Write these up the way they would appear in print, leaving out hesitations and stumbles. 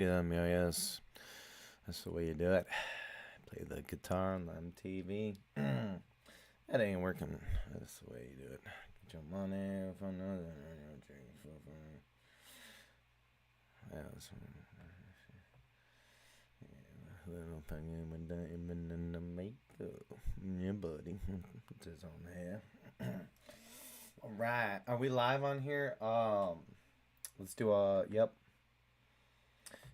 Yeah, yes. That's the way you do it. Play the guitar on the MTV. That ain't working. That's the way you do it. Get your money from another. Yeah, little thing in the diamond in the makeup. Yeah, buddy. It's his on there. All right. Are we live on here? Let's do a. Yep.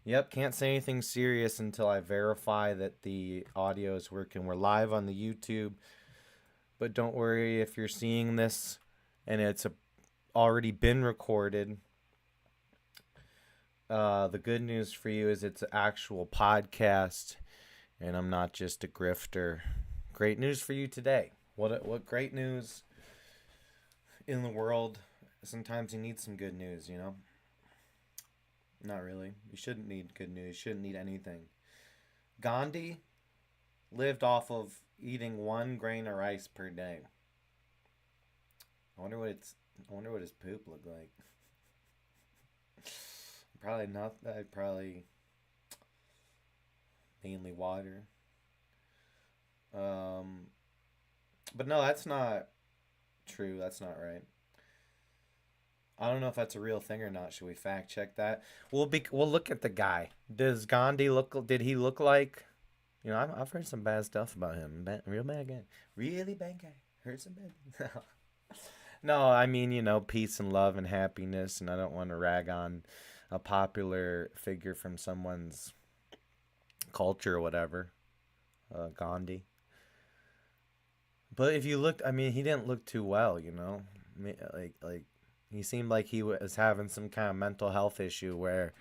Yep, can't say anything serious until I verify that the audio is working. We're live on the YouTube, but don't worry if you're seeing this and already been recorded. The good news for you is it's an actual podcast, and I'm not just a grifter. Great news for you today. What great news in the world? Sometimes you need some good news, you know? Not really. You shouldn't need good news. You shouldn't need anything. Gandhi lived off of eating 1 grain of rice per day. I wonder what his poop looked like. Probably not. Probably mainly water. Um, but no, that's not true. That's not right. I don't know if that's a real thing or not. Should we fact check that? We'll look at the guy. Does Gandhi look? Did he look like? I've heard some bad stuff about him. Real bad guy. Really bad guy. Heard some bad. No, I mean, peace and love and happiness, and I don't want to rag on a popular figure from someone's culture or whatever. Gandhi. But if you looked, I mean, he didn't look too well, Like he seemed like he was having some kind of mental health issue where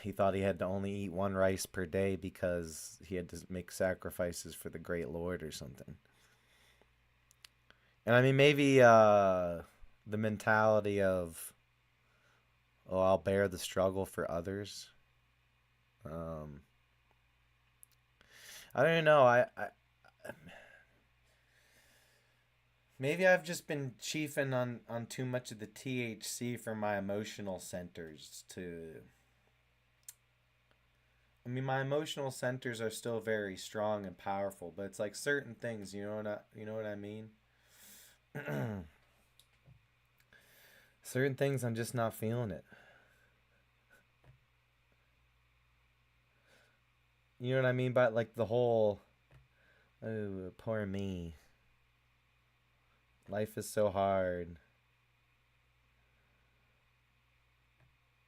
he thought he had to only eat 1 rice per day because he had to make sacrifices for the great Lord or something. And I mean, maybe the mentality of, oh, I'll bear the struggle for others. Um, I don't know. Maybe I've just been chiefing on too much of the THC for my emotional centers to. I mean, my emotional centers are still very strong and powerful, but it's like certain things, you know what I mean? Certain things I'm just not feeling it. You know what I mean by like the whole, oh, poor me. Life is so hard.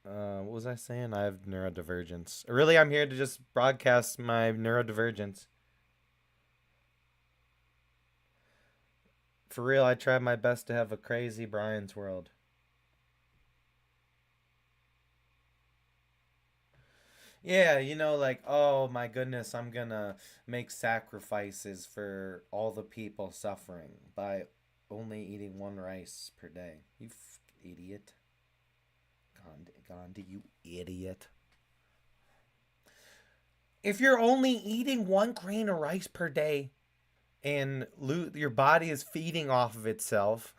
What was I saying? I have neurodivergence. Really, I'm here to just broadcast my neurodivergence. For real, I tried my best to have a crazy Bryan's world. Yeah, like, oh my goodness, I'm gonna make sacrifices for all the people suffering by only eating 1 rice per day. Idiot. Gandhi, you idiot. If you're only eating 1 grain of rice per day and your body is feeding off of itself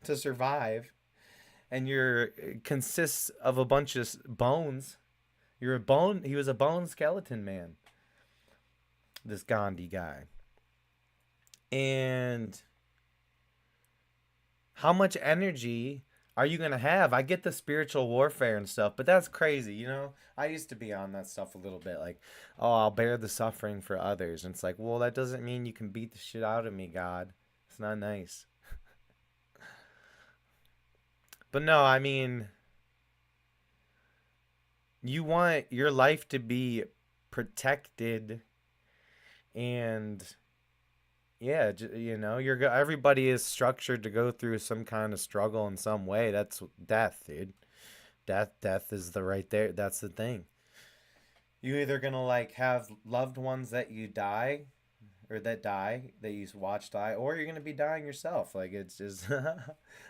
to survive, and you're consists of a bunch of bones, he was a bone skeleton man, this Gandhi guy. And how much energy are you going to have? I get the spiritual warfare and stuff, but that's crazy, I used to be on that stuff a little bit, like, oh, I'll bear the suffering for others. And it's like, well, that doesn't mean you can beat the shit out of me, God. It's not nice. But no, I mean, you want your life to be protected, and yeah, everybody is structured to go through some kind of struggle in some way. That's death, dude. Death is the right there. That's the thing. You either gonna like have loved ones that you die or that you watch die, or you're gonna be dying yourself. Like it's just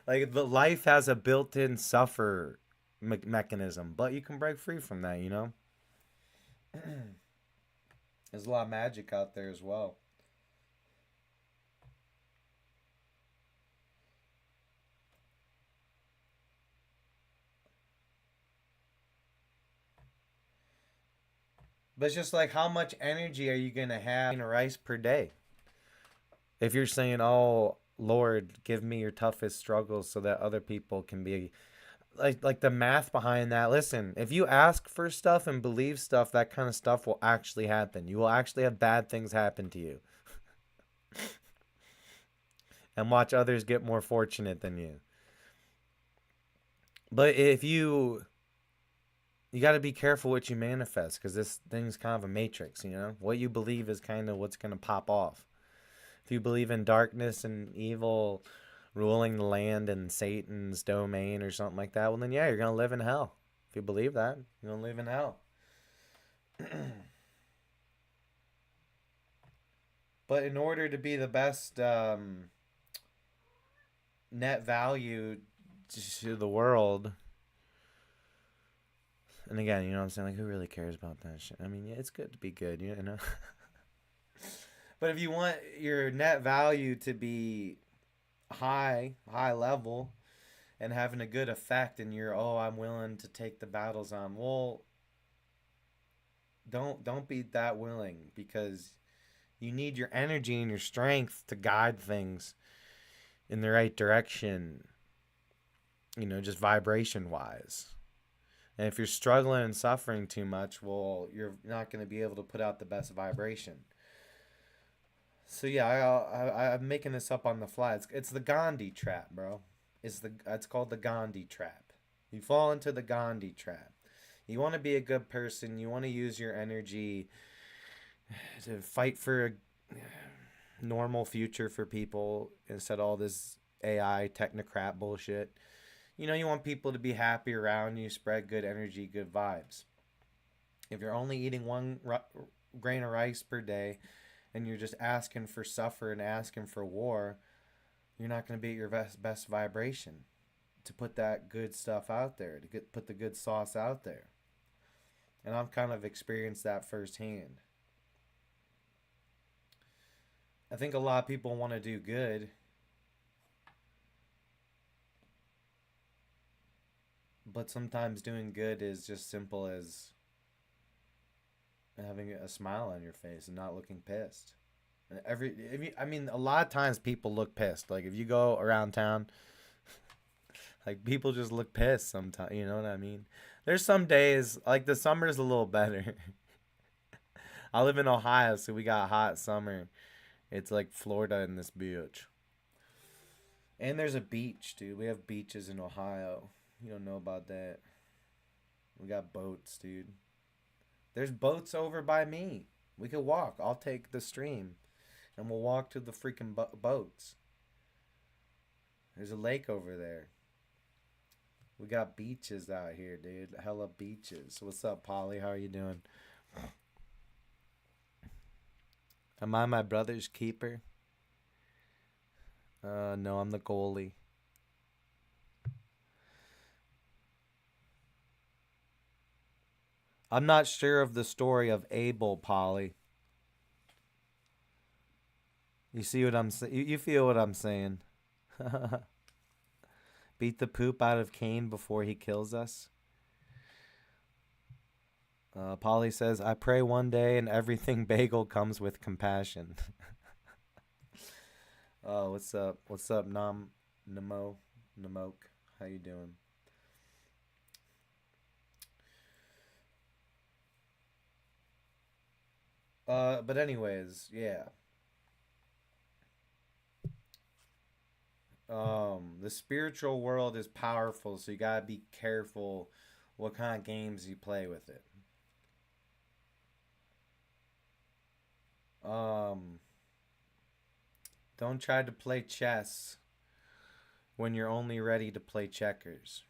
like the life has a built-in suffer mechanism, but you can break free from that. There's a lot of magic out there as well. But it's just like, how much energy are you going to have in a rice per day? If you're saying, oh, Lord, give me your toughest struggles so that other people can be like the math behind that. Listen, if you ask for stuff and believe stuff, that kind of stuff will actually happen. You will actually have bad things happen to you and watch others get more fortunate than you. But if you got to be careful what you manifest, because this thing's kind of a matrix, you know? What you believe is kind of what's going to pop off. If you believe in darkness and evil ruling the land and Satan's domain or something like that, well, then yeah, you're going to live in hell. If you believe that, you're going to live in hell. But in order to be the best net value to the world, and again, you know what I'm saying? Like, who really cares about that shit? I mean, yeah, it's good to be good, you know? But if you want your net value to be high level, and having a good effect, and you're, oh, I'm willing to take the battles on, well, don't be that willing, because you need your energy and your strength to guide things in the right direction, you know, just vibration wise. And if you're struggling and suffering too much, well, you're not going to be able to put out the best vibration. So yeah, I'm making this up on the fly. It's the Gandhi trap, bro. It's called the Gandhi trap. You fall into the Gandhi trap. You want to be a good person. You want to use your energy to fight for a normal future for people instead of all this AI technocrat bullshit. You know, you want people to be happy around you, spread good energy, good vibes. If you're only eating one grain of rice per day and you're just asking for suffer and asking for war, you're not going to be at your best vibration to put that good stuff out there, to put the good sauce out there. And I've kind of experienced that firsthand. I think a lot of people want to do good, but sometimes doing good is just simple as having a smile on your face and not looking pissed. I mean, a lot of times people look pissed. Like if you go around town, like people just look pissed sometimes. You know what I mean? There's some days like the summer's a little better. I live in Ohio, so we got hot summer. It's like Florida in this bitch. And there's a beach, dude. We have beaches in Ohio. You don't know about that. We got boats, dude. There's boats over by me. We could walk. I'll take the stream and we'll walk to the freaking boats. There's a lake over there. We got beaches out here, dude. Hella beaches. What's up, Polly? How are you doing? Am I my brother's keeper? No, I'm the goalie. I'm not sure of the story of Abel, Polly. You see what I'm saying? You feel what I'm saying? Beat the poop out of Cain before he kills us. Polly says, I pray one day and everything bagel comes with compassion. Oh, what's up? What's up, Namoke? How you doing? But anyways, yeah. The spiritual world is powerful, so you gotta be careful what kind of games you play with it. Um, don't try to play chess when you're only ready to play checkers.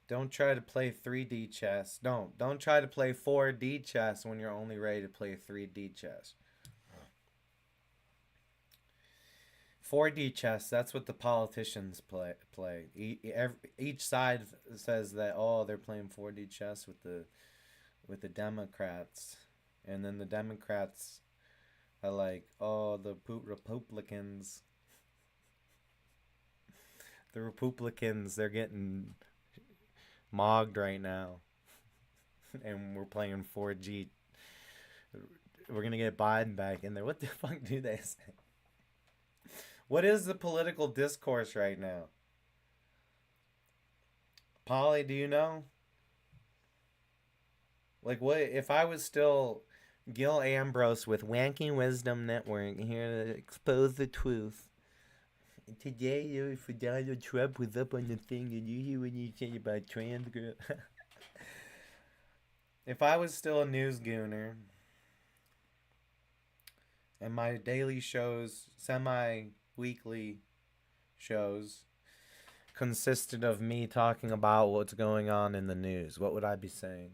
Don't try to play 3D chess. Don't try to play 4D chess when you're only ready to play 3D chess. 4D chess, that's what the politicians play. Each side says that, oh, they're playing 4D chess with the Democrats, and then the Democrats are like, oh, the Republicans, they're getting mogged right now. and we're playing 4G. We're gonna get Biden back in there. What the fuck do they say? What is the political discourse right now? Polly, do you know? Like, what if I was still Gil Ambrose with Wanking Wisdom Network here to expose the truth? Today, if Donald Trump was up on the thing, did you hear what he said about trans girl? If I was still a news gooner and my daily shows, semi weekly shows, consisted of me talking about what's going on in the news, what would I be saying?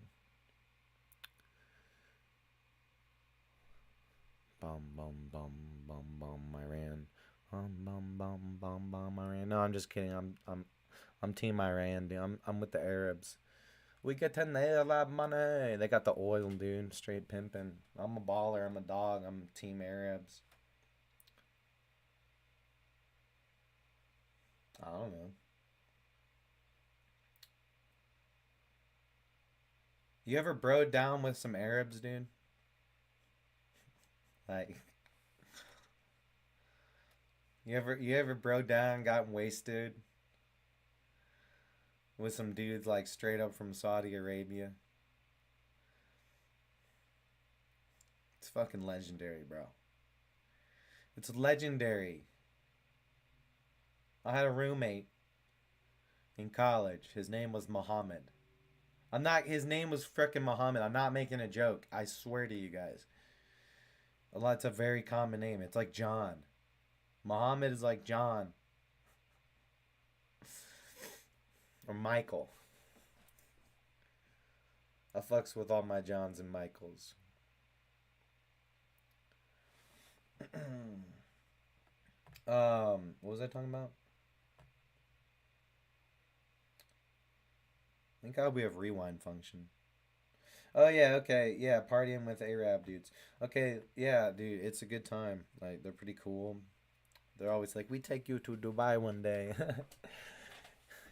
Bum bum bum bum bum Iran. Bum Iran. No, I'm just kidding. I'm Team Iran, dude. I'm with the Arabs. We get to nail that money. They got the oil, dude. Straight pimping. I'm a baller. I'm a dog. I'm Team Arabs. I don't know. You ever broed down with some Arabs, dude? Like, you ever broed down, got wasted with some dudes like straight up from Saudi Arabia? It's fucking legendary, bro. It's legendary. I had a roommate in college. His name was Muhammad. I'm not. His name was frickin' Muhammad. I'm not making a joke. I swear to you guys. It's a very common name. It's like John. Muhammad is like John or Michael. I fucks with all my Johns and Michaels. What was I talking about? I think we have rewind function. Oh yeah, okay, yeah, partying with Arab dudes. Okay, yeah, dude, it's a good time. Like they're pretty cool. They're always like, "We take you to Dubai one day."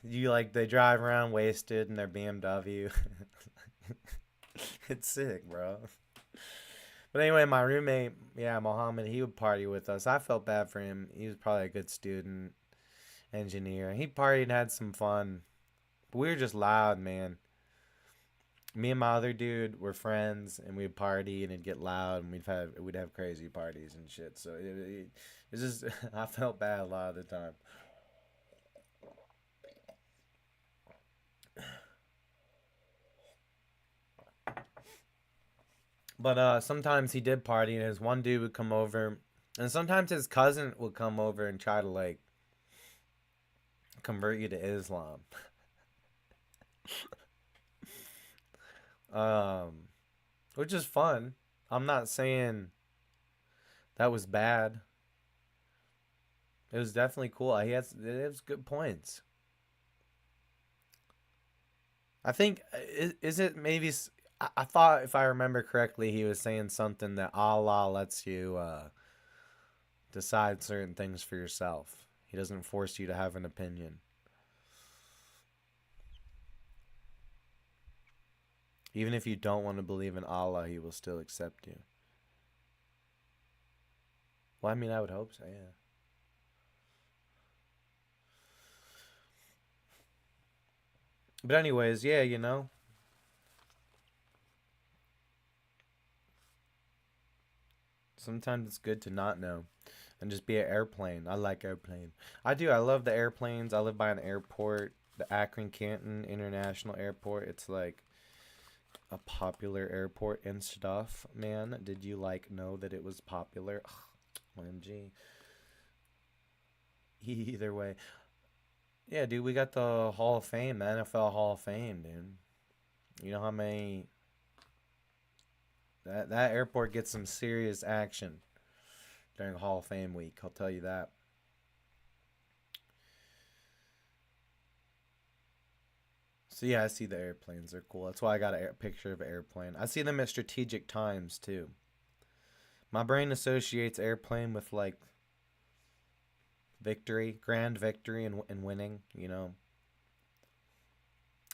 You like they drive around wasted in their BMW. It's sick, bro. But anyway, my roommate, yeah, Mohammed, he would party with us. I felt bad for him. He was probably a good student, engineer. He partied and had some fun. But we were just loud, man. Me and my other dude were friends, and we'd party and it'd get loud, and we'd have crazy parties and shit. So it's just I felt bad a lot of the time. But sometimes he did party, and his one dude would come over, and sometimes his cousin would come over and try to like convert you to Islam. um, which is fun. I'm not saying that was bad. It was definitely cool. It was good points. I think is it maybe I thought if I remember correctly he was saying something that Allah lets you decide certain things for yourself. He doesn't force you to have an opinion. Even if you don't want to believe in Allah, he will still accept you. Well, I mean, I would hope so, yeah. But anyways, yeah, sometimes it's good to not know and just be an airplane. I like airplane. I do. I love the airplanes. I live by an airport, the Akron Canton International Airport. It's like a popular airport and stuff. Man, did you like know that it was popular? OMG. Either way, yeah, dude. We got the Hall of Fame, the NFL Hall of Fame, dude. You know how many that airport gets some serious action during Hall of Fame week. I'll tell you that. So yeah, I see the airplanes. They're cool. That's why I got a picture of an airplane. I see them at strategic times too. My brain associates airplane with like victory, grand victory, and winning.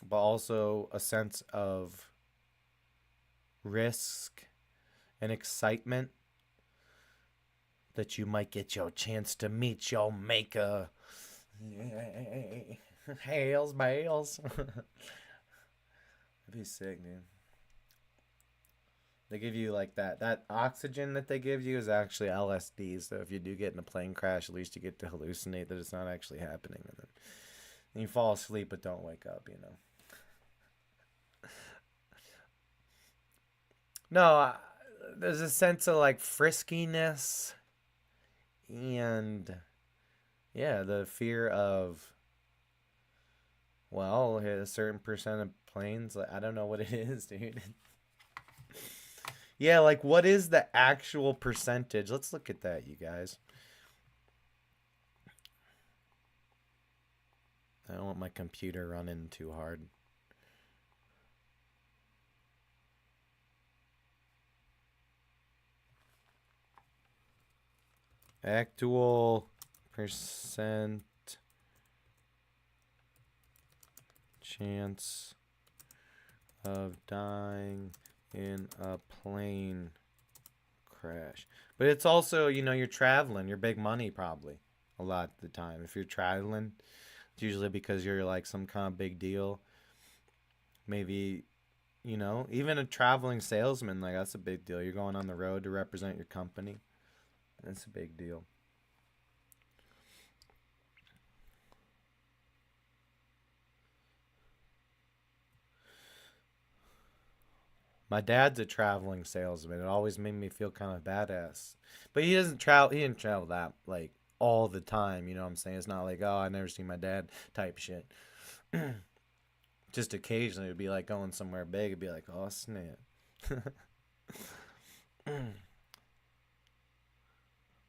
But also a sense of risk and excitement that you might get your chance to meet your maker. Hails, bales. That'd be sick, dude. They give you like that oxygen that they give you is actually LSD. So if you do get in a plane crash, at least you get to hallucinate that it's not actually happening, and then you fall asleep but don't wake up. You know. No, there's a sense of like friskiness and yeah, the fear of well, a certain percent of planes. Like, I don't know what it is, dude. Yeah, like what is the actual percentage? Let's look at that, you guys. I don't want my computer running too hard. Actual percent chance of dying in a plane crash. But it's also, you're traveling. You're big money probably a lot of the time. If you're traveling, it's usually because you're like some kind of big deal. Maybe, even a traveling salesman, like that's a big deal. You're going on the road to represent your company. That's a big deal. My dad's a traveling salesman. It always made me feel kind of badass. But he doesn't travel. He didn't travel that like all the time. You know what I'm saying? It's not like I never seen my dad type shit. Just occasionally it'd be like going somewhere big. It'd be like, oh snap.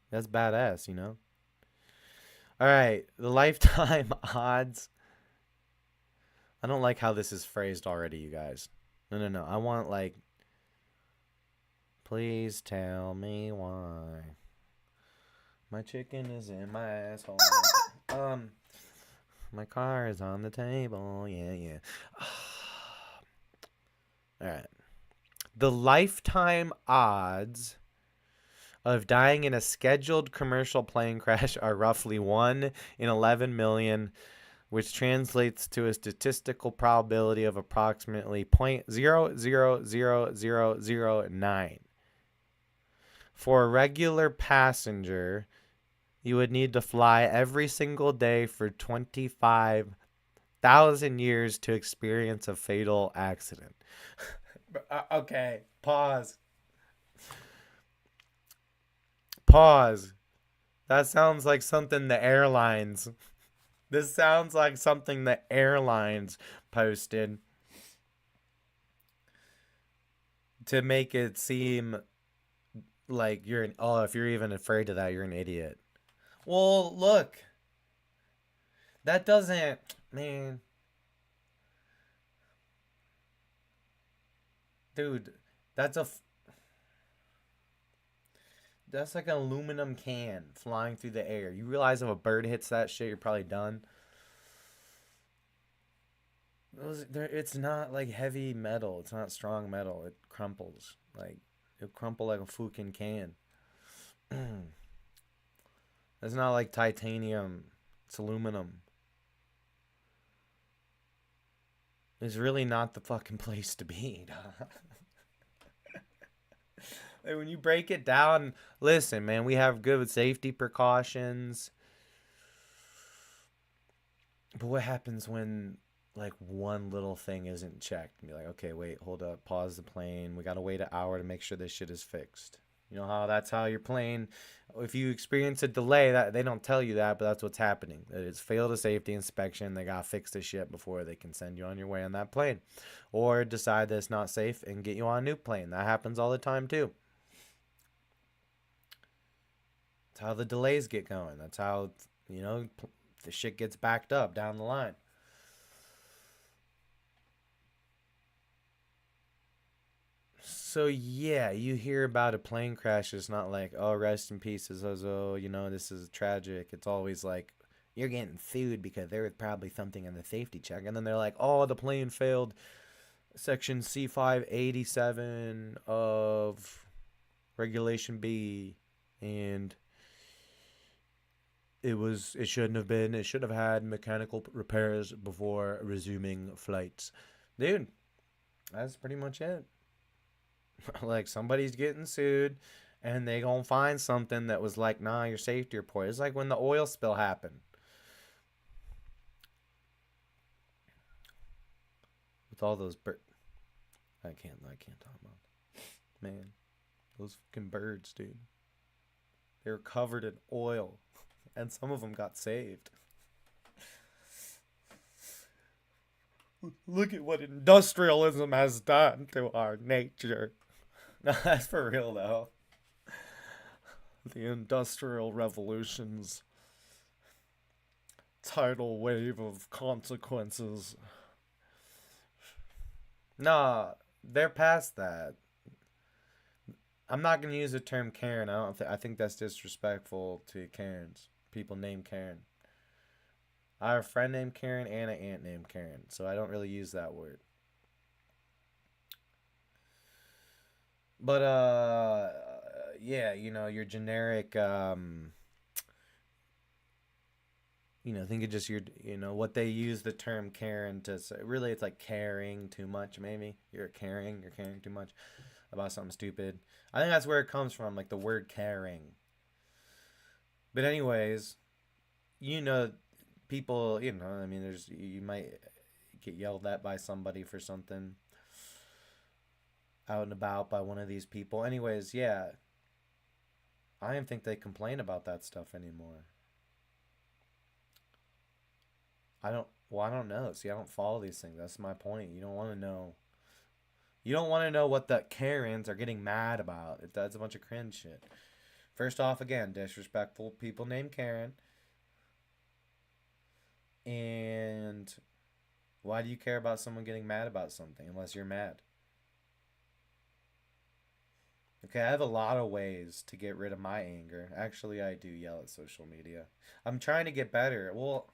That's badass. All right, the lifetime odds. I don't like how this is phrased already, you guys. No, no, no. I want like, please tell me why my chicken is in my asshole. My car is on the table. Yeah, yeah. All right. The lifetime odds of dying in a scheduled commercial plane crash are roughly 1 in 11 million, which translates to a statistical probability of approximately 0.000009. For a regular passenger, you would need to fly every single day for 25,000 years to experience a fatal accident. Okay, pause. Pause. That sounds like something the airlines. This sounds like something the airlines posted to make it seem like if you're even afraid of that, you're an idiot. Well, look. That doesn't, man. Dude, that's a that's like an aluminum can flying through the air. You realize if a bird hits that shit, you're probably done. It's not like heavy metal. It's not strong metal. It crumples. Like, it'll crumple like a fucking can. It's not like titanium. It's aluminum. It's really not the fucking place to be. Like, when you break it down, listen, man, we have good safety precautions. But what happens when like one little thing isn't checked and be like, okay, wait, hold up, pause the plane. We gotta wait an hour to make sure this shit is fixed. You know how that's how your plane. If you experience a delay, that they don't tell you that, but that's what's happening. It's failed a safety inspection. They gotta fix the shit before they can send you on your way on that plane, or decide that it's not safe and get you on a new plane. That happens all the time too. That's how the delays get going. That's how the shit gets backed up down the line. So yeah, you hear about a plane crash. It's not like, oh, rest in peace, Zozo. This is tragic. It's always like you're getting sued because there was probably something in the safety check, and then they're like, oh, the plane failed Section C587 of Regulation B, and it shouldn't have been. It should have had mechanical repairs before resuming flights. Dude, that's pretty much it. Like somebody's getting sued and they gonna find something that was like, nah, your safety report. It's like when the oil spill happened with all those birds. I can't talk about it. Man, those fucking birds, dude. They were covered in oil and some of them got saved. Look at what industrialism has done to our nature. No, that's for real though. The industrial revolution's tidal wave of consequences. Nah, they're past that. I'm not gonna use the term Karen. I think that's disrespectful to Karens. People named Karen. I have a friend named Karen and an aunt named Karen, so I don't really use that word. But yeah, your generic think of just what they use the term Karen to say. Really, it's like caring too much. Maybe you're caring too much about something stupid. I think that's where it comes from, like the word caring. But anyways, you know, people, I mean, you might get yelled at by somebody for something out and about by one of these people. Anyways, yeah, I don't think they complain about that stuff anymore. I don't know. See, I don't follow these things. That's my point. You don't want to know. You don't want to know what the Karens are getting mad about. That's a bunch of cringe shit. First off, again, disrespectful people named Karen. And why do you care about someone getting mad about something unless you're mad? Okay, I have a lot of ways to get rid of my anger. Actually, I do yell at social media. I'm trying to get better. Well,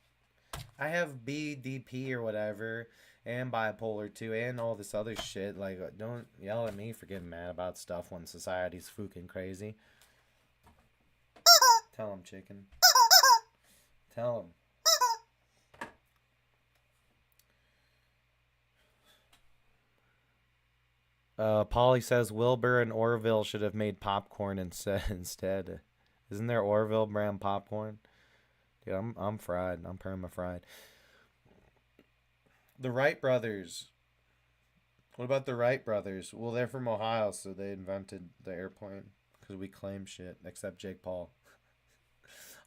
I have BDP or whatever, and bipolar too, and all this other shit. Like, don't yell at me for getting mad about stuff when society's fucking crazy. Tell him, chicken. Tell him. Polly says Wilbur and Orville should have made popcorn instead. Isn't there Orville brand popcorn? Dude, I'm fried. I'm perma fried. The Wright brothers. What about the Wright brothers? Well, they're from Ohio, so they invented the airplane because we claim shit, except Jake Paul.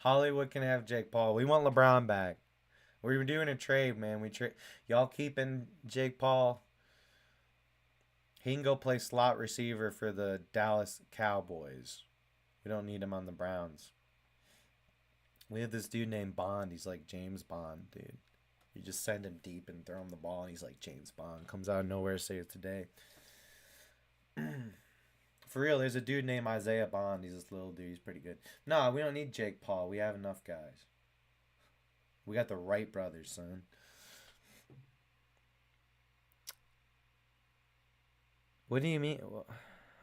Hollywood can have Jake Paul. We want LeBron back. We were doing a trade, man. Y'all keeping Jake Paul. He can go play slot receiver for the Dallas Cowboys. We don't need him on the Browns. We have this dude named Bond. He's like James Bond, dude. You just send him deep and throw him the ball, and he's like James Bond. Comes out of nowhere, saves today. For real, there's a dude named Isaiah Bond. He's this little dude. He's pretty good. No, we don't need Jake Paul. We have enough guys. We got the Wright brothers, son. What do you mean? Well,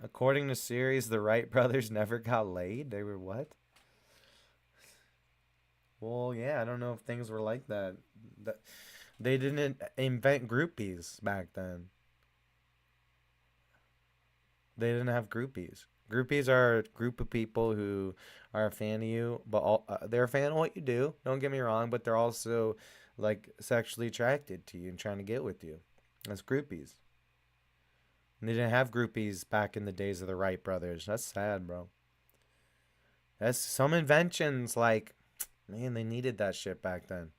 according to series, the Wright brothers never got laid? They were what? Well, yeah, I don't know if things were like that. They didn't invent groupies back then. They didn't have groupies. Groupies are a group of people who are a fan of you, but they're a fan of what you do. Don't get me wrong, but they're also like sexually attracted to you and trying to get with you. That's groupies. And they didn't have groupies back in the days of the Wright brothers. That's sad, bro. That's some inventions like, man, they needed that shit back then.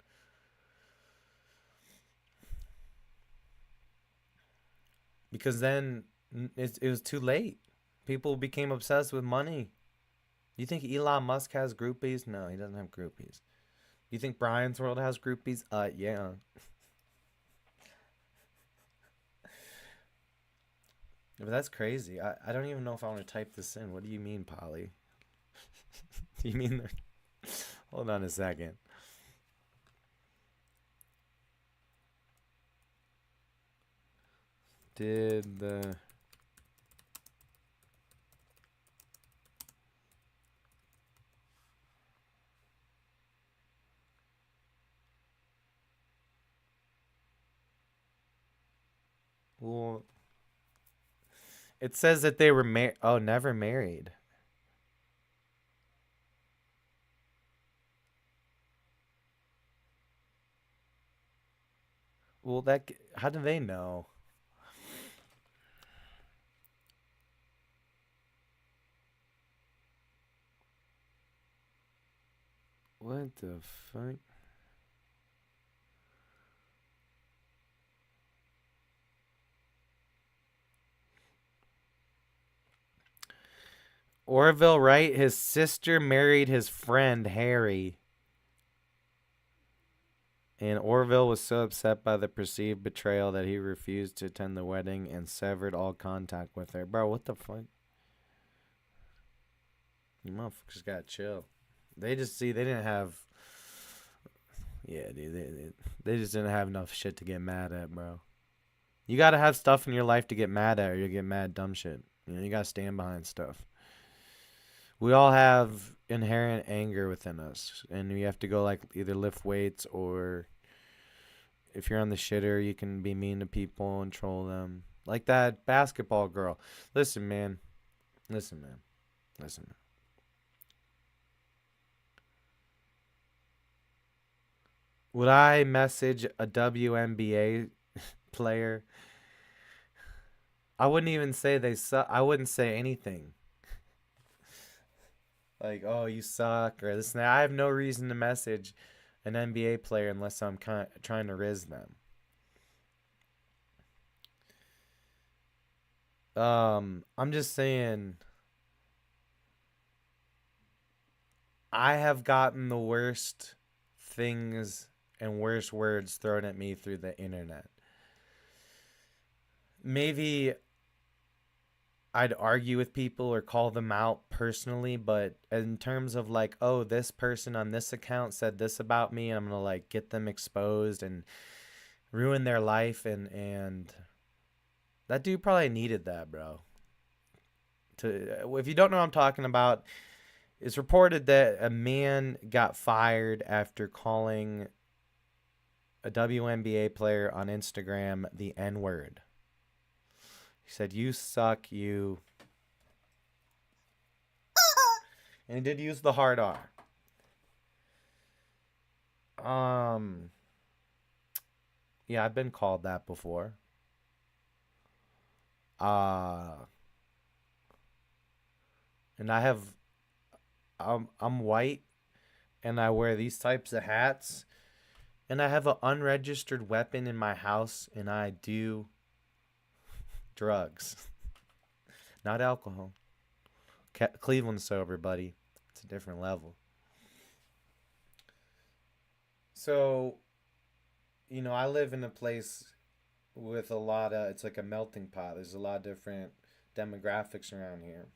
Because then it was too late. People became obsessed with money. You think Elon Musk has groupies? No, he doesn't have groupies. You think Bryan's World has groupies? Yeah. But that's crazy. I don't even know if I want to type this in. What do you mean, Polly? Do you mean they're... Hold on a second. Did the well? It says that they were married. Oh, never married. Well, how do they know? What the fuck? Orville Wright, his sister married his friend Harry, and Orville was so upset by the perceived betrayal that he refused to attend the wedding and severed all contact with her. Bro, what the fuck? You motherfuckers gotta chill. They just see they didn't have. Yeah, dude, they just didn't have enough shit to get mad at, bro. You gotta have stuff in your life to get mad at, or you get mad dumb shit. You know, you gotta stand behind stuff. We all have inherent anger within us, and you have to go like either lift weights or if you're on the shitter, you can be mean to people and troll them. Like that basketball girl. Listen, man. Listen, man. Listen. Man. Would I message a WNBA player? I wouldn't even say they suck. I wouldn't say anything. Like, oh, you suck or this and that. I have no reason to message an NBA player unless I'm trying to riz them. I'm just saying I have gotten the worst things and worst words thrown at me through the internet. Maybe I'd argue with people or call them out personally, but in terms of like, oh, this person on this account said this about me, and I'm gonna like get them exposed and ruin their life, and that dude probably needed that, bro. To if you don't know what I'm talking about, it's reported that a man got fired after calling a WNBA player on Instagram the N word. He said, "You suck, you," and he did use the hard R. Um, yeah, I've been called that before. Uh, and I'm white and I wear these types of hats and I have an unregistered weapon in my house and I do drugs, not alcohol. Cleveland sober, buddy. It's a different level. So, I live in a place with a lot of, it's like a melting pot. There's a lot of different demographics around here.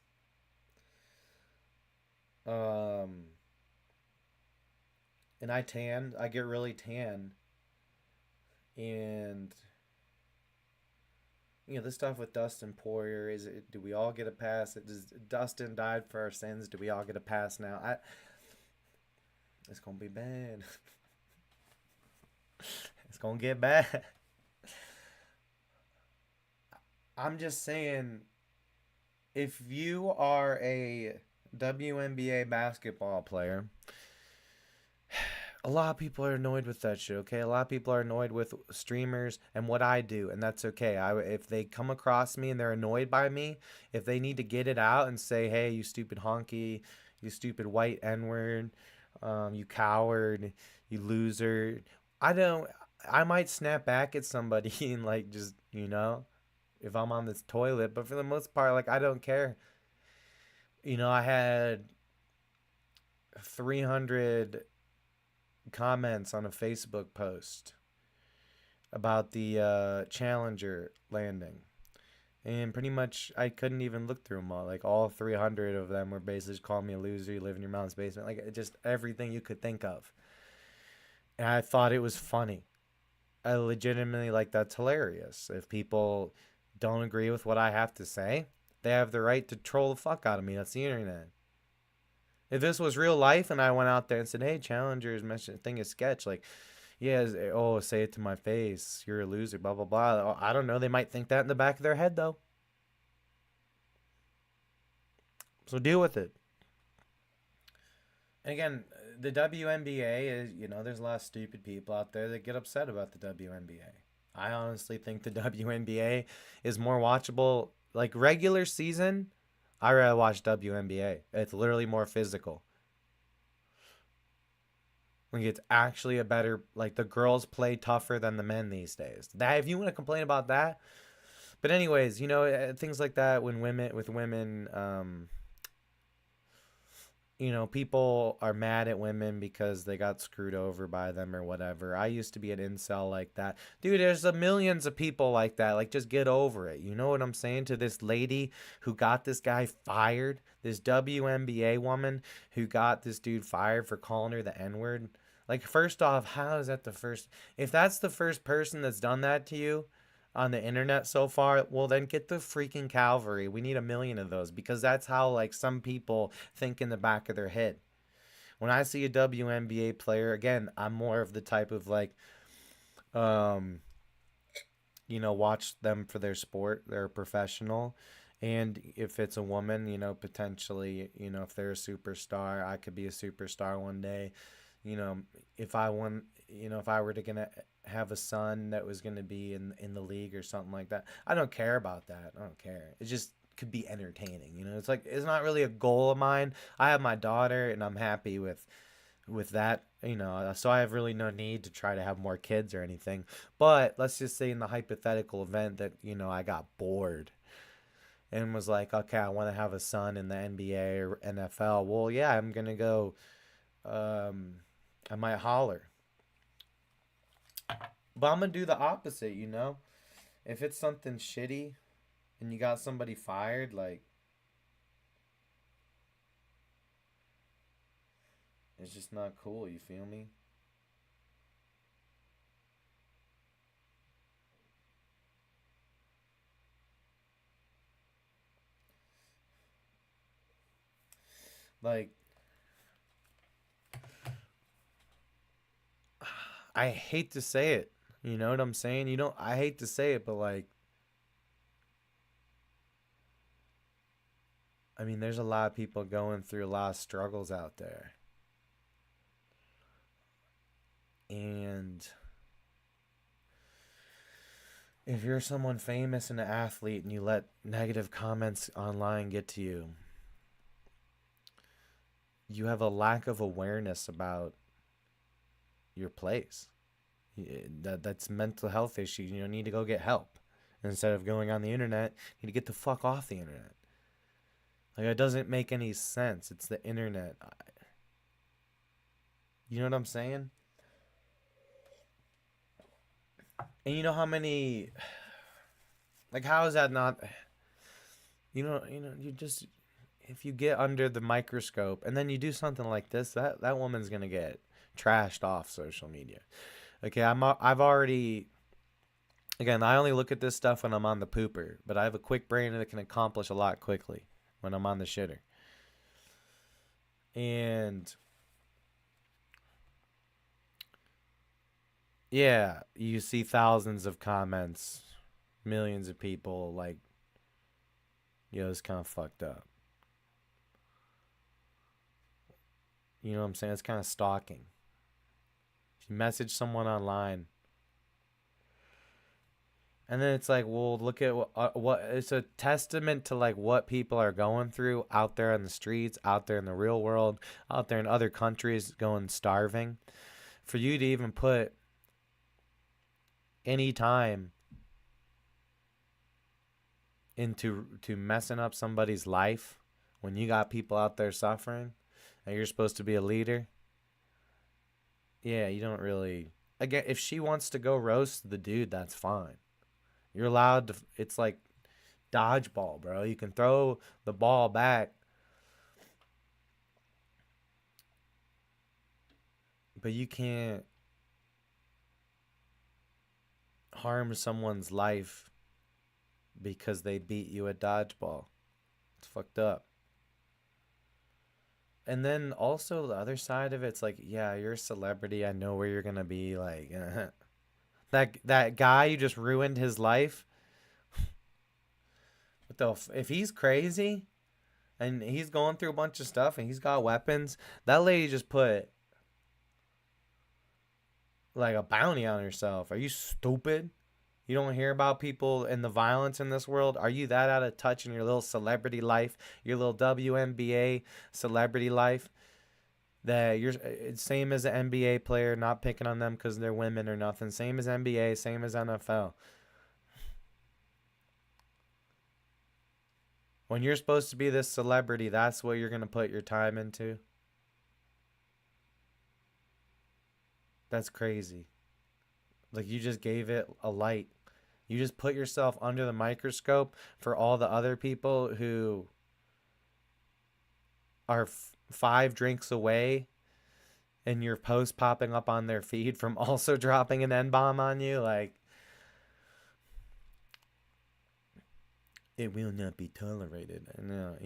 Um, and I get really tan. And, this stuff with Dustin Poirier, do we all get a pass? Does Dustin died for our sins? Do we all get a pass now? It's going to be bad. It's going to get bad. I'm just saying, if you are a WNBA basketball player, a lot of people are annoyed with that shit. Okay, a lot of people are annoyed with streamers and what I do, and that's okay. If they come across me and they're annoyed by me, if they need to get it out and say, "Hey, you stupid honky, you stupid white N word, you coward, you loser," I don't. I might snap back at somebody and like just if I'm on this toilet, but for the most part, like I don't care. I had 300 comments on a Facebook post about the Challenger landing. And pretty much, I couldn't even look through them all. Like, all 300 of them were basically calling me a loser, you live in your mom's basement. Like, just everything you could think of. And I thought it was funny. I legitimately, like, that's hilarious. If people don't agree with what I have to say, they have the right to troll the fuck out of me. That's the internet. If this was real life and I went out there and said, "Hey, challengers, mention thing is sketch," like, yeah, oh, say it to my face, you're a loser, blah blah blah. Oh, I don't know. They might think that in the back of their head though. So deal with it. And again, the WNBA is, there's a lot of stupid people out there that get upset about the WNBA. I honestly think the WNBA is more watchable. Like regular season, I rather watch WNBA. It's literally more physical. Like it's actually a better, like the girls play tougher than the men these days. That if you want to complain about that, but anyways, things like that when women with women, people are mad at women because they got screwed over by them or whatever. I used to be an incel like that. Dude, there's a millions of people like that. Like, just get over it. You know what I'm saying? To this lady who got this guy fired, this WNBA woman who got this dude fired for calling her the N word. Like, first off, how is that the first? If that's the first person that's done that to you, on the internet so far, well then get the freaking cavalry. We need a million of those because that's how like some people think in the back of their head. When I see a WNBA player, again, I'm more of the type of like um watch them for their sport. They're a professional. And if it's a woman, potentially, if they're a superstar, I could be a superstar one day. You know, if I won, if I were to gonna have a son that was gonna be in the league or something like that, I don't care about that. I don't care. It just could be entertaining. It's like it's not really a goal of mine. I have my daughter, and I'm happy with that. So I have really no need to try to have more kids or anything. But let's just say in the hypothetical event that I got bored and was like, okay, I want to have a son in the NBA or NFL. Well, yeah, I'm gonna go. Um, I might holler. But I'm gonna do the opposite. If it's something shitty and you got somebody fired, like it's just not cool, you feel me? Like I hate to say it. You know what I'm saying? I hate to say it, but like I mean, there's a lot of people going through a lot of struggles out there. And if you're someone famous and an athlete and you let negative comments online get to you, you have a lack of awareness about your place. That's mental health issue. You need to go get help instead of going on the internet. You need to get the fuck off the internet. Like it doesn't make any sense. It's the internet. You know what I'm saying? And you know how many like how is that not you just if you get under the microscope and then you do something like this, that woman's going to get trashed off social media. Okay, I've already again, I only look at this stuff when I'm on the pooper, but I have a quick brain that can accomplish a lot quickly when I'm on the shitter. And yeah, you see thousands of comments, millions of people like, it's kind of fucked up. You know what I'm saying? It's kind of stalking. If you message someone online, and then it's like, well, look at what it's a testament to like what people are going through out there on the streets, out there in the real world, out there in other countries going starving. For you to even put any time into to messing up somebody's life when you got people out there suffering and you're supposed to be a leader, yeah, you don't really. Again, if she wants to go roast the dude, that's fine. You're allowed to. It's like dodgeball, bro. You can throw the ball back, but you can't harm someone's life because they beat you at dodgeball. It's fucked up. And then also the other side of it's like, yeah, you're a celebrity. I know where you're gonna be. Like that guy you just ruined his life. What the if he's crazy and he's going through a bunch of stuff and he's got weapons, that lady just put like a bounty on herself. Are you stupid? You don't hear about people and the violence in this world? Are you that out of touch in your little celebrity life, your little WNBA celebrity life? That you're same as an NBA player, not picking on them because they're women or nothing. Same as NBA, same as NFL. When you're supposed to be this celebrity, that's what you're gonna put your time into. That's crazy. Like you just gave it a light. You just put yourself under the microscope for all the other people who are 5 drinks away and your post popping up on their feed from also dropping an N bomb on you. Like, it will not be tolerated. No,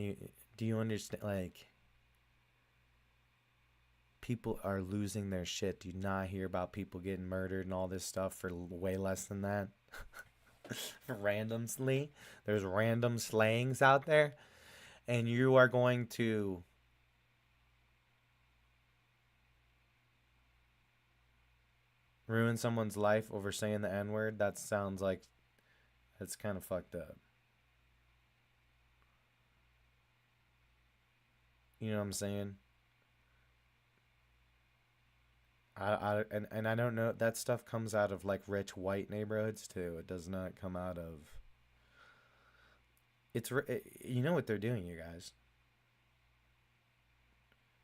do you understand? Like, people are losing their shit. Do you not hear about people getting murdered and all this stuff for way less than that? Randomly, there's random slayings out there, and you are going to ruin someone's life over saying the N word. That sounds like it's kind of fucked up. You know what I'm saying? And I don't know, that stuff comes out of like rich white neighborhoods too. It does not come out of you know what they're doing, you guys.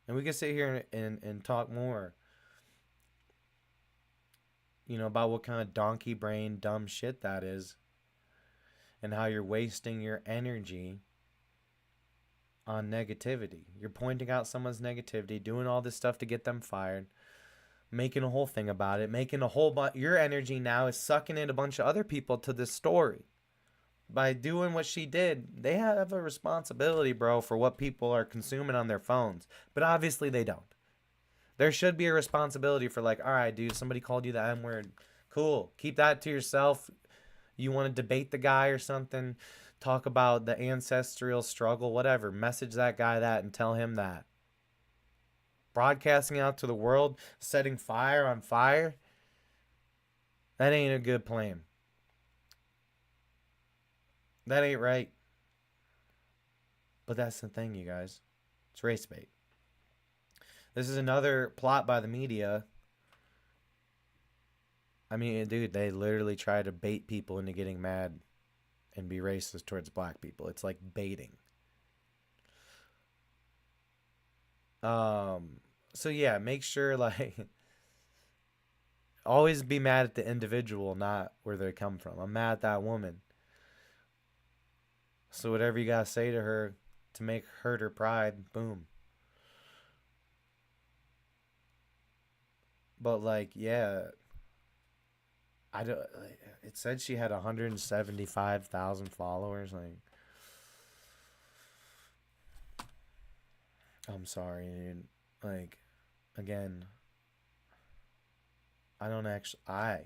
And we can sit here and talk more, about what kind of donkey brain dumb shit that is and how you're wasting your energy on negativity. You're pointing out someone's negativity, doing all this stuff to get them fired, making a whole thing about it, making a whole bunch. Your energy now is sucking in a bunch of other people to this story. By doing what she did, they have a responsibility, bro, for what people are consuming on their phones. But obviously they don't. There should be a responsibility for, like, all right, dude, somebody called you the M word. Cool. Keep that to yourself. You want to debate the guy or something, talk about the ancestral struggle, whatever. Message that guy that and tell him that. Broadcasting out to the world, setting fire on fire, that ain't a good plan. That ain't right. But that's the thing, you guys. It's race bait. This is another plot by the media. I mean, dude, they literally try to bait people into getting mad and be racist towards black people. It's like baiting. So yeah, make sure like always be mad at the individual, not where they come from. I'm mad at that woman. So whatever you gotta say to her to make hurt her pride, boom. But like, yeah, I don't. Like, it said she had 175,000 followers. Like, I'm sorry, dude. Like, again, I don't actually. I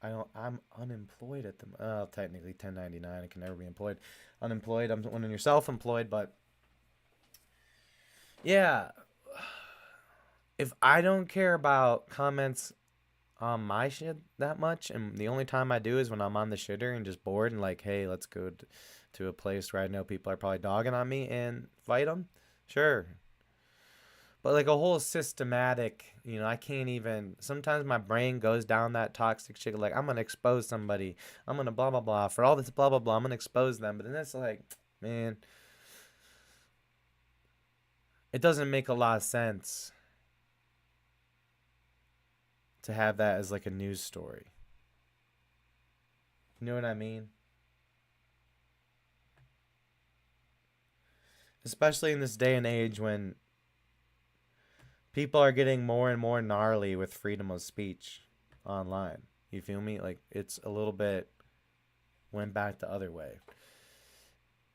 don't. I'm unemployed at the. Technically 1099. I can never be employed. Unemployed. I'm when you're self-employed, but yeah. If I don't care about comments on my shit that much, and the only time I do is when I'm on the shitter and just bored and like, hey, let's go to a place where I know people are probably dogging on me and fight them. Sure, but like a whole systematic, I can't even. Sometimes my brain goes down that toxic shit. Like I'm gonna expose somebody. I'm gonna blah blah blah for all this blah blah blah. I'm gonna expose them, but then it's like, man, it doesn't make a lot of sense to have that as like a news story. You know what I mean? Especially in this day and age when people are getting more and more gnarly with freedom of speech online. You feel me? Like it's a little bit went back the other way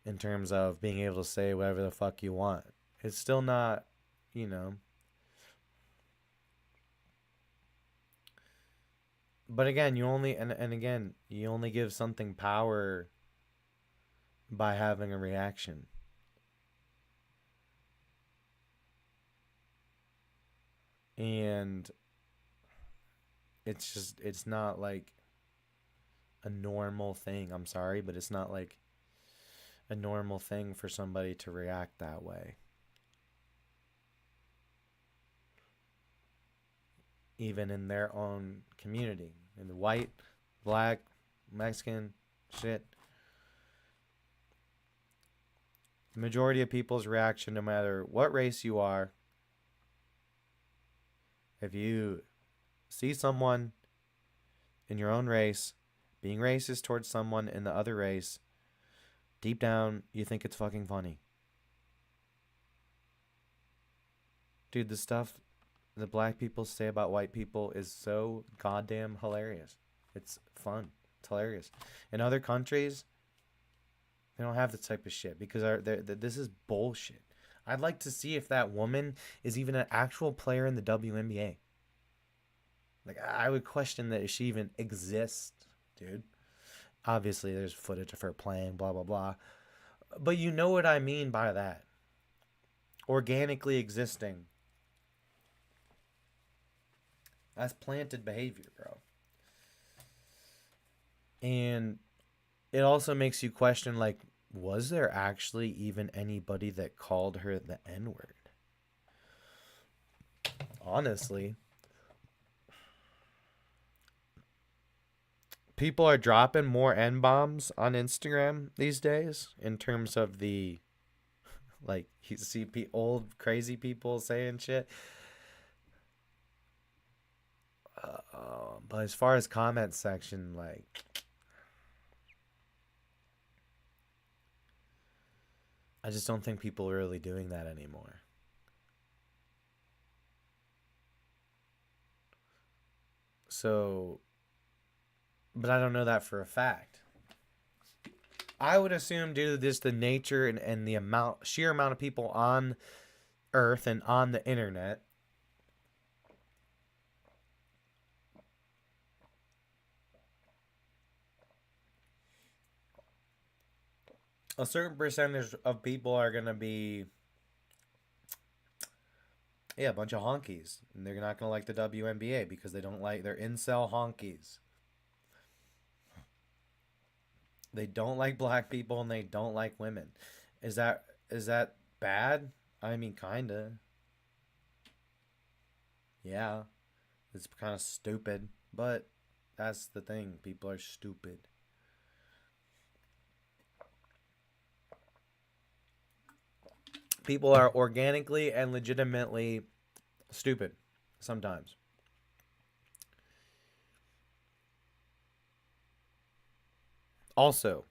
in terms of being able to say whatever the fuck you want. It's still not, you know. But again, you only and again, you only give something power by having a reaction. And it's not like a normal thing. I'm sorry, but it's not like a normal thing for somebody to react that way. Even in their own community. In the white, black, Mexican, shit. The majority of people's reaction, no matter what race you are, if you see someone in your own race being racist towards someone in the other race, deep down, you think it's fucking funny. Dude, the stuff that black people say about white people is so goddamn hilarious. It's fun. It's hilarious. In other countries, they don't have this type of shit because this is bullshit. I'd like to see if that woman is even an actual player in the WNBA. Like, I would question that if she even exists, dude. Obviously, there's footage of her playing, blah, blah, blah. But you know what I mean by that. Organically existing. That's planted behavior, bro. And it also makes you question, like, was there actually even anybody that called her the N-word? Honestly. People are dropping more N-bombs on Instagram these days in terms of the, like, you see old crazy people saying shit. But as far as comment section, like, I just don't think people are really doing that anymore. So, but I don't know that for a fact. I would assume due to this, the nature and the sheer amount of people on Earth and on the internet, a certain percentage of people are going to be, yeah, a bunch of honkies. And they're not going to like the WNBA because they don't like, they're incel honkies. They don't like black people and they don't like women. Is that bad? I mean, kinda. Yeah, it's kind of stupid, but that's the thing. People are stupid. People are organically and legitimately stupid sometimes. Also,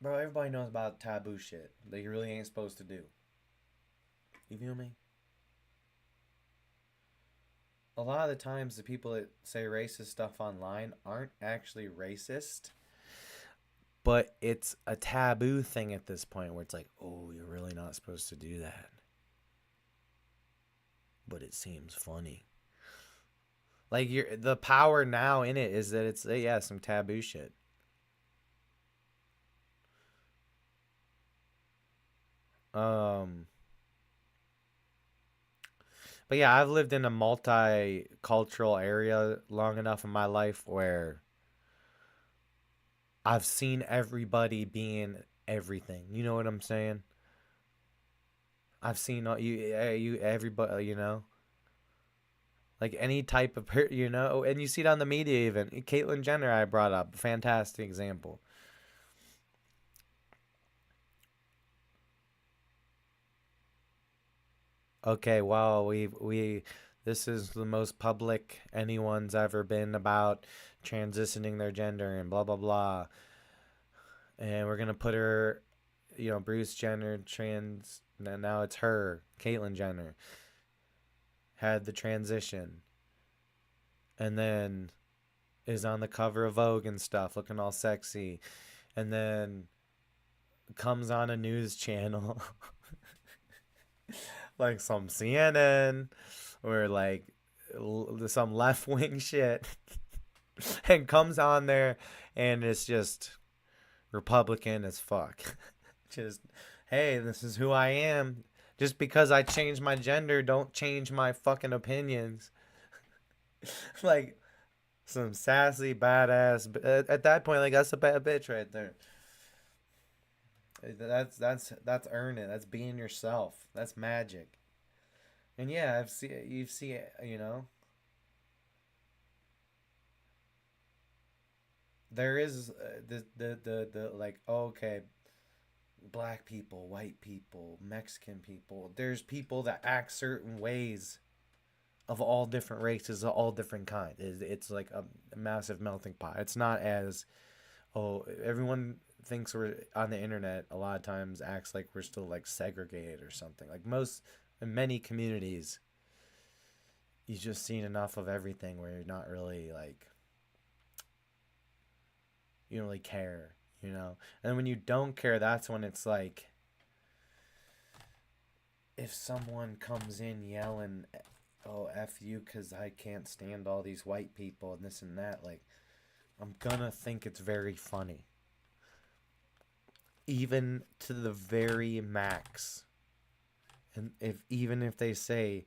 bro, everybody knows about taboo shit that you really ain't supposed to do. You feel me? A lot of the times, the people that say racist stuff online aren't actually racist, but it's a taboo thing at this point where it's like, oh, you're really not supposed to do that. But it seems funny. Like the power now in it is that it's yeah, some taboo shit. Um but yeah, I've lived in a multicultural area long enough in my life where I've seen everybody being everything. You know what I'm saying? I've seen all you everybody, like any type of and you see it on the media even. Caitlyn Jenner I brought up, fantastic example. Okay, well, we this is the most public anyone's ever been about transitioning their gender and blah blah blah. And we're gonna put her, Bruce Jenner trans. Now it's her, Caitlyn Jenner, had the transition. and then is on the cover of Vogue and stuff, looking all sexy, and then comes on a news channel like some CNN or like some left wing shit, and comes on there and it's just Republican as fuck. Just, hey, this is who I am. Just because I changed my gender, don't change my fucking opinions. Like some sassy badass. At that point, like that's a bad bitch right there. That's earning. That's being yourself. That's magic. And yeah, you've seen it. There is the like, oh, okay, black people, white people, Mexican people. There's people that act certain ways of all different races, of all different kinds. It's like a massive melting pot. It's not as, oh, everyone thinks we're on the internet a lot of times acts like we're still like segregated or something. Like most in many communities, you've just seen enough of everything where you're not really like, you don't really care. And when you don't care, that's when it's like, if someone comes in yelling, oh, F you, because I can't stand all these white people and this and that, like, I'm gonna think it's very funny. Even to the very max. And even if they say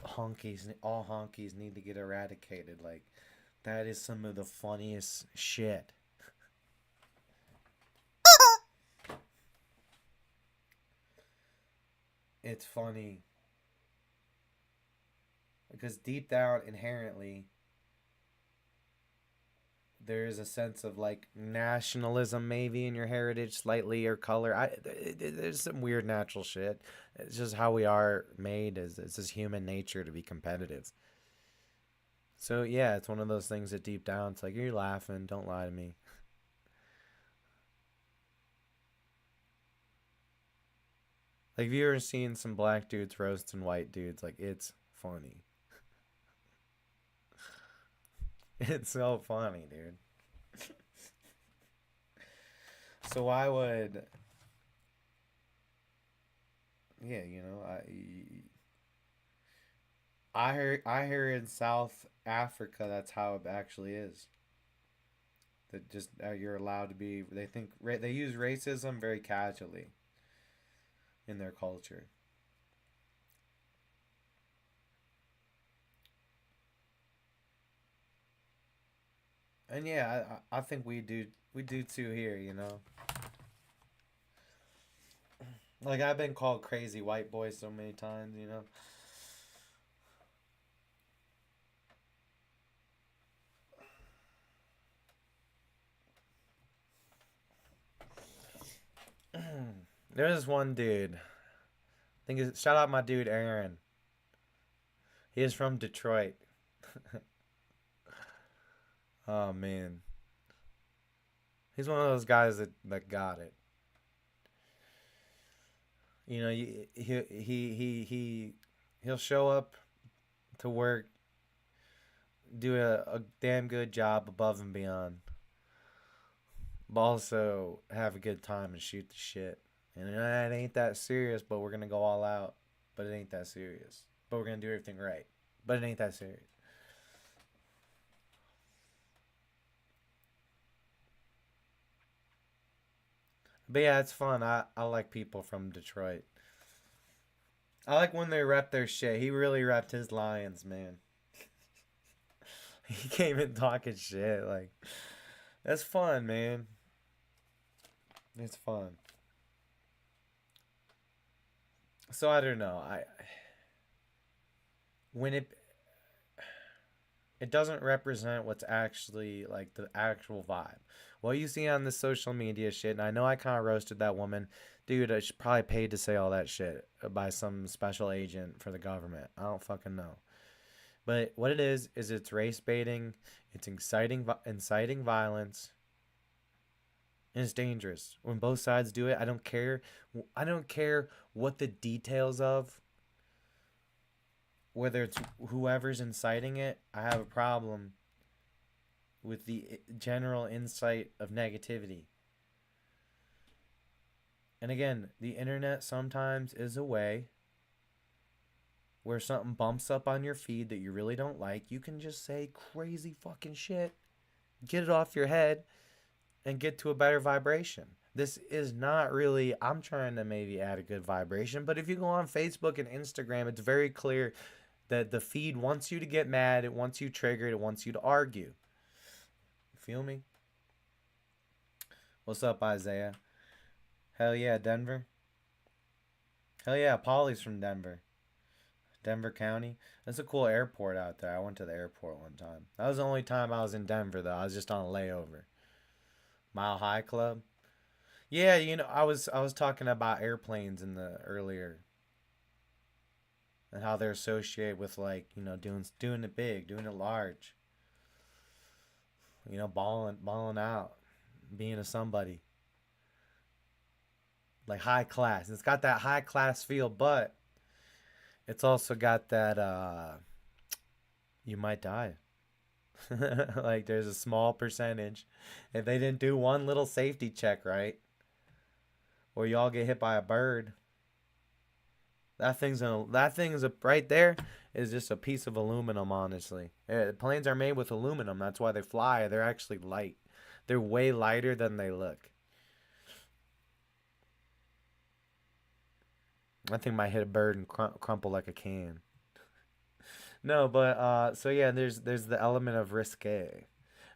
all honkies need to get eradicated, like, that is some of the funniest shit. It's funny because deep down, inherently, there is a sense of like nationalism maybe in your heritage slightly, or color. There's some weird natural shit. It's just how we are made. Is It's just human nature to be competitive. So yeah, it's one of those things that deep down it's like, you're laughing, don't lie to me. Like, have you ever seen some black dudes roasting white dudes? Like, it's funny. It's so funny, dude. So I would, yeah, I heard in South Africa that's how it actually is. That just you're allowed to be. They think they use racism very casually in their culture. And yeah, I think we do too here. Like, I've been called crazy white boy so many times. There's one dude. Shout out my dude Aaron. He is from Detroit. Oh man, he's one of those guys that got it. He'll show up to work, do a damn good job above and beyond, but also have a good time and shoot the shit. And it ain't that serious, but we're gonna go all out. But it ain't that serious. But we're gonna do everything right. But it ain't that serious. But yeah, it's fun. I like people from Detroit. I like when they rep their shit. He really repped his Lions, man. He came in talking shit. Like, that's fun, man. It's fun. So I don't know. When it doesn't represent what's actually like the actual vibe. What you see on the social media shit, and I know I kind of roasted that woman. Dude, I should probably paid to say all that shit by some special agent for the government. I don't fucking know. But what it is it's race baiting, it's inciting violence, and it's dangerous. When both sides do it, I don't care. I don't care what the details of whether it's whoever's inciting it, I have a problem with the general insight of negativity. And again, the internet sometimes is a way where something bumps up on your feed that you really don't like. You can just say crazy fucking shit, get it off your head, and get to a better vibration. This is not really, I'm trying to maybe add a good vibration, but if you go on Facebook and Instagram, it's very clear that the feed wants you to get mad, it wants you triggered, it wants you to argue. You feel me? What's up, Isaiah? Hell yeah, Denver. Hell yeah, Polly's from Denver. Denver County. That's a cool airport out there. I went to the airport one time. That was the only time I was in Denver though. I was just on a layover. Mile High Club. Yeah, I was talking about airplanes in the earlier and how they're associated with like, doing it big, doing it large. Balling out, being a somebody. Like high class. It's got that high class feel, but it's also got that you might die. Like there's a small percentage if they didn't do one little safety check right, or y'all get hit by a bird. That thing's right there is just a piece of aluminum. Honestly, planes are made with aluminum. That's why they fly. They're actually light. They're way lighter than they look. I think might hit a bird and crumple like a can. No, but so yeah, there's the element of risque,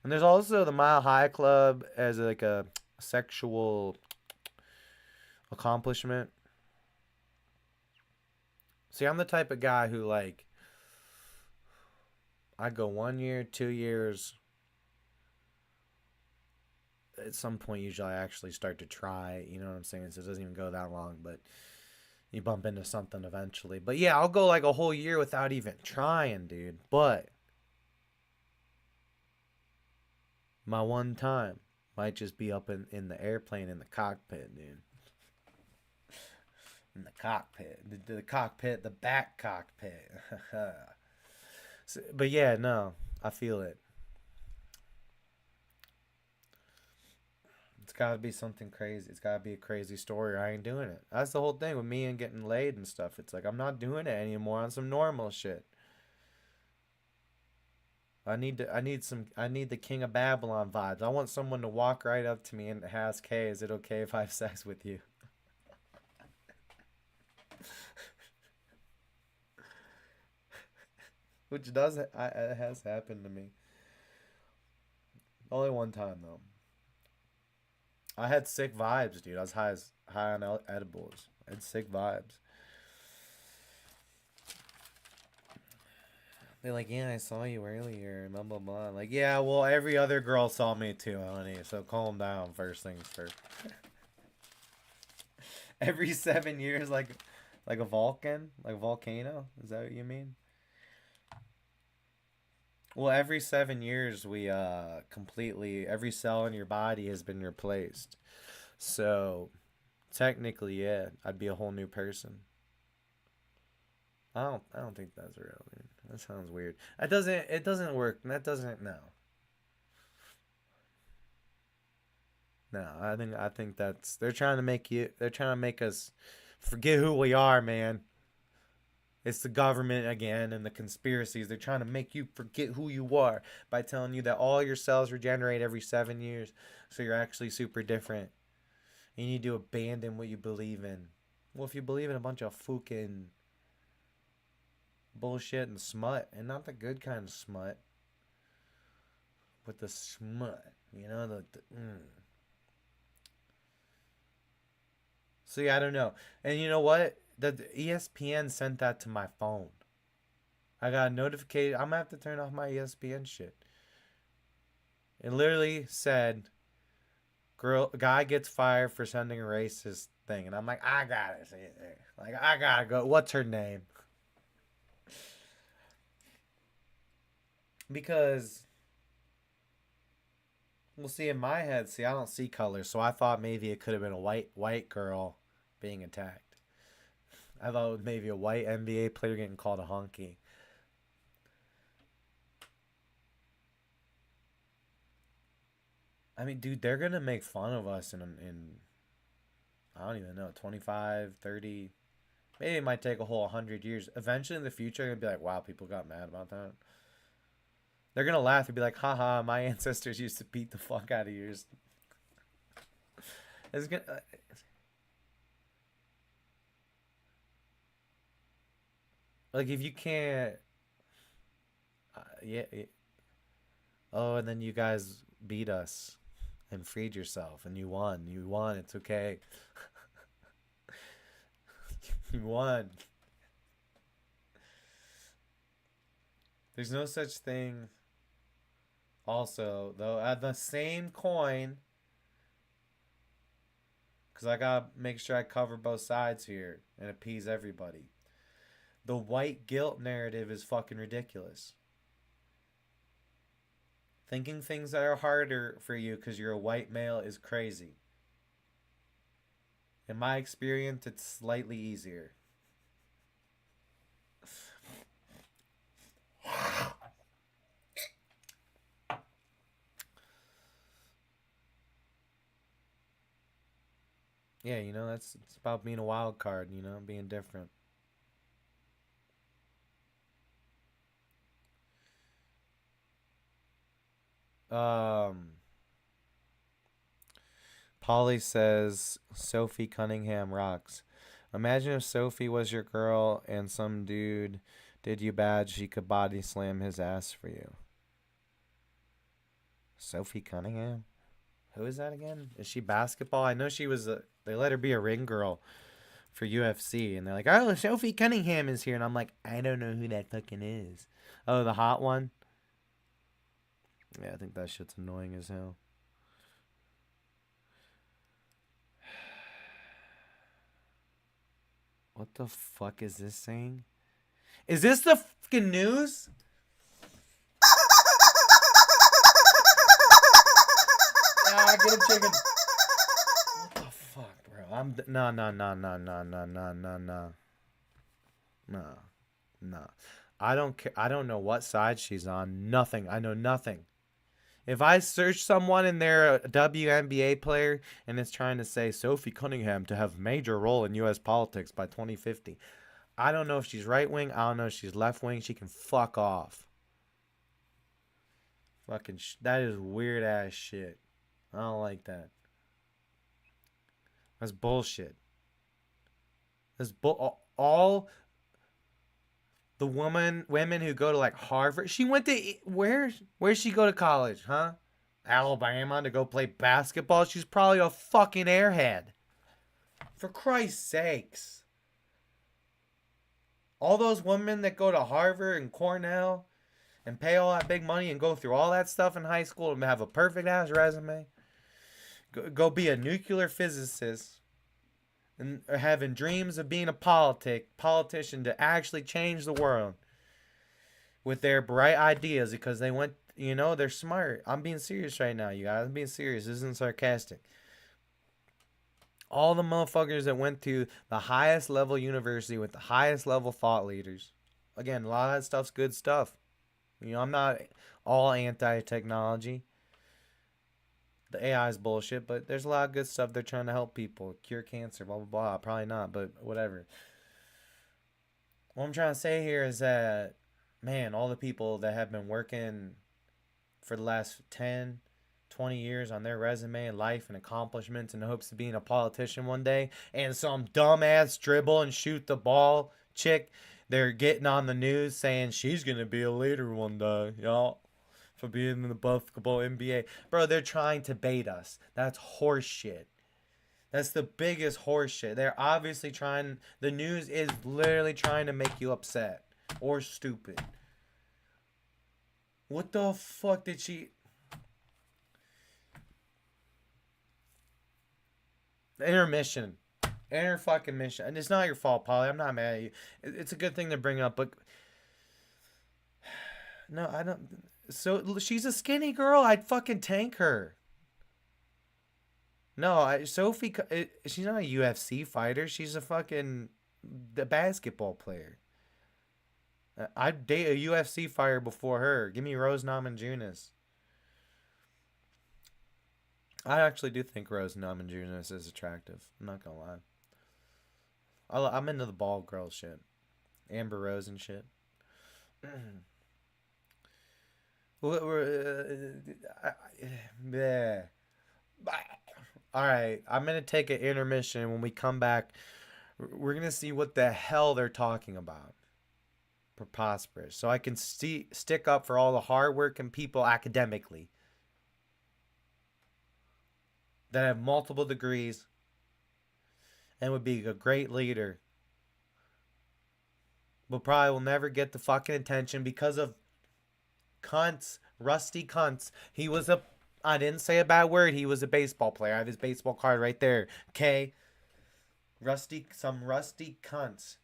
and there's also the Mile High Club as like a sexual accomplishment. See, I'm the type of guy who like I go 1 year, 2 years. At some point, usually I actually start to try. You know what I'm saying? So it doesn't even go that long, but you bump into something eventually. But yeah, I'll go like a whole year without even trying, dude. But my one time might just be up in the airplane in the cockpit, dude. In the cockpit. The cockpit, the back cockpit. So, but yeah, no, I feel it. It's got to be something crazy. It's got to be a crazy story or I ain't doing it. That's the whole thing with me and getting laid and stuff. It's like I'm not doing it anymore on some normal shit. I need the King of Babylon vibes. I want someone to walk right up to me and ask, "Hey, is it okay if I have sex with you?" Which it has happened to me. Only one time though. I had sick vibes, dude. I was high on edibles. I had sick vibes. They're like, yeah, I saw you earlier, blah blah blah. Like, yeah, well, every other girl saw me too, honey. So calm down. First things first. Every 7 years, like a volcano. Is that what you mean? Well, every 7 years, we completely every cell in your body has been replaced. So technically, yeah, I'd be a whole new person. I don't think that's real, dude. That sounds weird. It doesn't work. That doesn't no. No, I think that's they're trying to make us forget who we are, man. It's the government again and the conspiracies. They're trying to make you forget who you are by telling you that all your cells regenerate every 7 years. So you're actually super different. You need to abandon what you believe in. Well, if you believe in a bunch of fucking bullshit and smut, and not the good kind of smut, but the smut, See, I don't know. And you know what? The ESPN sent that to my phone. I got a notification. I'm gonna have to turn off my ESPN shit. It literally said, "Girl, guy gets fired for sending a racist thing," and I'm like, I gotta see it there. Like, I gotta go. What's her name? Because we'll see in my head. See, I don't see color, so I thought maybe it could have been a white girl being attacked. I thought it was maybe a white NBA player getting called a honky. I mean, dude, they're gonna make fun of us in I don't even know, 25, 30. Maybe it might take a whole 100 years. Eventually in the future, they're gonna be like, wow, people got mad about that. They're gonna laugh and be like, haha, my ancestors used to beat the fuck out of yours. It's gonna, like, if you can't, yeah, oh, and then you guys beat us and freed yourself and you won. You won. It's okay. You won. There's no such thing. Also, though, at the same coin, because I gotta make sure I cover both sides here and appease everybody. The white guilt narrative is fucking ridiculous. Thinking things that are harder for you because you're a white male is crazy. In my experience, it's slightly easier. Yeah, that's it's about being a wild card, being different. Um, Polly says Sophie Cunningham rocks. Imagine if Sophie was your girl and some dude did you bad, she could body slam his ass for you. Sophie Cunningham? Who is that again? Is she basketball? I know she was. They let her be a ring girl for UFC, and they're like, "Oh, Sophie Cunningham is here," and I'm like, "I don't know who that fucking is." Oh, the hot one. Yeah, I think that shit's annoying as hell. What the fuck is this saying? Is this the fucking news? Ah, get a chicken. What the fuck, bro? No, no, no, no, no, no, no, no, no, no, no. I don't care. I don't know what side she's on. Nothing. I know nothing. If I search someone and they're a WNBA player and it's trying to say Sophie Cunningham to have major role in U.S. politics by 2050, I don't know if she's right wing. I don't know if she's left wing. She can fuck off. Fucking that is weird ass shit. I don't like that. That's bullshit. That's all the women who go to like Harvard. She went to where'd she go to college, huh? Alabama to go play basketball. She's probably a fucking airhead. For Christ's sakes. All those women that go to Harvard and Cornell and pay all that big money and go through all that stuff in high school and have a perfect ass resume. Go be a nuclear physicist and having dreams of being a politician to actually change the world with their bright ideas because they went, they're smart. I'm being serious right now, you guys. I'm being serious. This isn't sarcastic. All the motherfuckers that went to the highest level university with the highest level thought leaders. Again, a lot of that stuff's good stuff. I'm not all anti technology. The AI is bullshit, but there's a lot of good stuff. They're trying to help people cure cancer, blah, blah, blah. Probably not, but whatever. What I'm trying to say here is that, man, all the people that have been working for the last 10, 20 years on their resume and life and accomplishments in the hopes of being a politician one day, and some dumbass dribble and shoot the ball chick, they're getting on the news saying she's going to be a leader one day, y'all, for being in the basketball NBA. Bro, they're trying to bait us. That's horseshit. That's the biggest horseshit. They're obviously trying, the news is literally trying to make you upset or stupid. What the fuck did she... Intermission. Inter fucking mission. And it's not your fault, Polly. I'm not mad at you. It's a good thing to bring up, but... No, I don't... So, she's a skinny girl. I'd fucking tank her. No, Sophie... She's not a UFC fighter. She's a fucking... The basketball player. I'd date a UFC fighter before her. Give me Rose Namajunas. I actually do think Rose Namajunas is attractive. I'm not gonna lie. I'm into the ball girl shit. Amber Rose and shit. Yeah. All right, I'm gonna take an intermission. When we come back, we're gonna see what the hell they're talking about. Preposterous. So I can stick up for all the hardworking people academically that have multiple degrees and would be a great leader, but probably will never get the fucking attention because of cunts, rusty cunts. He was a, I didn't say a bad word. He was a baseball player. I have his baseball card right there. Okay, some rusty cunts.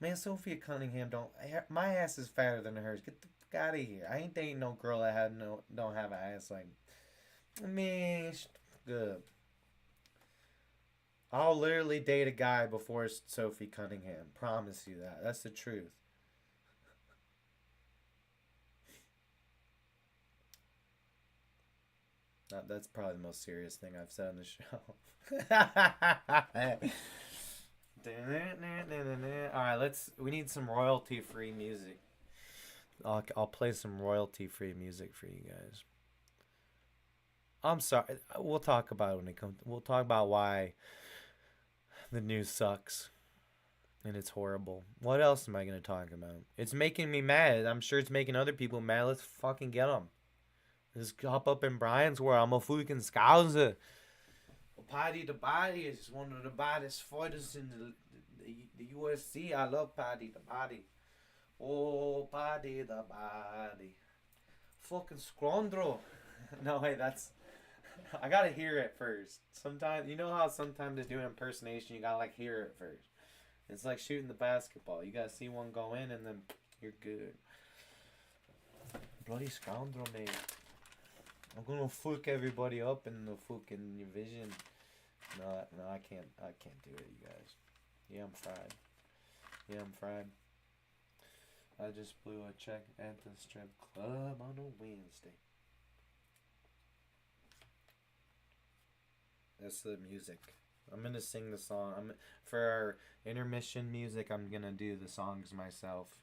Man, Sophia Cunningham don't. My ass is fatter than hers. Get the fuck out of here. I ain't dating no girl that don't have an ass like. Man, good. I'll literally date a guy before Sophie Cunningham. Promise you that. That's the truth. That's probably the most serious thing I've said on the show. Alright, we need some royalty free music. I'll play some royalty free music for you guys. I'm sorry. We'll talk about it when it comes. We'll talk about why the news sucks and it's horrible. What else am I going to talk about? It's making me mad. I'm sure it's making other people mad. Let's fucking get them. Let's hop up in Bryan's world. I'm a fucking scouser. Paddy the Body is one of the baddest fighters in the UFC. I love Paddy the Body. Oh, Paddy the Body. Fucking Scrondro. No, wait, that's... I gotta hear it first. Sometimes, you know how sometimes to do an impersonation, you gotta like hear it first. It's like shooting the basketball. You gotta see one go in and then you're good. Bloody scoundrel, mate. I'm gonna fuck everybody up in the fucking vision. No, I can't do it, you guys. Yeah, I'm fried. I just blew a check at the strip club on a Wednesday. That's the music. I'm gonna sing the song. For our intermission music, I'm gonna do the songs myself.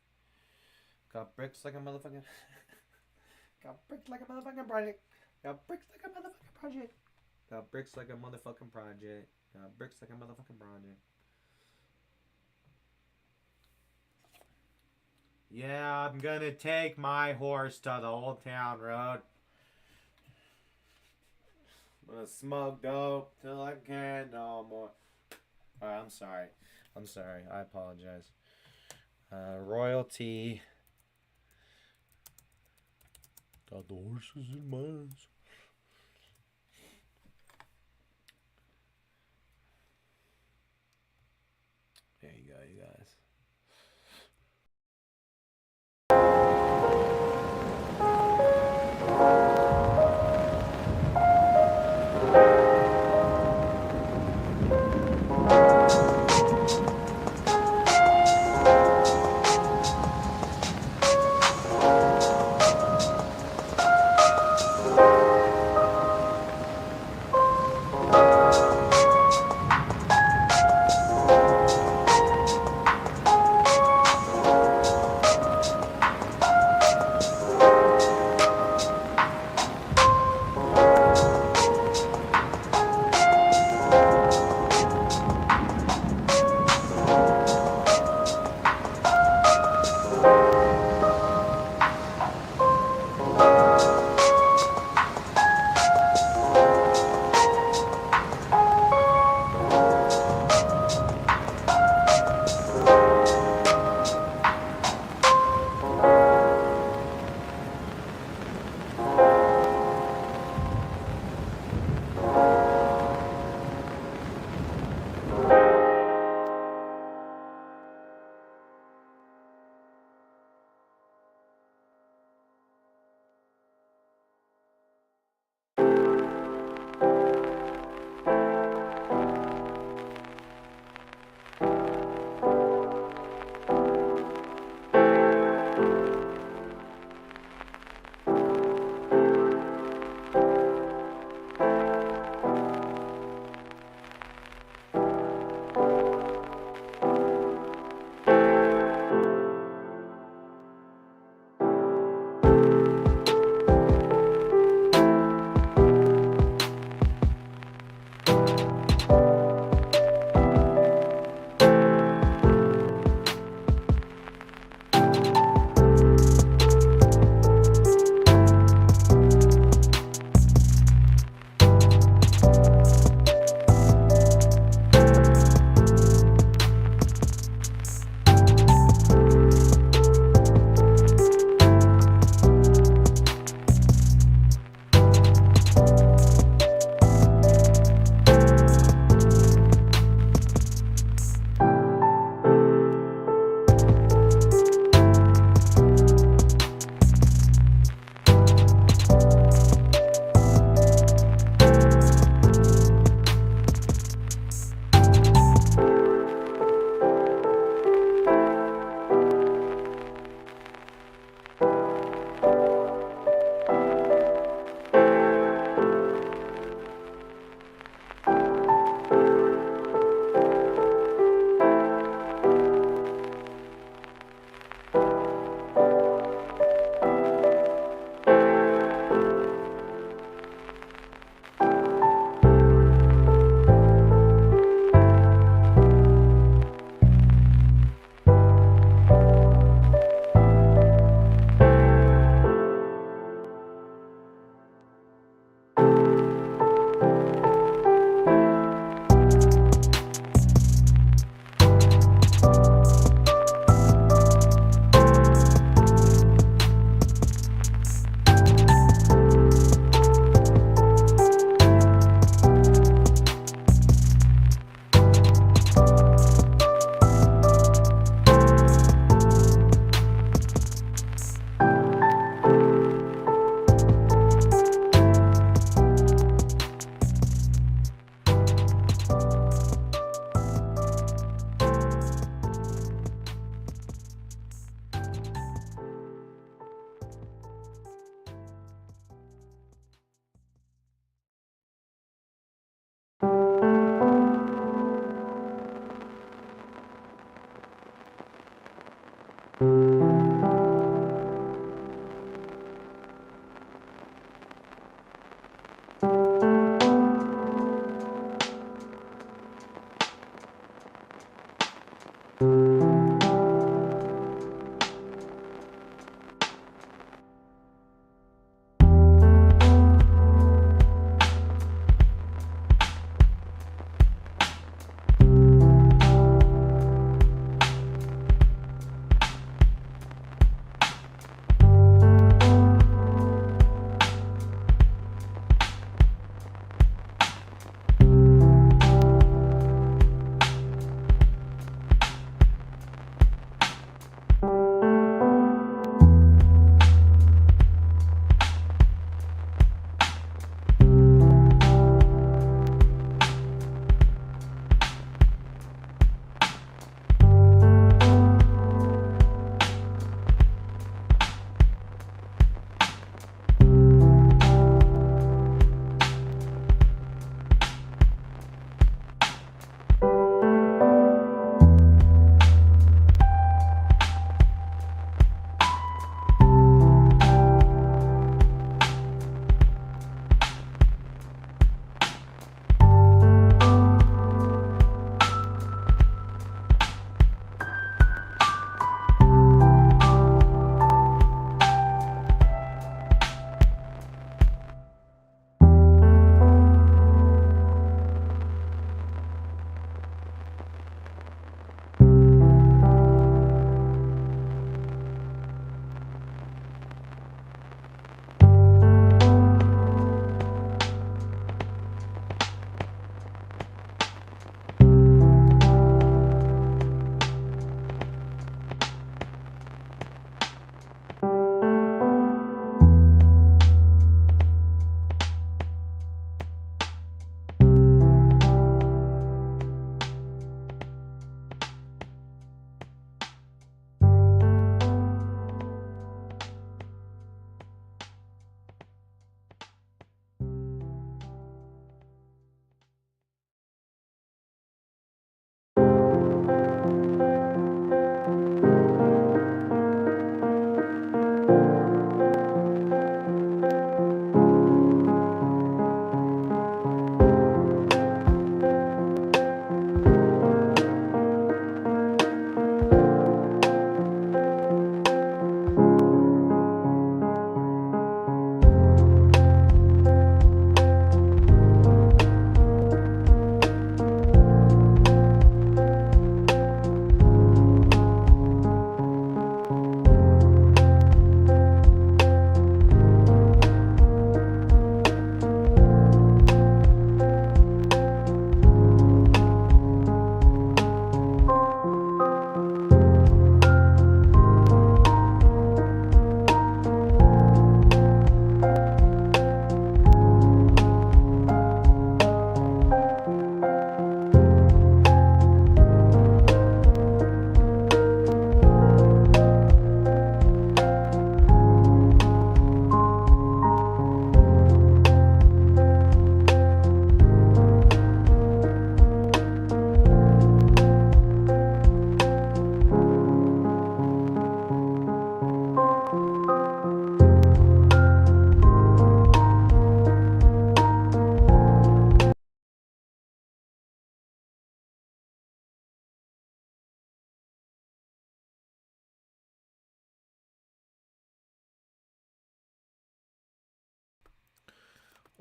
Got bricks like a motherfucking. Got bricks like a motherfucking project. Got bricks like a motherfucking project. Got bricks like a motherfucking project. Got bricks like a motherfucking project. Yeah, I'm gonna take my horse to the Old Town Road. I'm gonna smoke dope till I can't no more. Alright, I'm sorry. I apologize. Royalty. Got the horses in my eyes. There you go, you guys.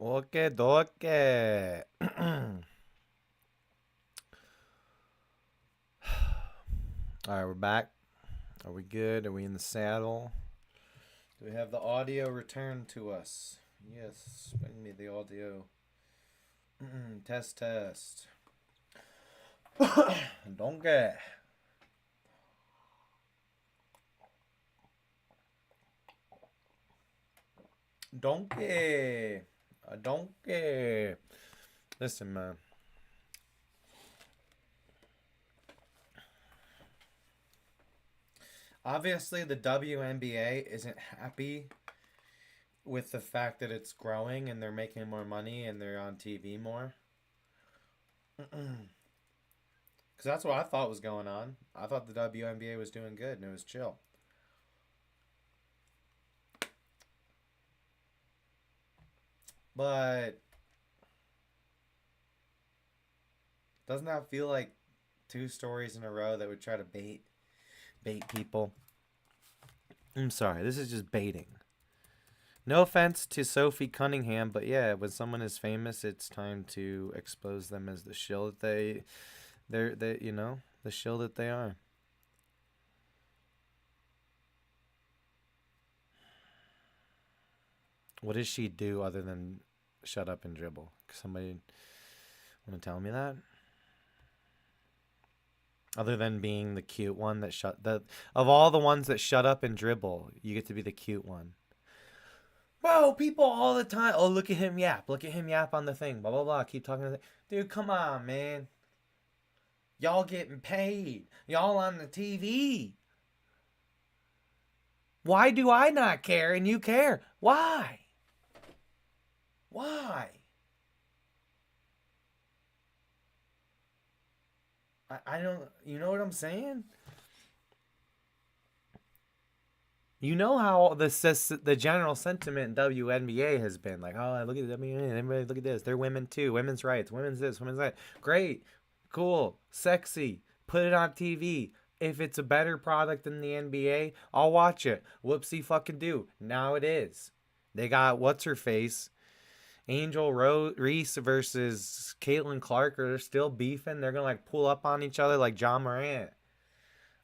Okay, doke. All right, we're back. Are we good? Are we in the saddle? Do we have the audio returned to us? Yes, bring me the audio. Test, test. Donkey. Donkey. A donkey. Listen, man. Obviously, the WNBA isn't happy with the fact that it's growing and they're making more money and they're on TV more. Because that's what I thought was going on. I thought the WNBA was doing good and it was chill. But doesn't that feel like two stories in a row that would try to bait people? I'm sorry, this is just baiting. No offense to Sophie Cunningham, but yeah, when someone is famous, it's time to expose them as the shill that they the shill that they are. What does she do other than shut up and dribble? Somebody want to tell me that? Other than being the cute one that shut the of all the ones that shut up and dribble, you get to be the cute one. Bro, people all the time. Oh, look at him yap. Look at him yap on the thing. Blah blah blah. Keep talking to the dude. Come on, man. Y'all getting paid. Y'all on the TV. Why do I not care and you care? Why? Why? I don't. You know what I'm saying? You know how the general sentiment in WNBA has been like, oh, look at the WNBA, everybody look at this. They're women too. Women's rights. Women's this. Women's that. Great, cool, sexy. Put it on TV. If it's a better product than the NBA, I'll watch it. Whoopsie fucking do. Now it is. They got what's her face, Reese versus Caitlin Clark. Are still beefing? They're gonna like pull up on each other like John Morant.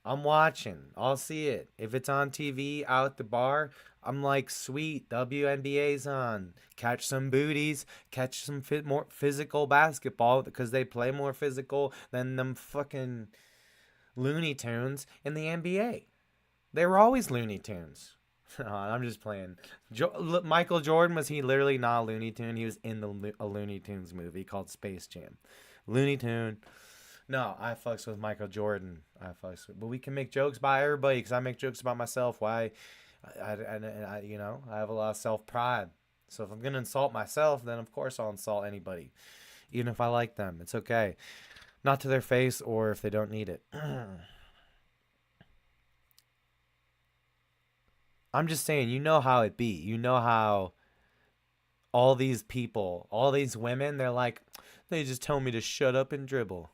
I'm watching. I'll see it. If it's on TV out at the bar, I'm like, sweet, WNBA's on. Catch some booties, catch some more physical basketball because they play more physical than them fucking Looney Tunes in the NBA. They were always Looney Tunes. Oh, I'm just playing. Michael Jordan, was he literally not a Looney Tune? He was in a Looney Tunes movie called Space Jam. Looney Tune. No, I fucks with Michael Jordan. But we can make jokes about everybody because I make jokes about myself. Why? I have a lot of self pride. So if I'm gonna insult myself, then of course I'll insult anybody, even if I like them. It's okay, not to their face or if they don't need it. I'm just saying, you know how it be. You know how all these people, all these women, they're like, they just tell me to shut up and dribble.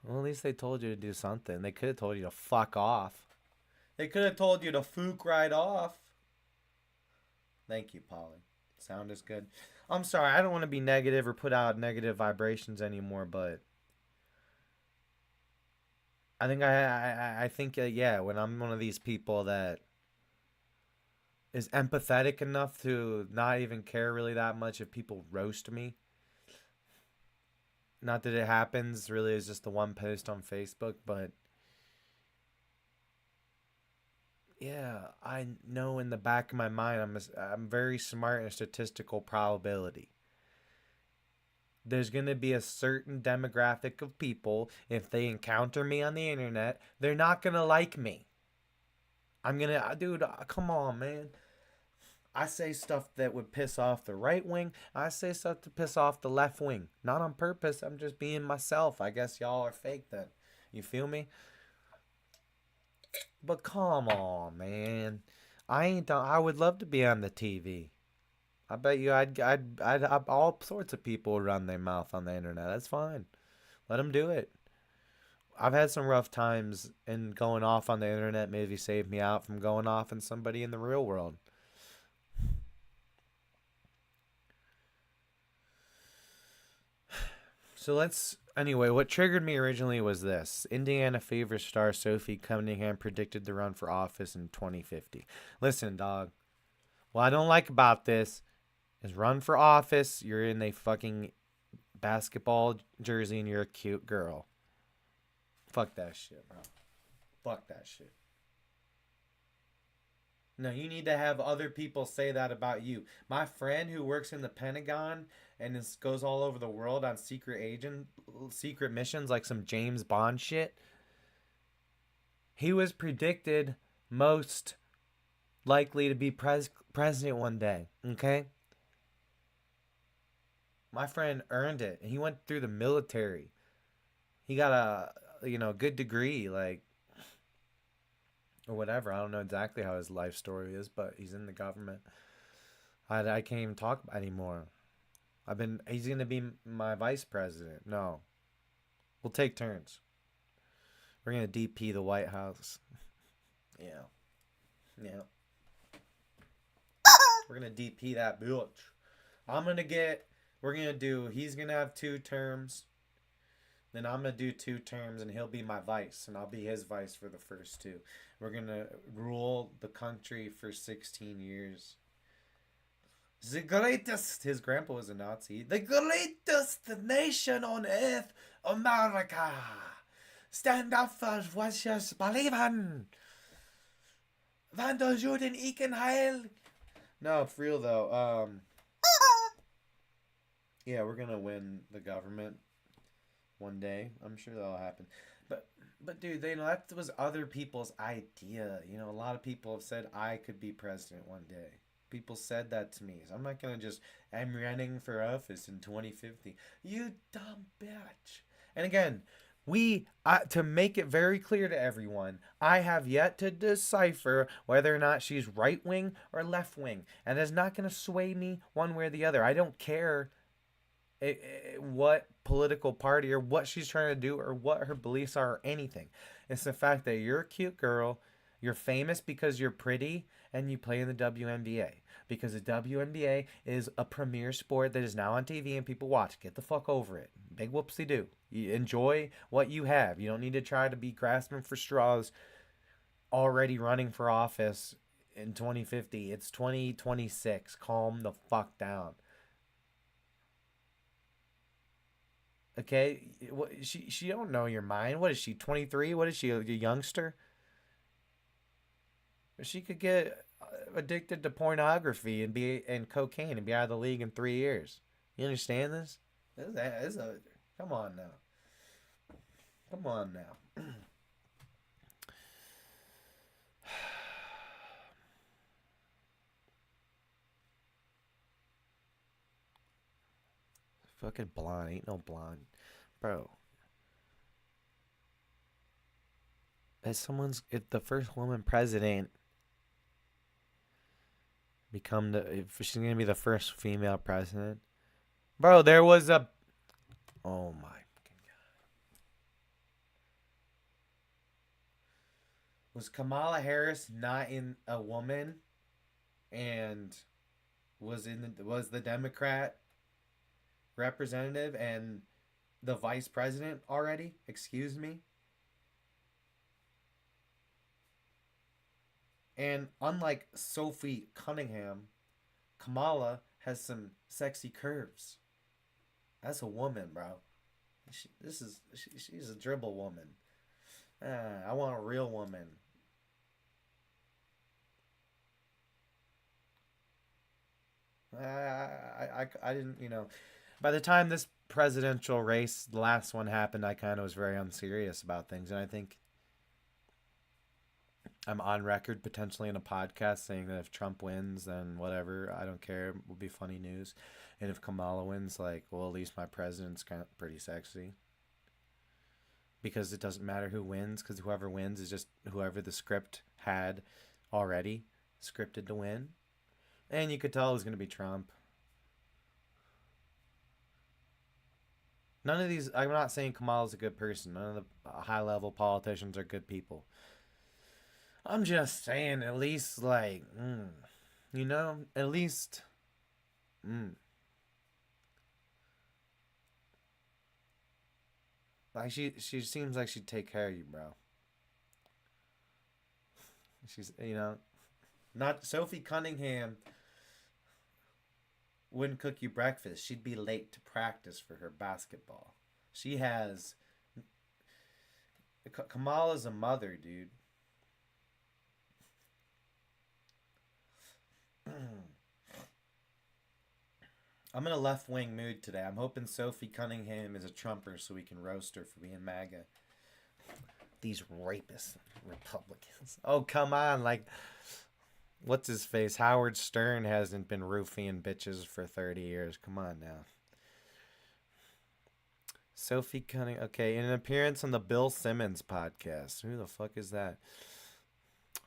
Well, at least they told you to do something. They could have told you to fuck off. They could have told you to fook right off. Thank you, Polly. Sound is good. I'm sorry, I don't want to be negative or put out negative vibrations anymore, but I think yeah, when I'm one of these people that is empathetic enough to not even care really that much if people roast me. Not that it happens, really, it's just the one post on Facebook, but yeah, I know in the back of my mind I'm very smart in statistical probability. There's going to be a certain demographic of people, if they encounter me on the internet, they're not going to like me. I'm going to, dude, come on, man. I say stuff that would piss off the right wing. I say stuff to piss off the left wing. Not on purpose. I'm just being myself. I guess y'all are fake then. You feel me? But come on, man. I would love to be on the TV. I bet you I'd all sorts of people would run their mouth on the internet. That's fine. Let them do it. I've had some rough times, and going off on the internet maybe saved me out from going off on somebody in the real world. So let's anyway. What triggered me originally was this: Indiana Fever star Sophie Cunningham predicted the run for office in 2050. Listen, dog. What I don't like about this is run for office. You're in a fucking basketball jersey and you're a cute girl. Fuck that shit, bro. Fuck that shit. No, you need to have other people say that about you. My friend who works in the Pentagon and goes all over the world on secret missions like some James Bond shit. He was predicted most likely to be president one day. Okay, my friend earned it. He went through the military. He got a good degree, like or whatever. I don't know exactly how his life story is, but he's in the government. I can't even talk anymore. He's gonna be my vice president. No, we'll take turns. We're gonna DP the White House. Yeah, yeah. We're gonna DP that bitch. I'm gonna get. We're gonna do. He's gonna have 2 terms. Then I'm gonna do 2 terms, and he'll be my vice, and I'll be his vice for the first 2. We're gonna rule the country for 16 years. The greatest. His grandpa was a Nazi. The greatest nation on earth, America. Stand up for what you believe in. Van der Juden Heil. No, for real though. Yeah, we're gonna win the government one day. I'm sure that'll happen. But dude, that was other people's idea. A lot of people have said I could be president one day. People said that to me. So I'm not gonna just I'm running for office in 2050. You dumb bitch. And again, to make it very clear to everyone, I have yet to decipher whether or not she's right wing or left wing, and it's not gonna sway me one way or the other. I don't care what political party or what she's trying to do or what her beliefs are or anything. It's the fact that you're a cute girl, you're famous because you're pretty, and you play in the WNBA. Because the WNBA is a premier sport that is now on TV and people watch. Get the fuck over it. Big whoopsie do. You enjoy what you have. You don't need to try to be grasping for straws already running for office in 2050. It's 2026. Calm the fuck down. Okay, she don't know your mind. What is she? 23? What is she? A youngster? She could get addicted to pornography and cocaine and be out of the league in 3 years. You understand this? Come on now. Come on now. Fucking blonde. Ain't no blonde. Bro. If the first woman president if she's gonna be the first female president. Bro, there was a oh my fucking god. Was Kamala Harris not in a woman and was the Democrat representative and the vice president already? Excuse me? And unlike Sophie Cunningham, Kamala has some sexy curves. That's a woman, bro. She's a dribble woman. I want a real woman. I didn't, by the time this presidential race, the last one happened, I kind of was very unserious about things. And I think I'm on record potentially in a podcast saying that if Trump wins, then whatever, I don't care. It will be funny news. And if Kamala wins, like, well, at least my president's kind of pretty sexy. Because it doesn't matter who wins, because whoever wins is just whoever the script had already scripted to win. And you could tell it was going to be Trump. None of these, I'm not saying Kamala's a good person. None of the high level politicians are good people. I'm just saying, at least, like, at least, Like she seems like she'd take care of you, bro. She's not Sophie Cunningham wouldn't cook you breakfast. She'd be late to practice for her basketball. She has Kamala's a mother, dude. I'm in a left wing mood today. I'm hoping Sophie Cunningham is a Trumper so we can roast her for being MAGA. These rapist Republicans. Oh, come on. Like, what's his face? Howard Stern hasn't been roofing bitches for 30 years. Come on now. Sophie Cunningham. Okay, in an appearance on the Bill Simmons podcast. Who the fuck is that?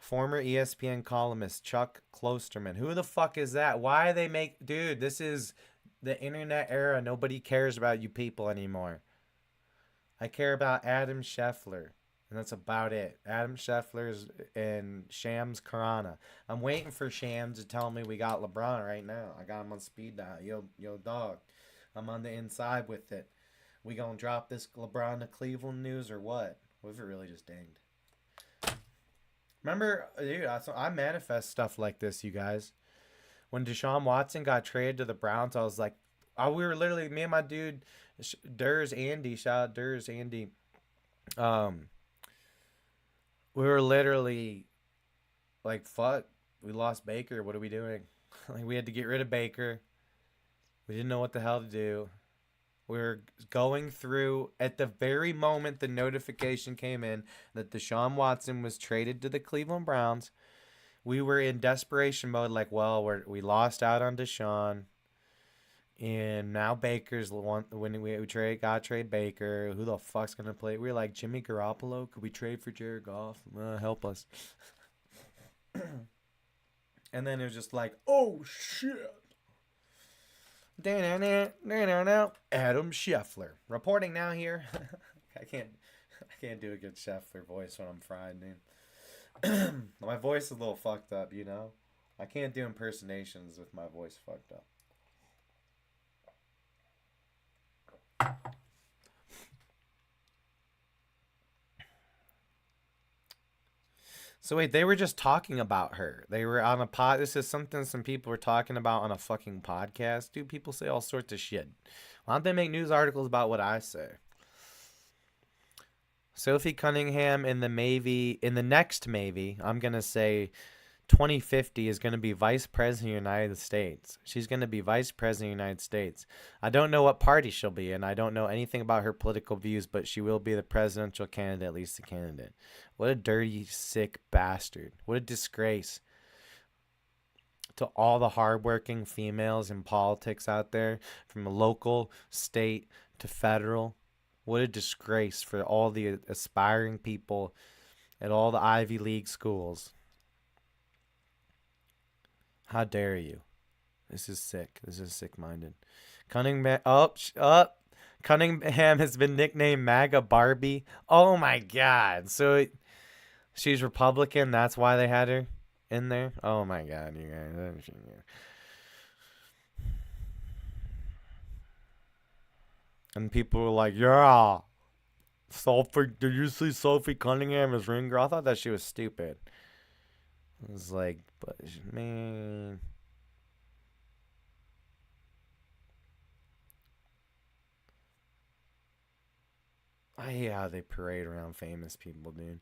Former ESPN columnist Chuck Klosterman. Who the fuck is that? Why they make... Dude, this is the internet era. Nobody cares about you people anymore. I care about Adam Scheffler. And that's about it. Adam Scheffler's and Shams Karana. I'm waiting for Shams to tell me we got LeBron right now. I got him on speed dial. Yo, dog. I'm on the inside with it. We gonna drop this LeBron to Cleveland news or what? What if it really just dinged? Remember, dude, I manifest stuff like this, you guys. When Deshaun Watson got traded to the Browns, I was like, we were literally, me and my dude, Durs Andy, shout out Durs Andy. We were literally like, fuck, we lost Baker. What are we doing? Like, we had to get rid of Baker. We didn't know what the hell to do. We were going through, at the very moment the notification came in that Deshaun Watson was traded to the Cleveland Browns, we were in desperation mode, like, well, we lost out on Deshaun. And now Baker's the one. When we got trade Baker, who the fuck's gonna play? We were like, Jimmy Garoppolo. Could we trade for Jared Goff? Help us. And then it was just like, oh shit. Adam Scheffler reporting now here. I can't do a good Scheffler voice when I'm fried, dude. My voice is a little fucked up, you know. I can't do impersonations with my voice fucked up. So wait, they were just talking about her. They were on a pod. This is something some people were talking about on a fucking podcast. Dude, people say all sorts of shit. Why don't they make news articles about what I say? Sophie Cunningham in the next maybe, I'm going to say 2050 is going to be vice president of the United States. She's going to be vice president of the United States. I don't know what party she'll be in. I don't know anything about her political views, but she will be the presidential candidate, at least the candidate. What a dirty, sick bastard. What a disgrace to all the hardworking females in politics out there, from local, state, to federal. What a disgrace for all the aspiring people at all the Ivy League schools. How dare you? This is sick. This is sick-minded. Cunningham has been nicknamed MAGA Barbie. Oh my God. So she's Republican. That's why they had her in there. Oh my God, you guys. And people were like, yeah. Sophie, did you see Sophie Cunningham as ring girl? I thought that she was stupid. I was like, but man. I hate how they parade around famous people, dude.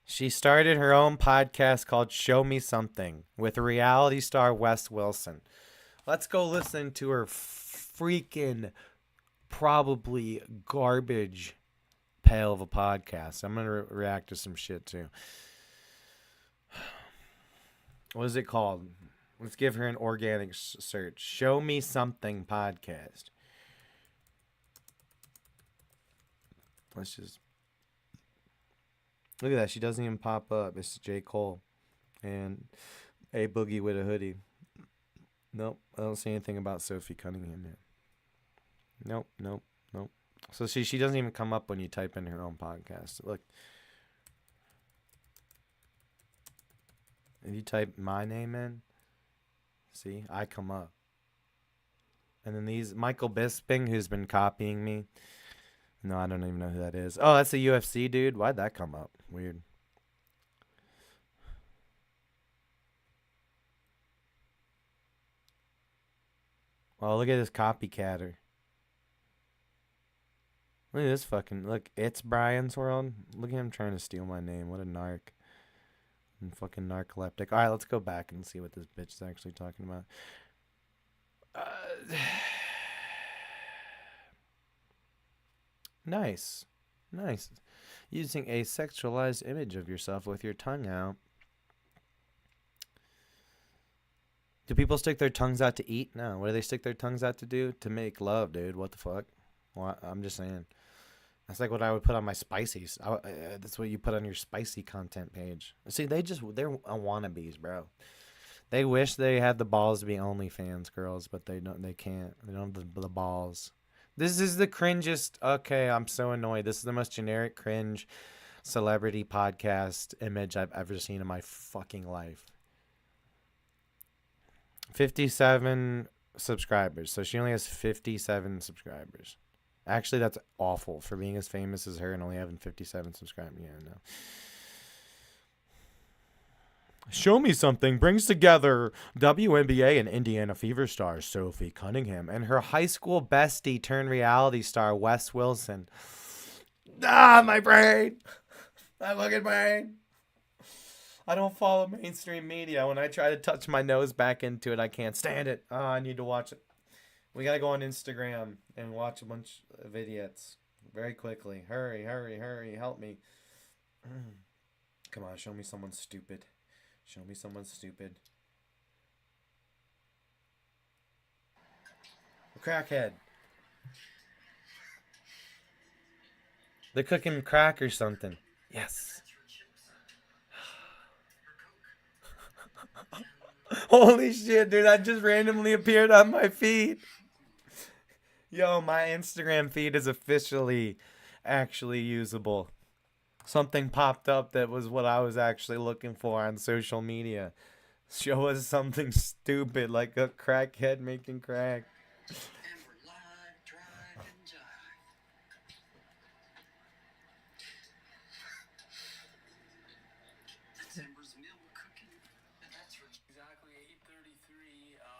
She started her own podcast called Show Me Something with reality star Wes Wilson. Let's go listen to her freaking probably garbage pail of a podcast. I'm going to react to some shit too. What is it called? Let's give her an organic search. Show Me Something podcast. Let's just... Look at that. She doesn't even pop up. It's J. Cole and A Boogie with a hoodie. Nope. I don't see anything about Sophie Cunningham yet. Nope. So she doesn't even come up when you type in her own podcast. Look. If you type my name in, see, I come up. And then these Michael Bisping, who's been copying me. No, I don't even know who that is. Oh, that's a UFC dude. Why'd that come up? Weird. Oh, look at this copycatter. Look at this fucking look. It's Bryan's world. Look at him trying to steal my name. What a narc. And fucking narcoleptic. All right, let's go back and see what this bitch is actually talking about. Nice. Nice. Using a sexualized image of yourself with your tongue out. Do people stick their tongues out to eat? No. What do they stick their tongues out to do? To make love, dude. What the fuck? Well, I'm just saying. That's like what I would put on my spicy. That's what you put on your spicy content page. See, they're wannabes, bro. They wish they had the balls to be OnlyFans girls, but they don't. They can't. They don't have the balls. This is the cringest. Okay, I'm so annoyed. This is the most generic cringe celebrity podcast image I've ever seen in my fucking life. 57 subscribers. So she only has 57 subscribers. Actually, that's awful for being as famous as her and only having 57 subscribers. Yeah, no. Show Me Something brings together WNBA and Indiana Fever star Sophie Cunningham and her high school bestie turned reality star Wes Wilson. Ah, my brain. My fucking brain. I don't follow mainstream media. When I try to touch my nose back into it, I can't stand it. Oh, I need to watch it. We gotta go on Instagram and watch a bunch of idiots very quickly. Hurry, hurry, hurry. Help me. Come on, show me someone stupid. Show me someone stupid. A crackhead. They're cooking crack or something. Yes. Holy shit, dude. That just randomly appeared on my feed. Yo, my Instagram feed is officially actually usable. Something popped up that was what I was actually looking for on social media. Show us something stupid like a crackhead making crack.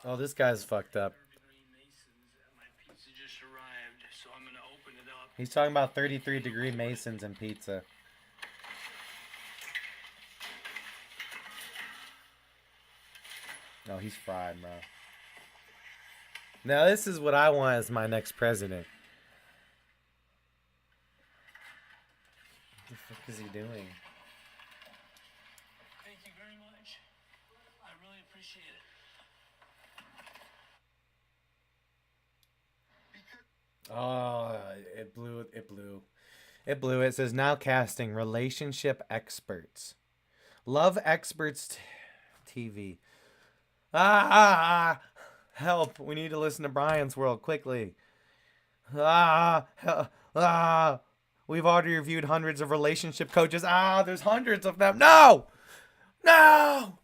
Oh, this guy's fucked up. He's talking about 33-degree Masons and pizza. No, he's fried, bro. Now, this is what I want as my next president. What the fuck is he doing? Thank you very much. I really appreciate it. Oh, it blew. It blew. It blew. It says now casting relationship experts. Love experts TV. Ah! Help. We need to listen to Bryan's World quickly. Ah! Ah! We've already reviewed hundreds of relationship coaches. Ah, there's hundreds of them. No! No!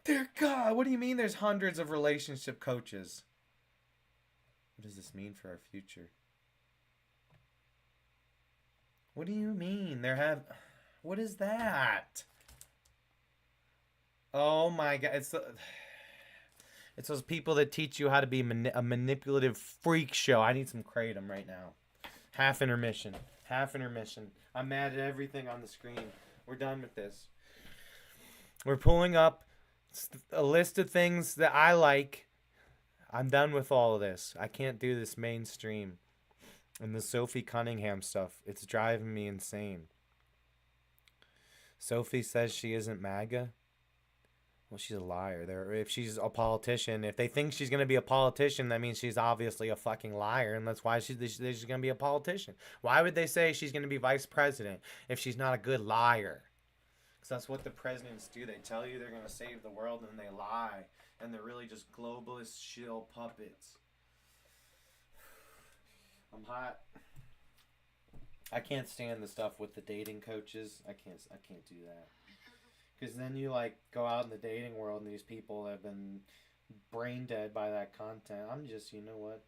Dear God, what do you mean there's hundreds of relationship coaches? What does this mean for our future? What do you mean? What is that? Oh my God. It's those people that teach you how to be a manipulative freak show. I need some kratom right now. Half intermission. Half intermission. I'm mad at everything on the screen. We're done with this. We're pulling up a list of things that I like. I'm done with all of this. I can't do this mainstream. And the Sophie Cunningham stuff. It's driving me insane. Sophie says she isn't MAGA. Well, she's a liar. If she's a politician, if they think she's going to be a politician, that means she's obviously a fucking liar, and that's why she's going to be a politician. Why would they say she's going to be vice president if she's not a good liar? Because that's what the presidents do. They tell you they're going to save the world, and they lie, and they're really just globalist shill puppets. I'm hot. I can't stand the stuff with the dating coaches. I can't do that. Because then you like go out in the dating world and these people have been brain dead by that content. I'm just, you know what?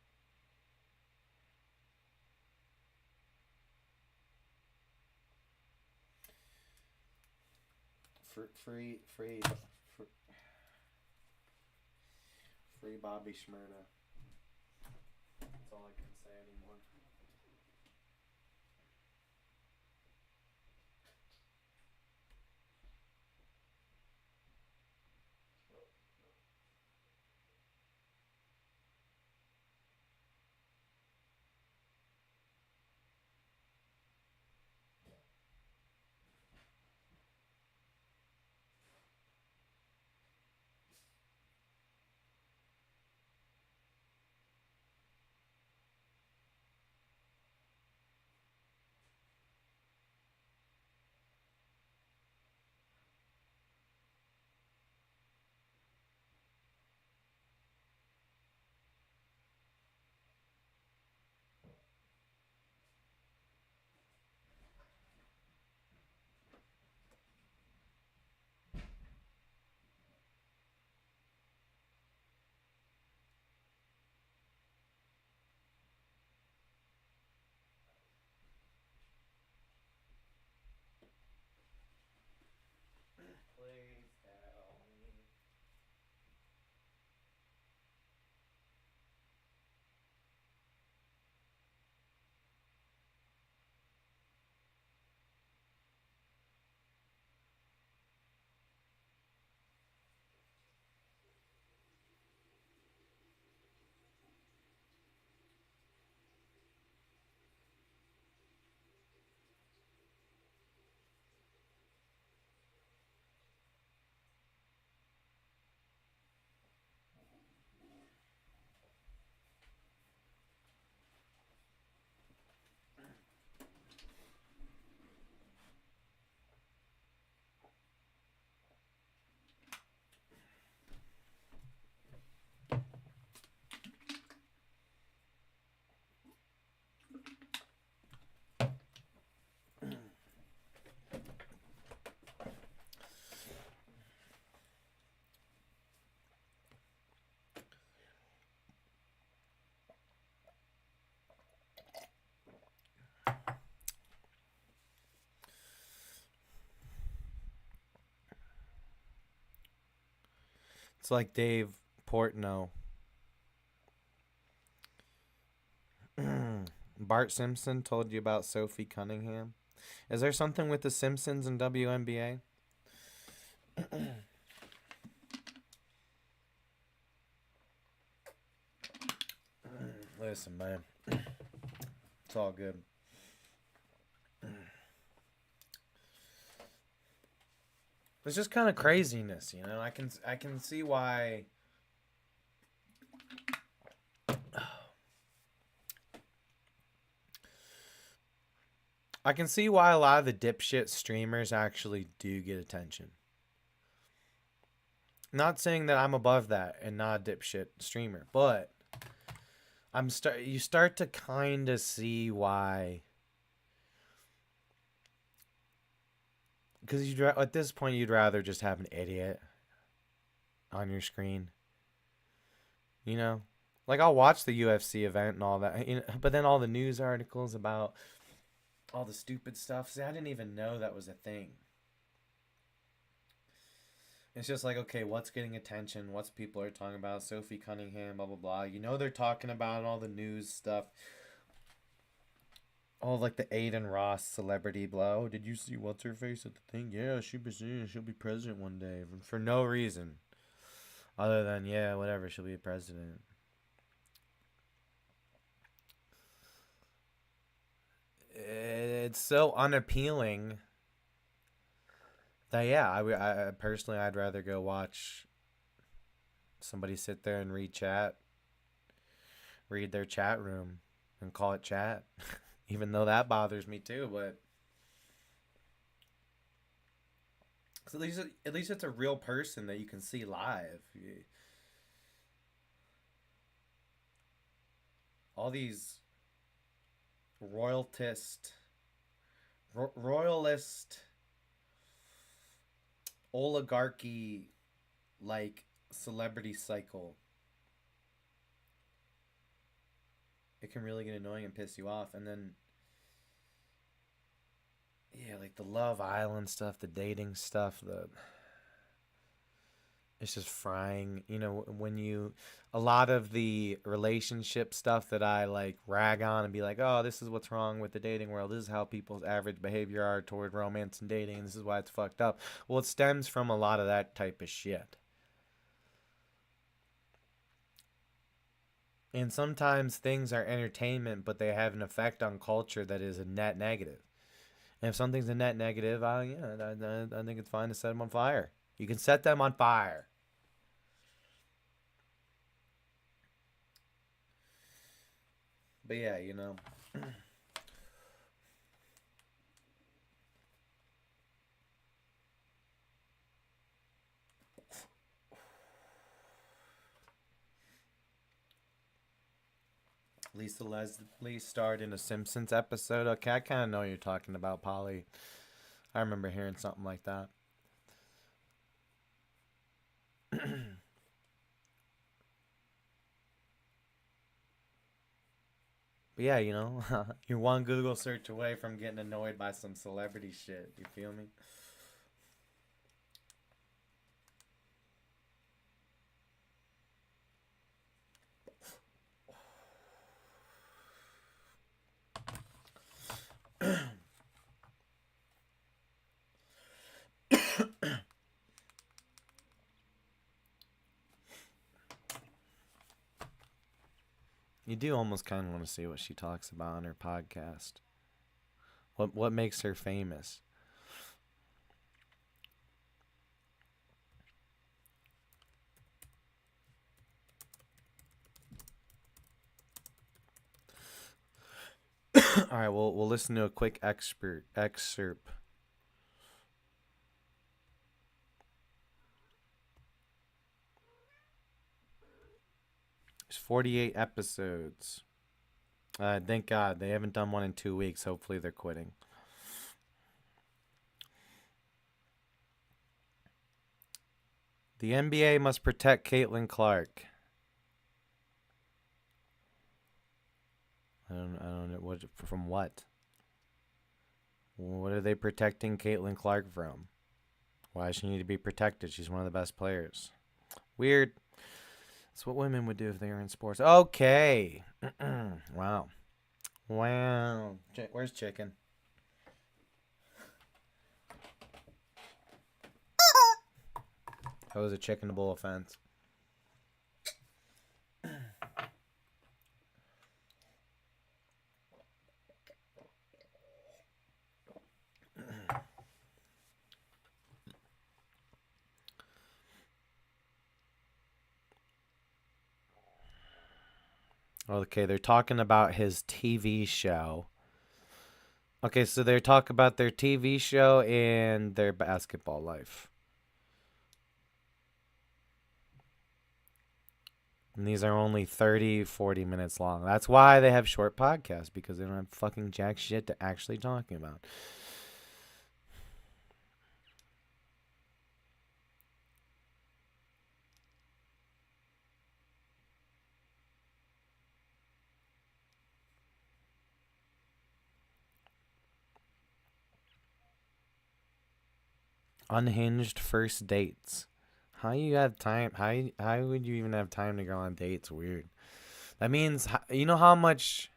Free, free Bobby Shmurda. That's all I can say anymore. Please tell me. It's like Dave Portnow. Bart Simpson told you about Sophie Cunningham. Is there something with the Simpsons and WNBA? Listen, man. It's all good. It's just kind of craziness, you know. I can see why. I can see why a lot of the dipshit streamers actually do get attention. Not saying that I'm above that and not a dipshit streamer, but you start to kind of see why. Because at this point you'd rather just have an idiot on your screen, you know. Like I'll watch the UFC event and all that, but then all the news articles about all the stupid stuff. See, I didn't even know that was a thing. It's just like, okay, what's getting attention? What's people are talking about? Sophie Cunningham, blah blah blah. You know they're talking about all the news stuff. All like the Aiden Ross celebrity blow. Did you see what's her face at the thing? Yeah, she'll be president one day for no reason other than yeah, whatever. She'll be president. It's so unappealing that yeah, I personally I'd rather go watch somebody sit there and read their chat room and call it chat. Even though that bothers me too, but at least it's a real person that you can see live. All these royalist oligarchy like celebrity cycle, it can really get annoying and piss you off. And then yeah, like the Love Island stuff, the dating stuff, the it's just frying. You know, when you a lot of the relationship stuff that I like rag on and be like, oh, this is what's wrong with the dating world. This is how people's average behavior are toward romance and dating. And this is why it's fucked up. Well, it stems from a lot of that type of shit. And sometimes things are entertainment, but they have an effect on culture that is a net negative. And if something's a net negative, I think it's fine to set them on fire. You can set them on fire. But yeah, you know. Lisa Leslie starred in a Simpsons episode. Okay, I kind of know what you're talking about, Polly. I remember hearing something like that. But yeah, you know, you're one Google search away from getting annoyed by some celebrity shit. You feel me? You do almost kind of want to see what she talks about on her podcast. What makes her famous? All right, we'll listen to a quick excerpt. There's 48 episodes. Thank God they haven't done one in 2 weeks. Hopefully they're quitting. The NBA must protect Caitlin Clark. I don't know what from what. What are they protecting Caitlin Clark from? Why does she need to be protected? She's one of the best players. Weird. That's what women would do if they were in sports. Okay. Wow. Wow. Where's chicken? That was a chickenable offense. Okay, they're talking about his TV show. Okay, so they're talking about their TV show and their basketball life. And these are only 30, 40 minutes long. That's why they have short podcasts, because they don't have fucking jack shit to actually talking about. Unhinged first dates. How you have time? How would you even have time to go on dates? Weird. That means you know how much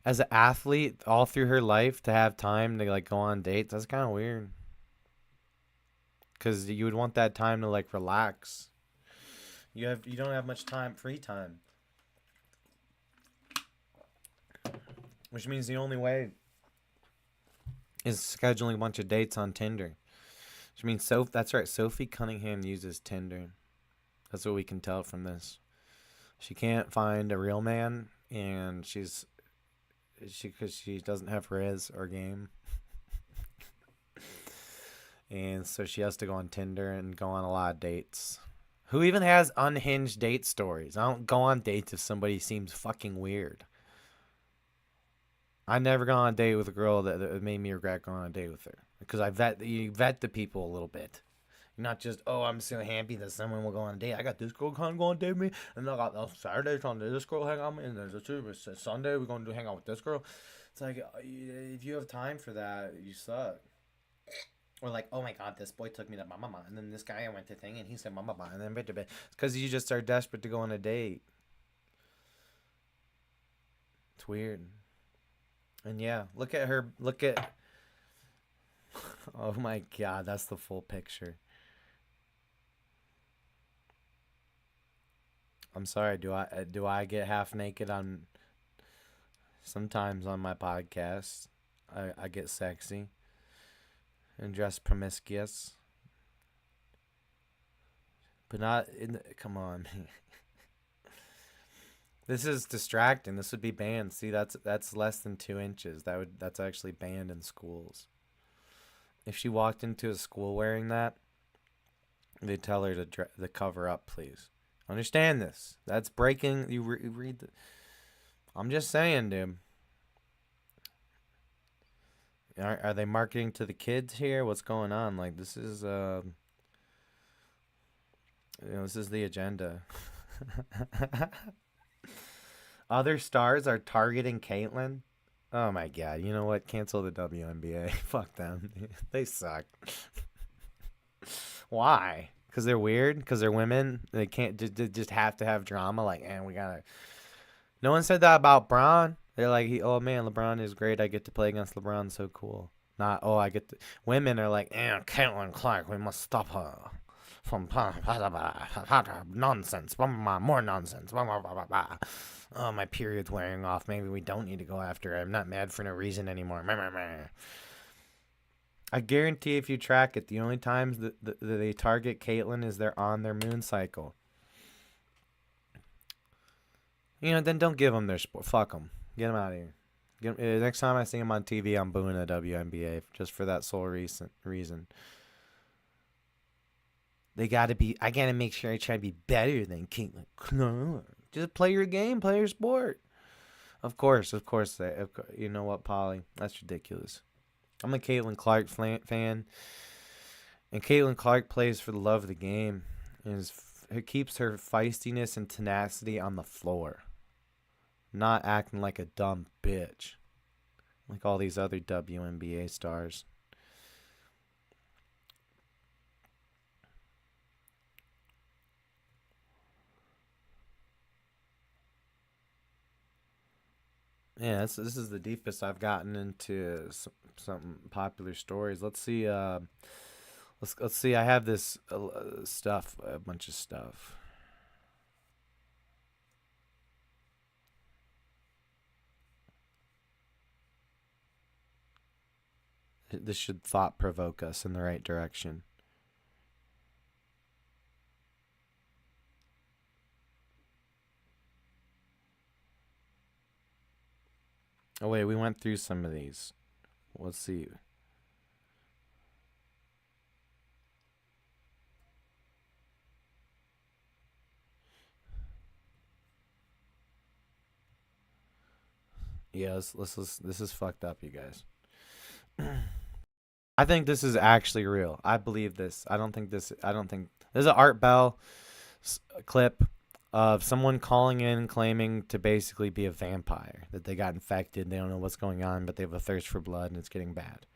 as an athlete all through her life to have time to like go on dates. That's kind of weird. Cuz you would want that time to like relax. You don't have much time, free time. Which means the only way is scheduling a bunch of dates on Tinder. Which means that's right. Sophie Cunningham uses Tinder. That's what we can tell from this. She can't find a real man, and because she doesn't have Riz or game, and so she has to go on Tinder and go on a lot of dates. Who even has unhinged date stories? I don't go on dates if somebody seems fucking weird. I never gone on a date with a girl that made me regret going on a date with her because you vet the people a little bit. Not just, oh, I'm so happy that someone will go on a date. I got this girl kind of going to date with me, and I got Saturday trying to this girl hang out with me, and there's a Sunday we're going to hang out with this girl. It's like, if you have time for that, you suck. Or like, oh my god, this boy took me to mama, and then this guy I went to thing, and he said mama, and then it's because you just are desperate to go on a date. It's weird. And yeah, look at her. Look at. Oh my god, that's the full picture. I'm sorry. Do I get half naked on sometimes on my podcast? I get sexy and dress promiscuous, but not in. Come on. This is distracting. This would be banned. See, that's less than 2 inches. That's actually banned in schools. If she walked into a school wearing that, they tell her to cover up, please. Understand this. That's breaking. You read. I'm just saying, dude. Are they marketing to the kids here? What's going on? Like this is this is the agenda. Other stars are targeting Caitlyn. Oh my god! You know what? Cancel the WNBA. Fuck them. They suck. Why? Because they're weird. Because they're women. They can't just have to have drama. Like, and we gotta. No one said that about Braun. They're like, oh man, LeBron is great. I get to play against LeBron. So cool. Not, oh, I get to. Women are like, Caitlyn Clark. We must stop her from nonsense. More nonsense. Oh, my period's wearing off. Maybe we don't need to go after her. I'm not mad for no reason anymore. I guarantee if you track it, the only times that they target Caitlyn is they're on their moon cycle. Then don't give them their sport. Fuck them. Get them out of here. Next time I see them on TV, I'm booing the WNBA just for that sole reason. They gotta be. I gotta make sure I try to be better than Caitlyn. Just play your game, play your sport. Of course. You know what, Polly? That's ridiculous. I'm a Caitlyn Clark fan, and Caitlyn Clark plays for the love of the game. It keeps her feistiness and tenacity on the floor, not acting like a dumb bitch, like all these other WNBA stars. Yeah, this is the deepest I've gotten into some popular stories. Let's see. Let's see. I have this stuff, a bunch of stuff. This should thought provoke us in the right direction. Oh wait, we went through some of these. Let's see. Yeah, this is fucked up, you guys. I think this is actually real. I believe this. I don't think there's an Art Bell clip of someone calling in claiming to basically be a vampire, that they got infected, they don't know what's going on, but they have a thirst for blood and it's getting bad.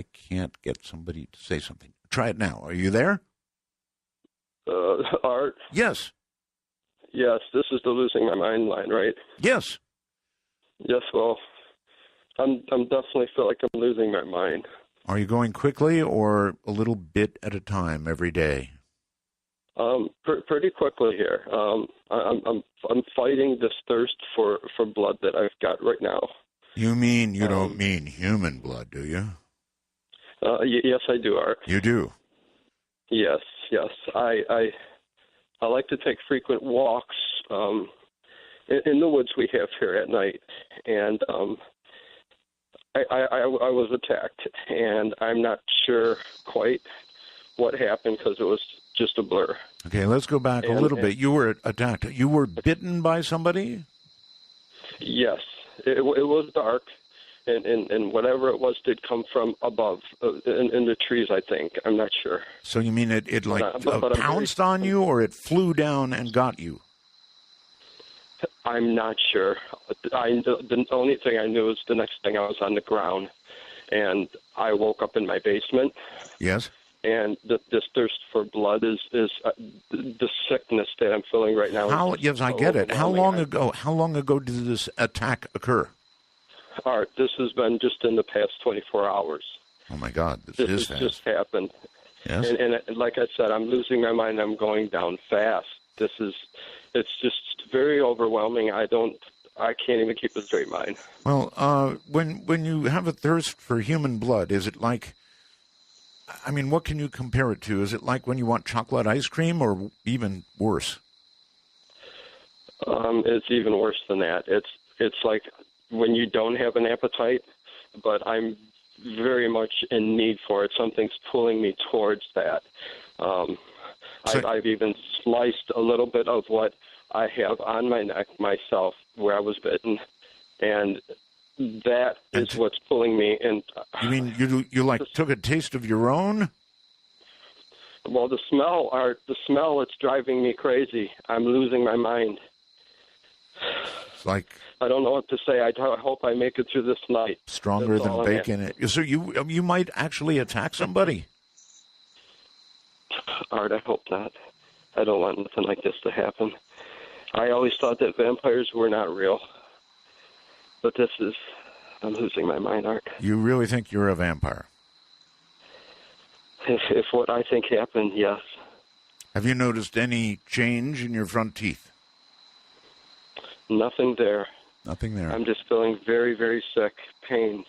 I can't get somebody to say something. Try it now. Are you there? Art. Yes. Yes, this is the losing my mind line, right? Yes. Yes. Well, I'm definitely feel like I'm losing my mind. Are you going quickly or a little bit at a time every day? Pretty quickly here. I'm fighting this thirst for blood that I've got right now. You mean you don't mean human blood, do you? Yes, I do, Art. You do. Yes. I like to take frequent walks in the woods we have here at night, and I was attacked, and I'm not sure quite what happened because it was just a blur. Okay, let's go back a little bit. You were attacked. You were bitten by somebody? Yes. It was dark, and whatever it was did come from above, in the trees, I think. I'm not sure. So you mean it like But pounced on you, or it flew down and got you? I'm not sure. The only thing I knew is the next thing I was on the ground, and I woke up in my basement. Yes. And this thirst for blood is the sickness that I'm feeling right now. Yes, I get it. How long ago? How long ago did this attack occur? Art, this has been just in the past 24 hours. Oh my God, this has is fast. Just happened. Yes. And like I said, I'm losing my mind. I'm going down fast. It's just very overwhelming. I can't even keep a straight mind. Well, when you have a thirst for human blood, is it like? I mean, what can you compare it to? Is it like when you want chocolate ice cream, or even worse? It's even worse than that. It's like when you don't have an appetite, but I'm very much in need for it. Something's pulling me towards that. I've even sliced a little bit of what I have on my neck myself where I was bitten, and that is what's pulling me. And you mean you like took a taste of your own? Well, the smell, it's driving me crazy. I'm losing my mind. It's like I don't know what to say. I hope I make it through this night. Stronger than bacon. So you might actually attack somebody. Art, I hope not. I don't want nothing like this to happen. I always thought that vampires were not real. But I'm losing my mind, Art. You really think you're a vampire? If what I think happened, yes. Have you noticed any change in your front teeth? Nothing there. Nothing there. I'm just feeling very, very sick. Pains.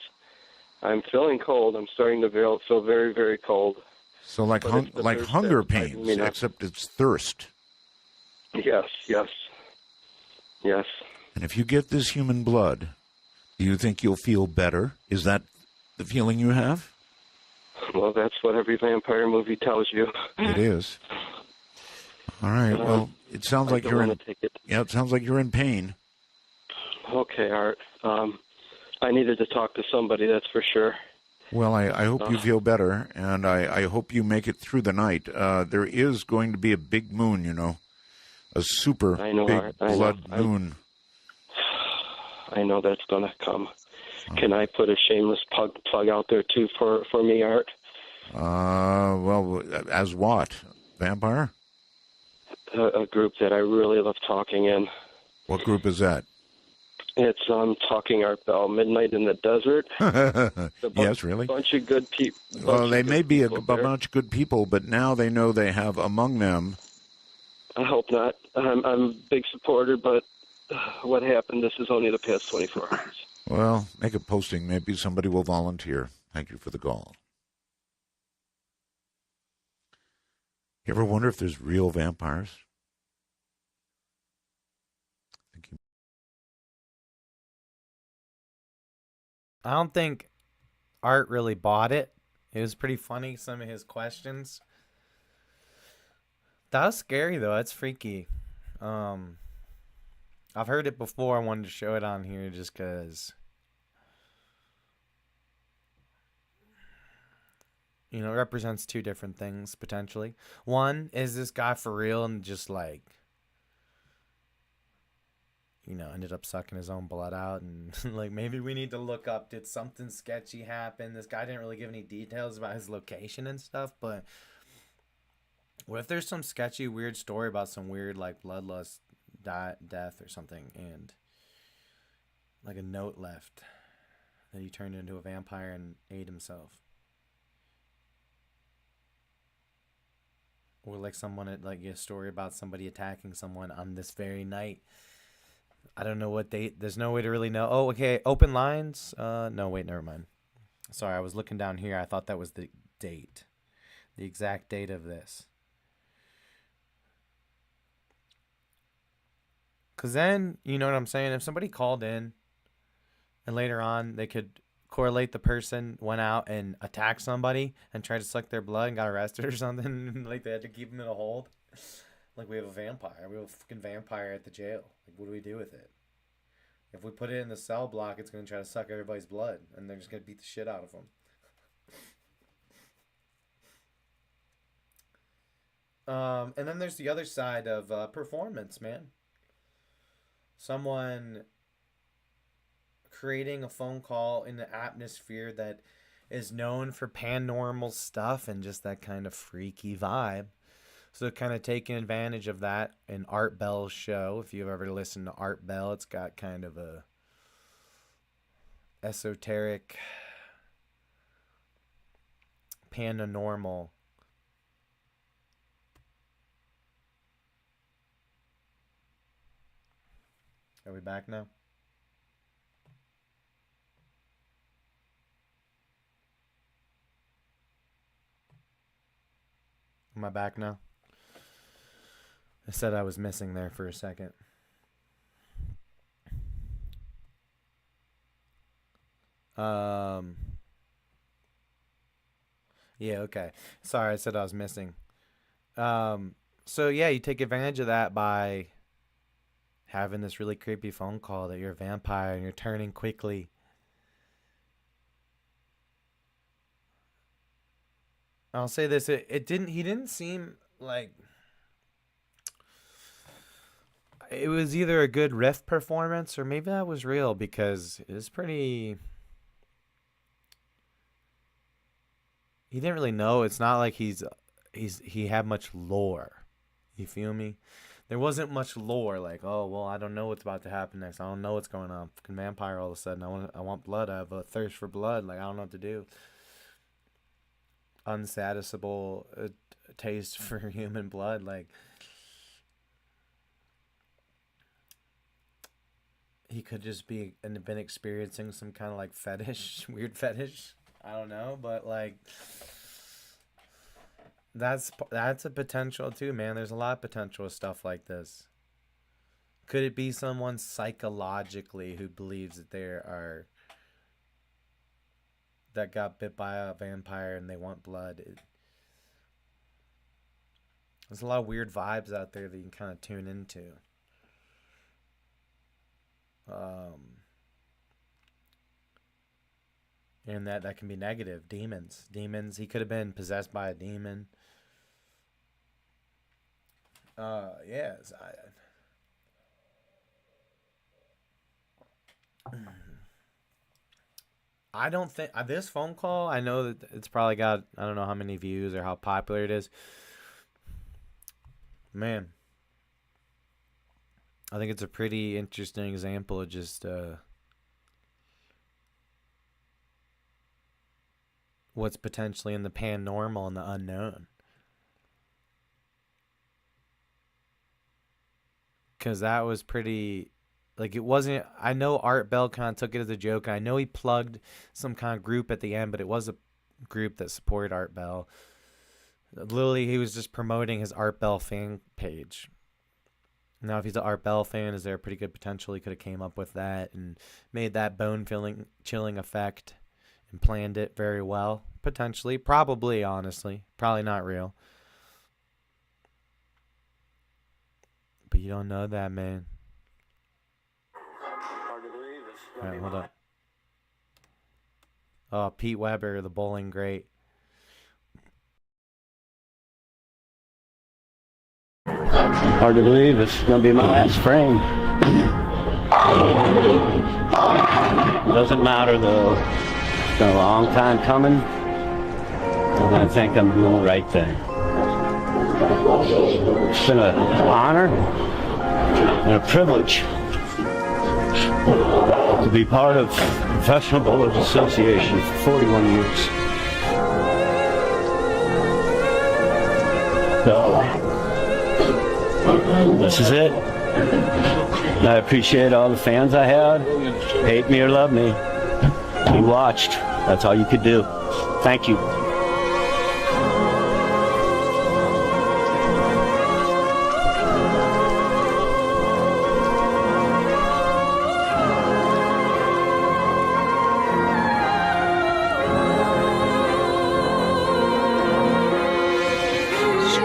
I'm feeling cold. I'm starting to feel very, very cold. So like hunger pains, except it's thirst. Yes. And if you get this human blood, do you think you'll feel better? Is that the feeling you have? Well, that's what every vampire movie tells you. It is. All right. Well, it sounds like you're in. Yeah, it sounds like you're in pain. Okay, Art. I needed to talk to somebody. That's for sure. Well, I hope you feel better, and I hope you make it through the night. There is going to be a big moon, a super big blood moon. I know that's going to come. Can I put a shameless plug out there, too, for me, Art? Well, as what? Vampire? A group that I really love talking in. What group is that? It's Talking Art Bell, Midnight in the Desert. Yes, really? A bunch of good people. Well, they may be a bunch of good people, but now they know they have among them. I hope not. I'm a big supporter, but what happened, this is only the past 24 hours. Well, make a posting. Maybe somebody will volunteer. Thank you for the call. You ever wonder if there's real vampires? I don't think Art really bought it. It was pretty funny, some of his questions. That was scary, though. That's freaky. I've heard it before. I wanted to show it on here just because, it represents two different things, potentially. One, is this guy for real and just, ended up sucking his own blood out, and maybe we need to look up, did something sketchy happen? This guy didn't really give any details about his location and stuff, but what if there's some sketchy, weird story about some weird, bloodlust death or something, and a note left that he turned into a vampire and ate himself? Or someone, a story about somebody attacking someone on this very night. I don't know what date. There's no way to really know. Oh, okay. Open lines. No, wait, never mind. Sorry, I was looking down here. I thought that was the date. The exact date of this. Because then, you know what I'm saying? If somebody called in and later on they could correlate the person went out and attacked somebody and tried to suck their blood and got arrested or something, they had to keep them in a hold. We have a vampire. We have a fucking vampire at the jail. What do we do with it? If we put it in the cell block, it's going to try to suck everybody's blood, and they're just going to beat the shit out of them. And then there's the other side of performance, man. Someone creating a phone call in the atmosphere that is known for paranormal stuff and just that kind of freaky vibe. So kind of taking advantage of that in Art Bell's show. If you've ever listened to Art Bell, it's got kind of a esoteric, paranormal. Are we back now? Am I back now? I said I was missing there for a second. Yeah, okay. Sorry, I said I was missing. So yeah, you take advantage of that by having this really creepy phone call that you're a vampire and you're turning quickly. I'll say this, he didn't seem like it was either a good riff performance or maybe that was real because it was pretty. He didn't really know. It's not like he had much lore. You feel me? There wasn't much lore. Like, oh well, I don't know what's about to happen next. I don't know what's going on. Fucking vampire all of a sudden. I want blood. I have a thirst for blood. Like I don't know what to do. Unsatisfiable taste for human blood. Like he could just been experiencing some kind of like fetish, weird fetish. I don't know, but like that's a potential too, man. There's a lot of potential with stuff like this. Could it be someone psychologically who believes that got bit by a vampire and they want blood? There's a lot of weird vibes out there that you can kind of tune into. And that can be negative. Demons. He could have been possessed by a demon. Yes. I don't think this phone call, I know that it's probably got, I don't know how many views or how popular it is. Man, I think it's a pretty interesting example of just what's potentially in the paranormal and the unknown. Because that was pretty, like, it wasn't, I know Art Bell kind of took it as a joke. I know he plugged some kind of group at the end, but it was a group that supported Art Bell. Literally, he was just promoting his Art Bell fan page. Now, if he's an Art Bell fan, is there a pretty good potential he could have came up with that and made that chilling effect and planned it very well? Potentially. Probably, honestly. Probably not real. But you don't know that, man. Hard to believe this. All right, hold up. Oh, Pete Weber, the bowling great. Hard to believe it's gonna be my last frame. Doesn't matter though. It's been a long time coming, and I think I'm doing the right thing. It's been an honor and a privilege to be part of Professional Bowlers Association for 41 years. So, this is it. I appreciate all the fans I had. Hate me or love me. You watched. That's all you could do. Thank you.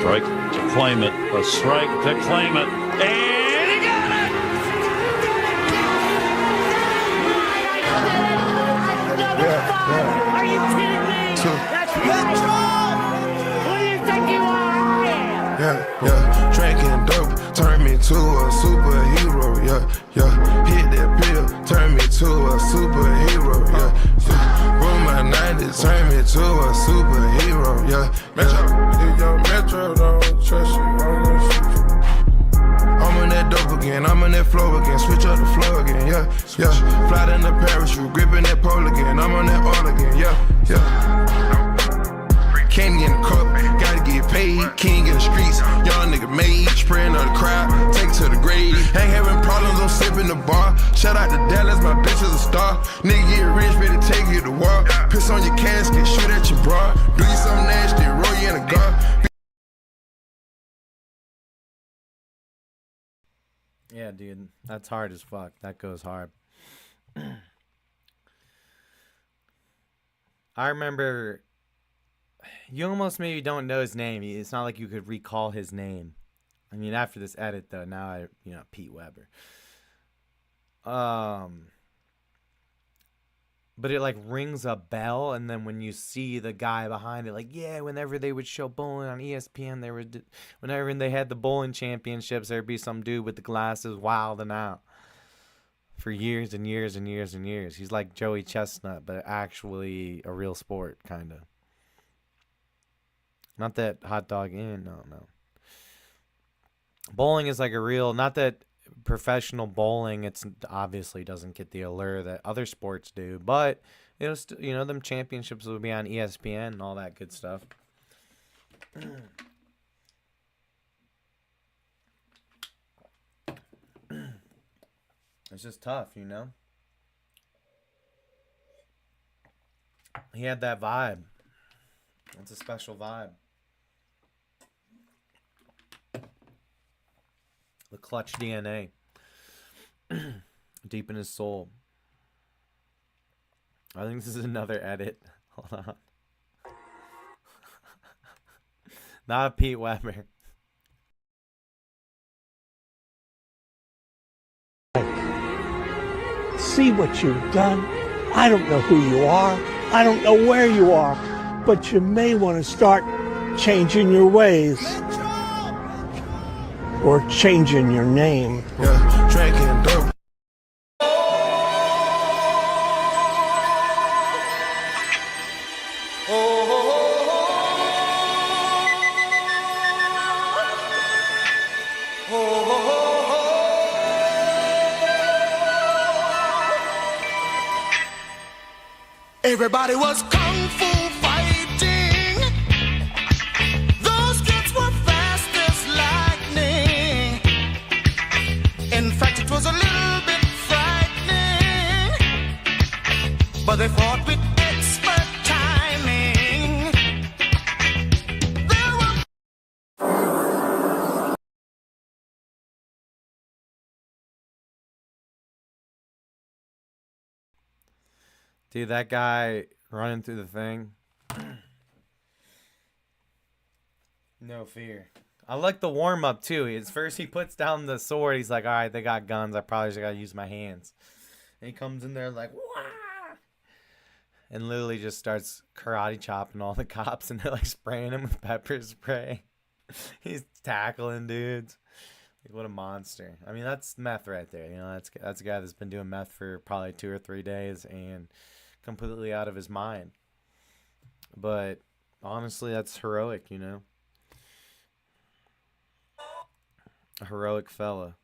Strike to claim it. A strike to claim it. And he got it! yeah. Drinking dope turned me to a superhero, yeah. Hit that pill, turned me to a superhero, yeah. Roll my 90s, turned me to a superhero, yeah. Metro, if your Metro don't trust you, I'm gonna shoot you. I'm on that dope again, I'm on that flow again, switch up the flow again, yeah. Fly in the parachute, gripping that pole again, I'm on that all again, yeah. Candy in the cup, gotta get paid. King in the streets, young nigga made. Spraying on the crowd, take to the grave. Ain't having problems, I'm sipping the bar. Shout out to Dallas, my bitch is a star. Nigga get rich, ready to take you to war. Piss on your casket, shoot at your bra. Do you something nasty, roll you in a gar. Yeah, dude, that's hard as fuck. That goes hard. I remember, you almost maybe don't know his name. It's not like you could recall his name. I mean, after this edit, though, now Pete Weber. But it like rings a bell, and then when you see the guy behind it, like, yeah, whenever they would show bowling on ESPN, whenever they had the bowling championships, there'd be some dude with the glasses wilding out for years and years and years and years. He's like Joey Chestnut, but actually a real sport, kind of. Not that hot dog in, no. Bowling is like a real, not that professional bowling, it's obviously doesn't get the allure that other sports do, but them championships will be on ESPN and all that good stuff. It's just tough, He had that vibe. It's a special vibe. The clutch DNA. Deep in his soul. I think this is another edit. Hold on. Not Pete Weber. See what you've done. I don't know who you are. I don't know where you are. But you may want to start changing your ways. Or changing your name. Yeah, drinking dope. Everybody was kung fu fighting. Those kids were fast as lightning. In fact, it was a little bit frightening. But they fought with expert timing. There were... Dude, that guy running through the thing. No fear. I like the warm-up, too. First, he puts down the sword. He's like, all right, they got guns. I probably just got to use my hands. And he comes in there like, wah! And literally just starts karate chopping all the cops. And they're like spraying him with pepper spray. He's tackling dudes. Like, what a monster. I mean, that's meth right there. That's a guy that's been doing meth for probably 2 or 3 days and completely out of his mind. But honestly, that's heroic, A heroic fella.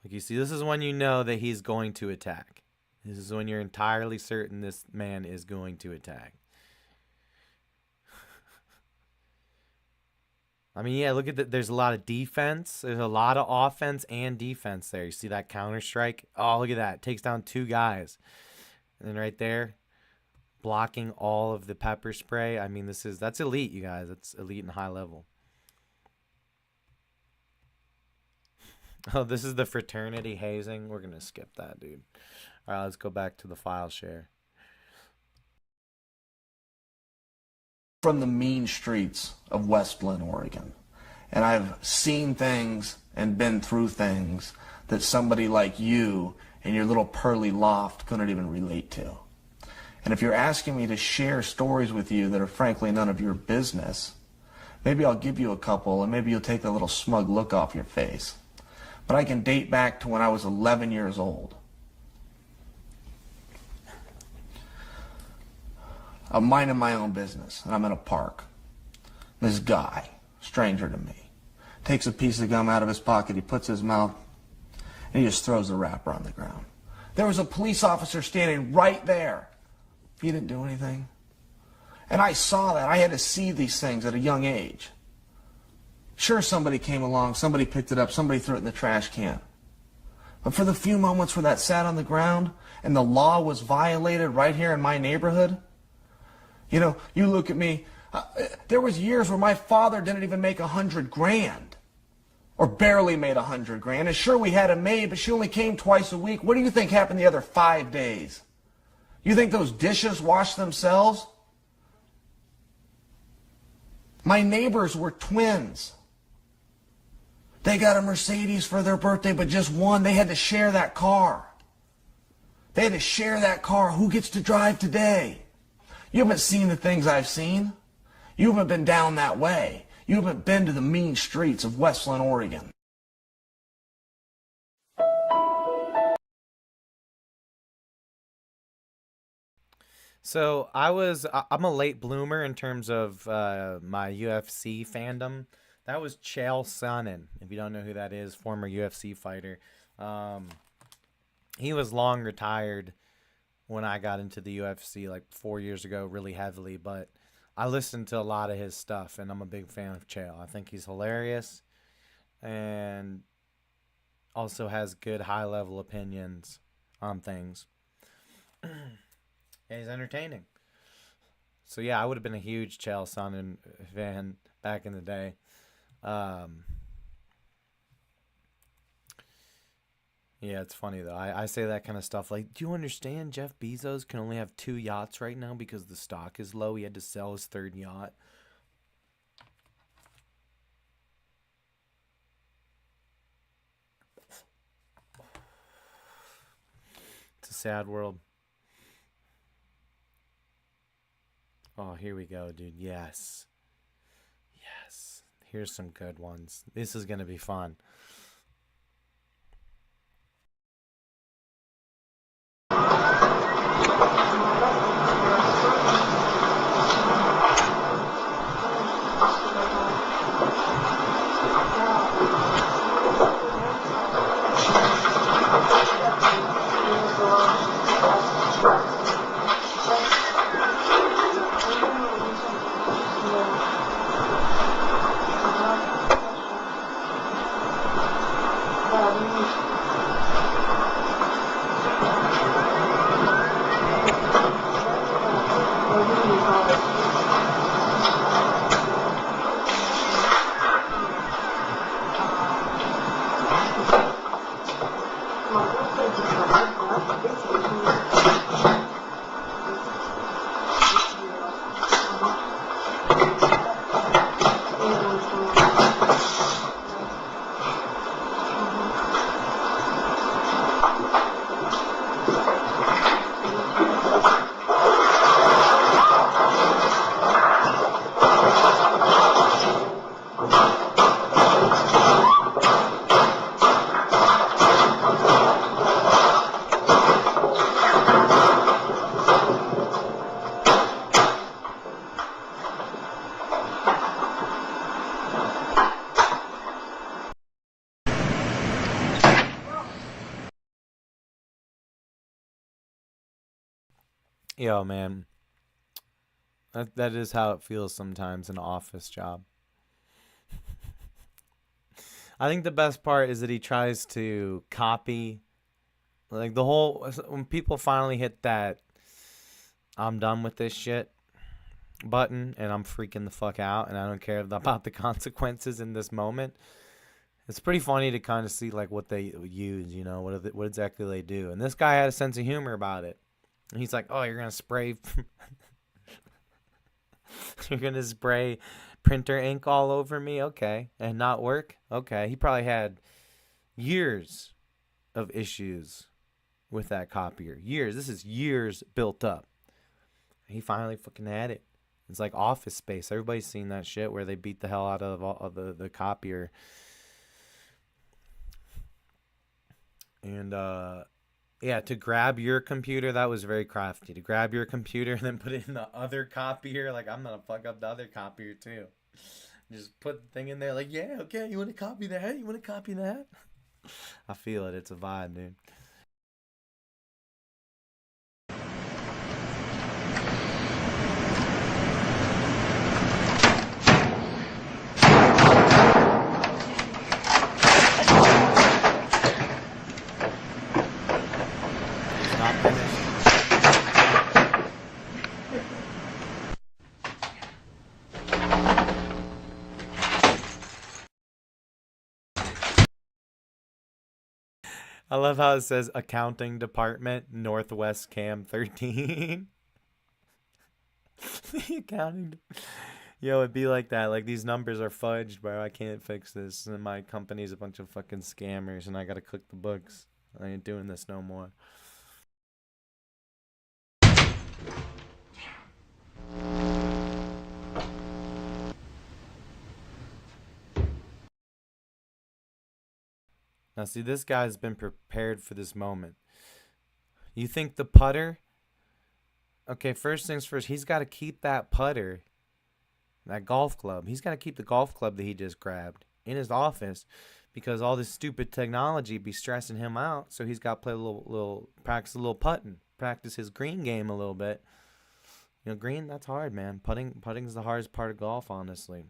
Like, you see, this is when you know that he's going to attack. This is when you're entirely certain this man is going to attack. I mean, yeah, look at that. There's a lot of defense. There's a lot of offense and defense there. You see that counter strike? Oh, look at that. It takes down 2 guys. And then right there, blocking all of the pepper spray. I mean, that's elite, you guys. That's elite and high level. Oh, this is the fraternity hazing. We're going to skip that, dude. All right, let's go back to the file share. From the mean streets of West Bend, Oregon. And I've seen things and been through things that somebody like you in your little pearly loft couldn't even relate to. And if you're asking me to share stories with you that are frankly none of your business, maybe I'll give you a couple and maybe you'll take a little smug look off your face. But I can date back to when I was 11 years old. I'm minding my own business, and I'm in a park. This guy, stranger to me, takes a piece of gum out of his pocket, he puts his mouth, and he just throws the wrapper on the ground. There was a police officer standing right there. He didn't do anything. And I saw that. I had to see these things at a young age. Sure, somebody came along, somebody picked it up, somebody threw it in the trash can. But for the few moments where that sat on the ground and the law was violated right here in my neighborhood, you know, you look at me, there was years where my father didn't even make $100,000 or barely made $100,000. And sure, we had a maid, but she only came twice a week. What do you think happened the other 5 days? You think those dishes washed themselves? My neighbors were twins. They got a Mercedes for their birthday, but just one. They had to share that car. They had to share that car. Who gets to drive today? You haven't seen the things I've seen. You haven't been down that way. You haven't been to the mean streets of Westland, Oregon. So I'm a late bloomer in terms of my UFC fandom. That was Chael Sonnen, if you don't know who that is, former UFC fighter. He was long retired when I got into the UFC like 4 years ago, really heavily, but I listened to a lot of his stuff, and I'm a big fan of Chael. I think he's hilarious and also has good high-level opinions on things. And he's entertaining. So, yeah, I would have been a huge Chael Sonnen fan back in the day. Yeah, it's funny, though. I say that kind of stuff like, do you understand Jeff Bezos can only have 2 yachts right now because the stock is low? He had to sell his 3rd yacht. It's a sad world. Oh, here we go, dude. Yes. Yes. Here's some good ones. This is going to be fun. Yo, man. That is how it feels sometimes in an office job. I think the best part is that he tries to copy, like the whole, when people finally hit that I'm done with this shit button and I'm freaking the fuck out and I don't care about the consequences in this moment. It's pretty funny to kind of see like what they use, you know, what exactly they do. And this guy had a sense of humor about it. And he's like, oh, you're going to spray you're going to spray printer ink all over me? Okay. And not work? Okay. He probably had years of issues with that copier. Years. This is years built up. He finally fucking had it. It's like Office Space. Everybody's seen that shit where they beat the hell out of the copier. And yeah, to grab your computer, that was very crafty. To grab your computer and then put it in the other copier, like I'm gonna fuck up the other copier too. Just put the thing in there, like, yeah, okay, you want to copy that? You want to copy that? I feel it. It's a vibe, dude. It's not finished. I love how it says accounting department, Northwest Cam 13. The accounting. Yo, it'd be like that. Like, these numbers are fudged, bro. I can't fix this. And my company's a bunch of fucking scammers, and I gotta cook the books. I ain't doing this no more. Now, see, this guy's been prepared for this moment. You think the putter? Okay, first things first, he's got to keep that putter, that golf club. He's got to keep the golf club that he just grabbed in his office because all this stupid technology be stressing him out. So he's got to play practice a little putting, practice his green game a little bit. You know, green, that's hard, man. Putting's the hardest part of golf, honestly,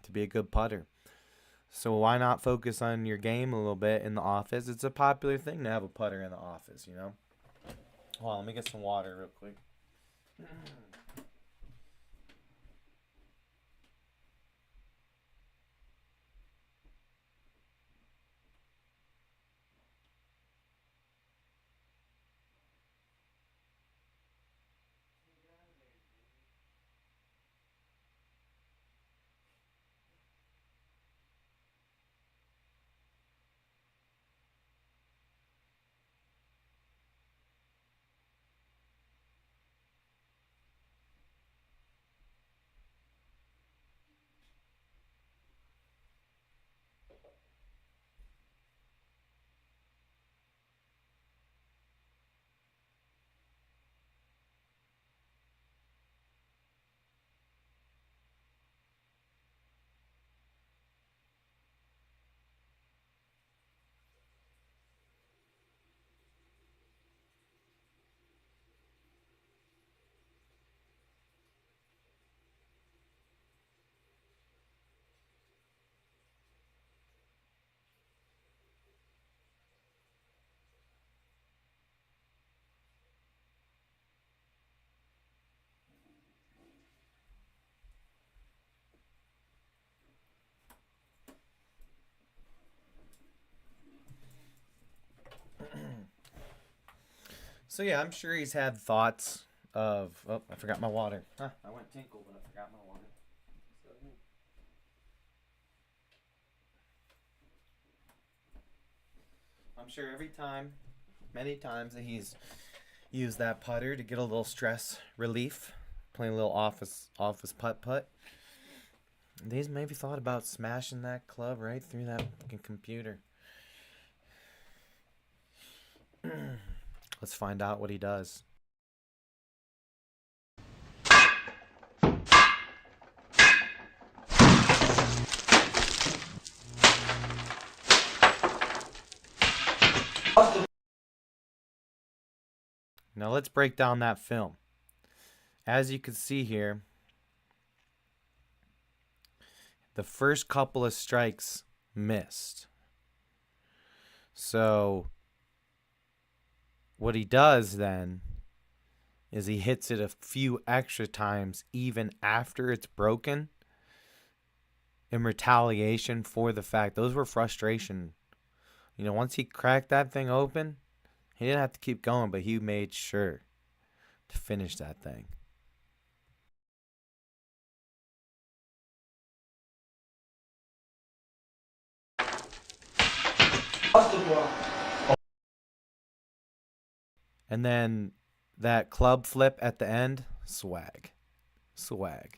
to be a good putter. So why not focus on your game a little bit in the office? It's a popular thing to have a putter in the office, you know? Hold on, let me get some water real quick. So yeah, I'm sure he's had thoughts of. Oh, I forgot my water. Huh, I went tinkle, but I forgot my water. I'm sure many times that he's used that putter to get a little stress relief, playing a little office putt. He's maybe thought about smashing that club right through that fucking computer. Let's find out what he does. Now let's break down that film. As you can see here, the first couple of strikes missed. So what he does then is he hits it a few extra times even after it's broken in retaliation for the fact those were frustration. You know, once he cracked that thing open, he didn't have to keep going, but he made sure to finish that thing. And then that club flip at the end, Swag. Swag.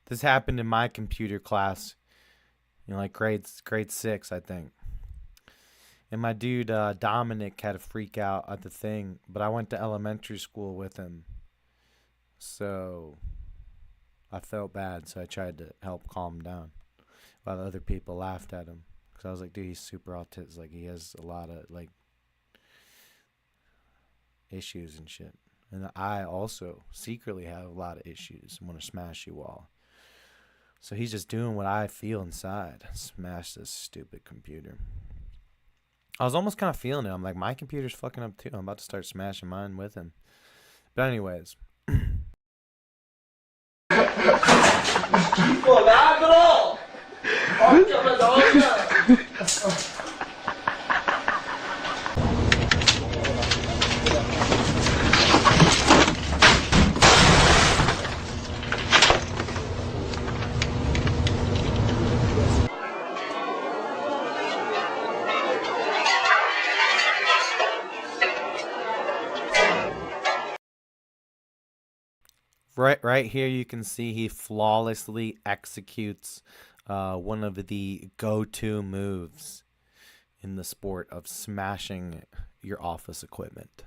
This happened in my computer class, like grade 6, I think. And my dude Dominic had a freak out at the thing, but I went to elementary school with him, so I felt bad. So I tried to help calm him down, while other people laughed at him. Cause I was like, dude, he's super autistic. Like he has a lot of like issues and shit. And I also secretly have a lot of issues. I want to smash you all. So he's just doing what I feel inside. Smash this stupid computer. I was almost kind of feeling it. I'm like, my computer's fucking up too. I'm about to start smashing mine with him. But anyways. Right here you can see he flawlessly executes one of the go-to moves in the sport of smashing your office equipment.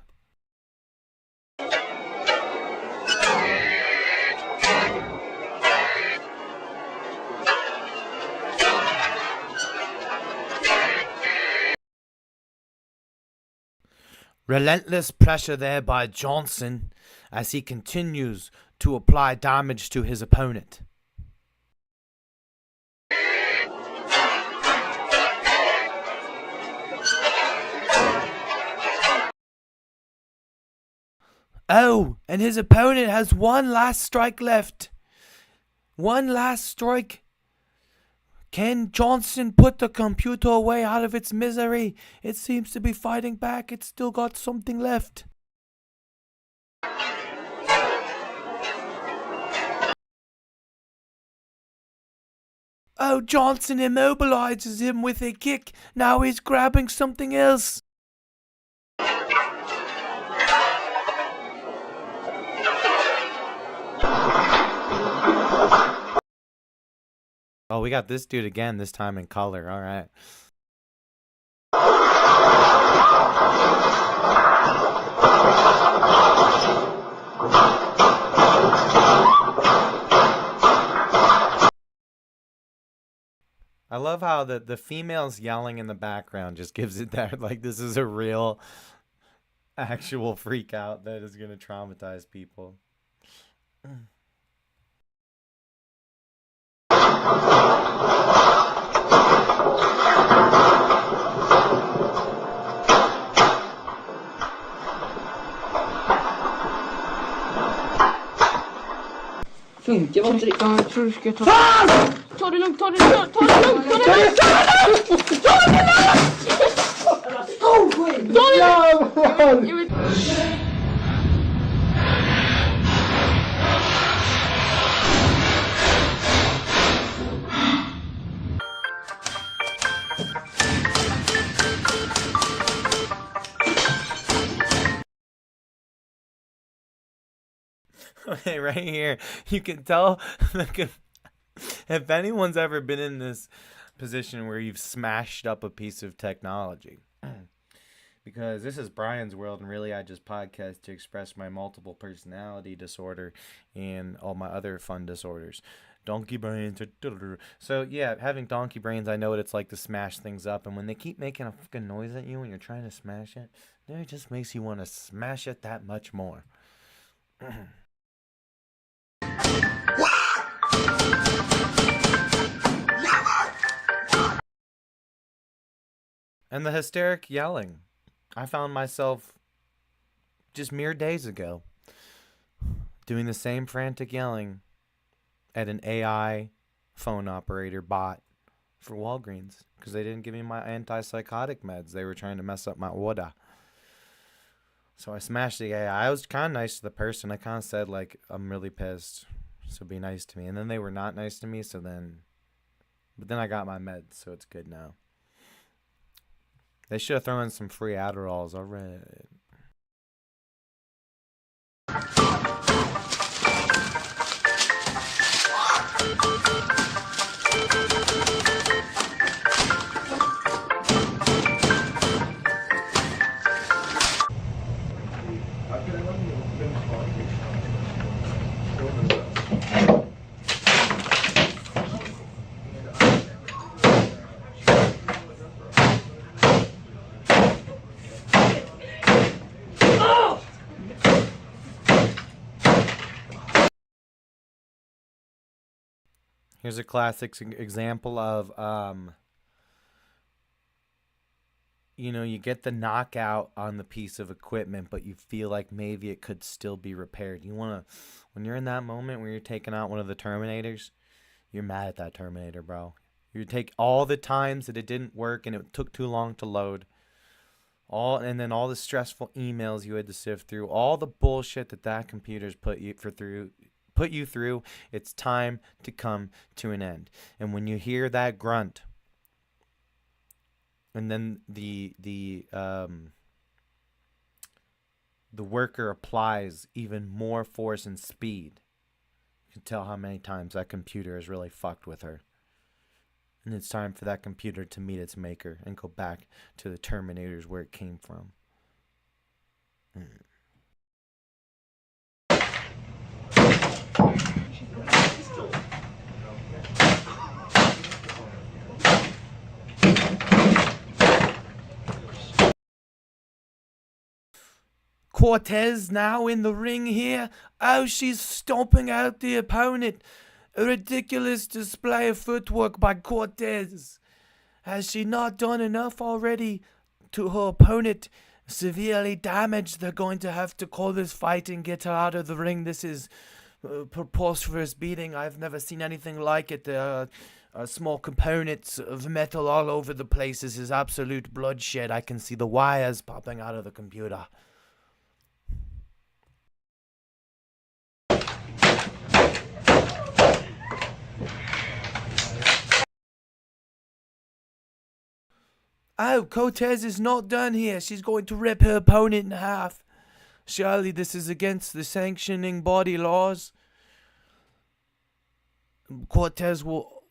Relentless pressure there by Johnson as he continues to apply damage to his opponent. Oh, and his opponent has one last strike left. One last strike. Can Johnson put the computer away out of its misery? It seems to be fighting back. It's still got something left. Oh, Johnson immobilizes him with a kick. Now he's grabbing something else. Oh, we got this dude again, this time in color. All right. I love how the female's yelling in the background just gives it that, like, this is a real, actual freak out that is going to traumatize people. Funkar var inte det. Jag tror du ska ta det lugnt, ta det lugnt, ta det lugnt, ta det lugnt, ta det lugnt. Okay, right here, you can tell if anyone's ever been in this position where you've smashed up a piece of technology. Because this is Bryan's world, and really I just podcast to express my multiple personality disorder and all my other fun disorders. Donkey brains. So yeah, having donkey brains, I know what it's like to smash things up, and when they keep making a fucking noise at you when you're trying to smash it, then it just makes you want to smash it that much more. And the hysteric yelling. I found myself just mere days ago doing the same frantic yelling at an AI phone operator bot for Walgreens because they didn't give me my antipsychotic meds. They were trying to mess up my order. So I smashed the AI. I was kind of nice to the person. I kind of said, like, I'm really pissed, so be nice to me. And then they were not nice to me, but then I got my meds, so it's good now. They should have thrown in some free Adderalls. All right. Here's a classic example of, you get the knockout on the piece of equipment, but you feel like maybe it could still be repaired. When you're in that moment where you're taking out one of the Terminators, you're mad at that Terminator, bro. You take all the times that it didn't work and it took too long to load, and then all the stressful emails you had to sift through, all the bullshit that computer's put you through. It's time to come to an end. And when you hear that grunt, and then the worker applies even more force and speed, you can tell how many times that computer has really fucked with her. And it's time for that computer to meet its maker and go back to the Terminators where it came from. Cortez now in the ring here. Oh, she's stomping out the opponent. A ridiculous display of footwork by Cortez. Has she not done enough already to her opponent? Severely damaged. They're going to have to call this fight and get her out of the ring. This is preposterous beating. I've never seen anything like it. Small components of metal all over the place. This is absolute bloodshed. I can see the wires popping out of the computer. Oh, Cortez is not done here. She's going to rip her opponent in half. Surely this is against the sanctioning body laws. Cortez will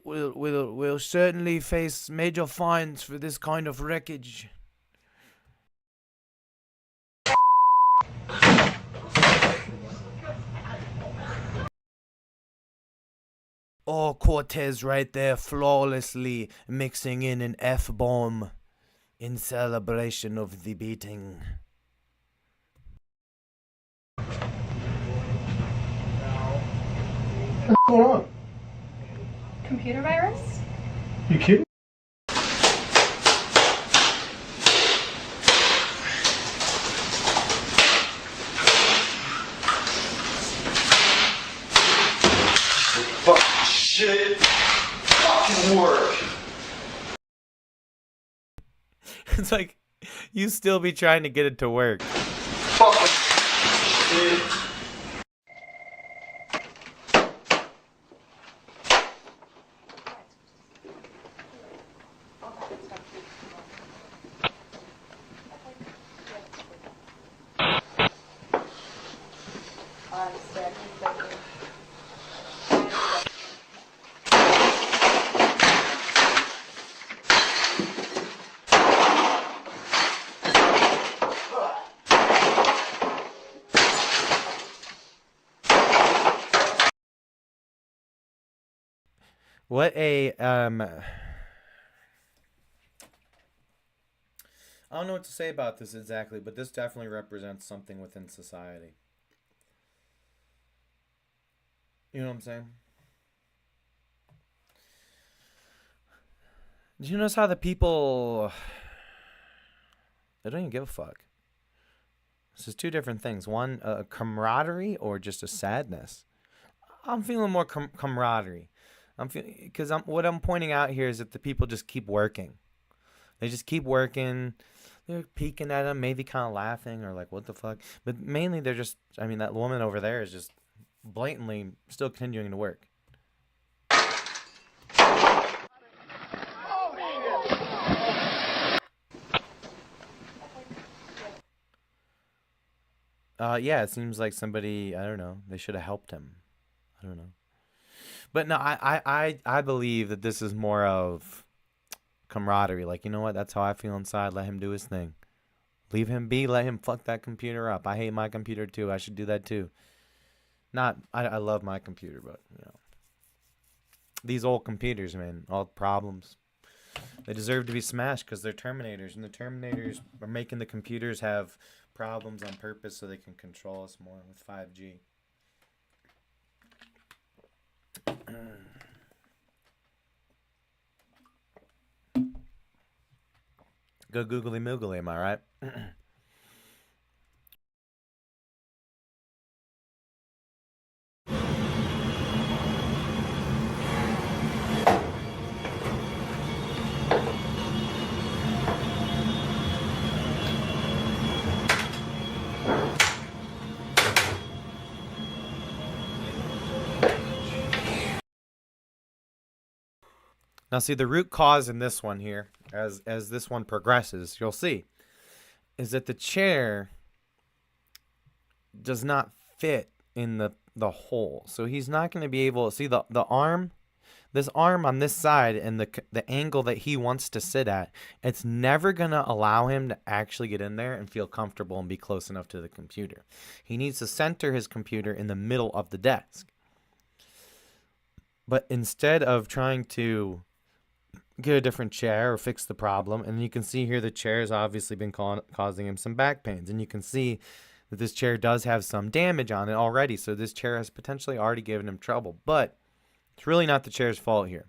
certainly face major fines for this kind of wreckage. Oh, Cortez right there flawlessly mixing in an F-bomb in celebration of the beating. What's going on? Computer virus? You kidding? Fucking shit. Fucking work. It's like, you still be trying to get it to work. Fucking shit. What a I don't know what to say about this exactly, but this definitely represents something within society. You know what I'm saying? Did you notice how the people, they don't even give a fuck? This is two different things. One, a camaraderie or just a sadness. I'm feeling more camaraderie. I'm feeling because what I'm pointing out here is that the people just keep working. They just keep working. They're peeking at him, maybe kind of laughing or like, what the fuck? But mainly they're just, I mean, that woman over there is just blatantly still continuing to work. Yeah, it seems like somebody, I don't know, they should have helped him. I don't know. But no, I believe that this is more of camaraderie. Like, you know what? That's how I feel inside. Let him do his thing. Leave him be. Let him fuck that computer up. I hate my computer too. I should do that too. Not, I love my computer, but, you know. These old computers, man, all problems. They deserve to be smashed because they're Terminators. And the Terminators are making the computers have problems on purpose so they can control us more with 5G. Go googly moogly, am I right? Now see, the root cause in this one here, as this one progresses, you'll see, is that the chair does not fit in the hole. So he's not going to be able to see the arm, this arm on this side and the angle that he wants to sit at. It's never going to allow him to actually get in there and feel comfortable and be close enough to the computer. He needs to center his computer in the middle of the desk. But instead of trying to get a different chair or fix the problem, and you can see here the chair has obviously been causing him some back pains, and you can see that this chair does have some damage on it already, so this chair has potentially already given him trouble, but it's really not the chair's fault here.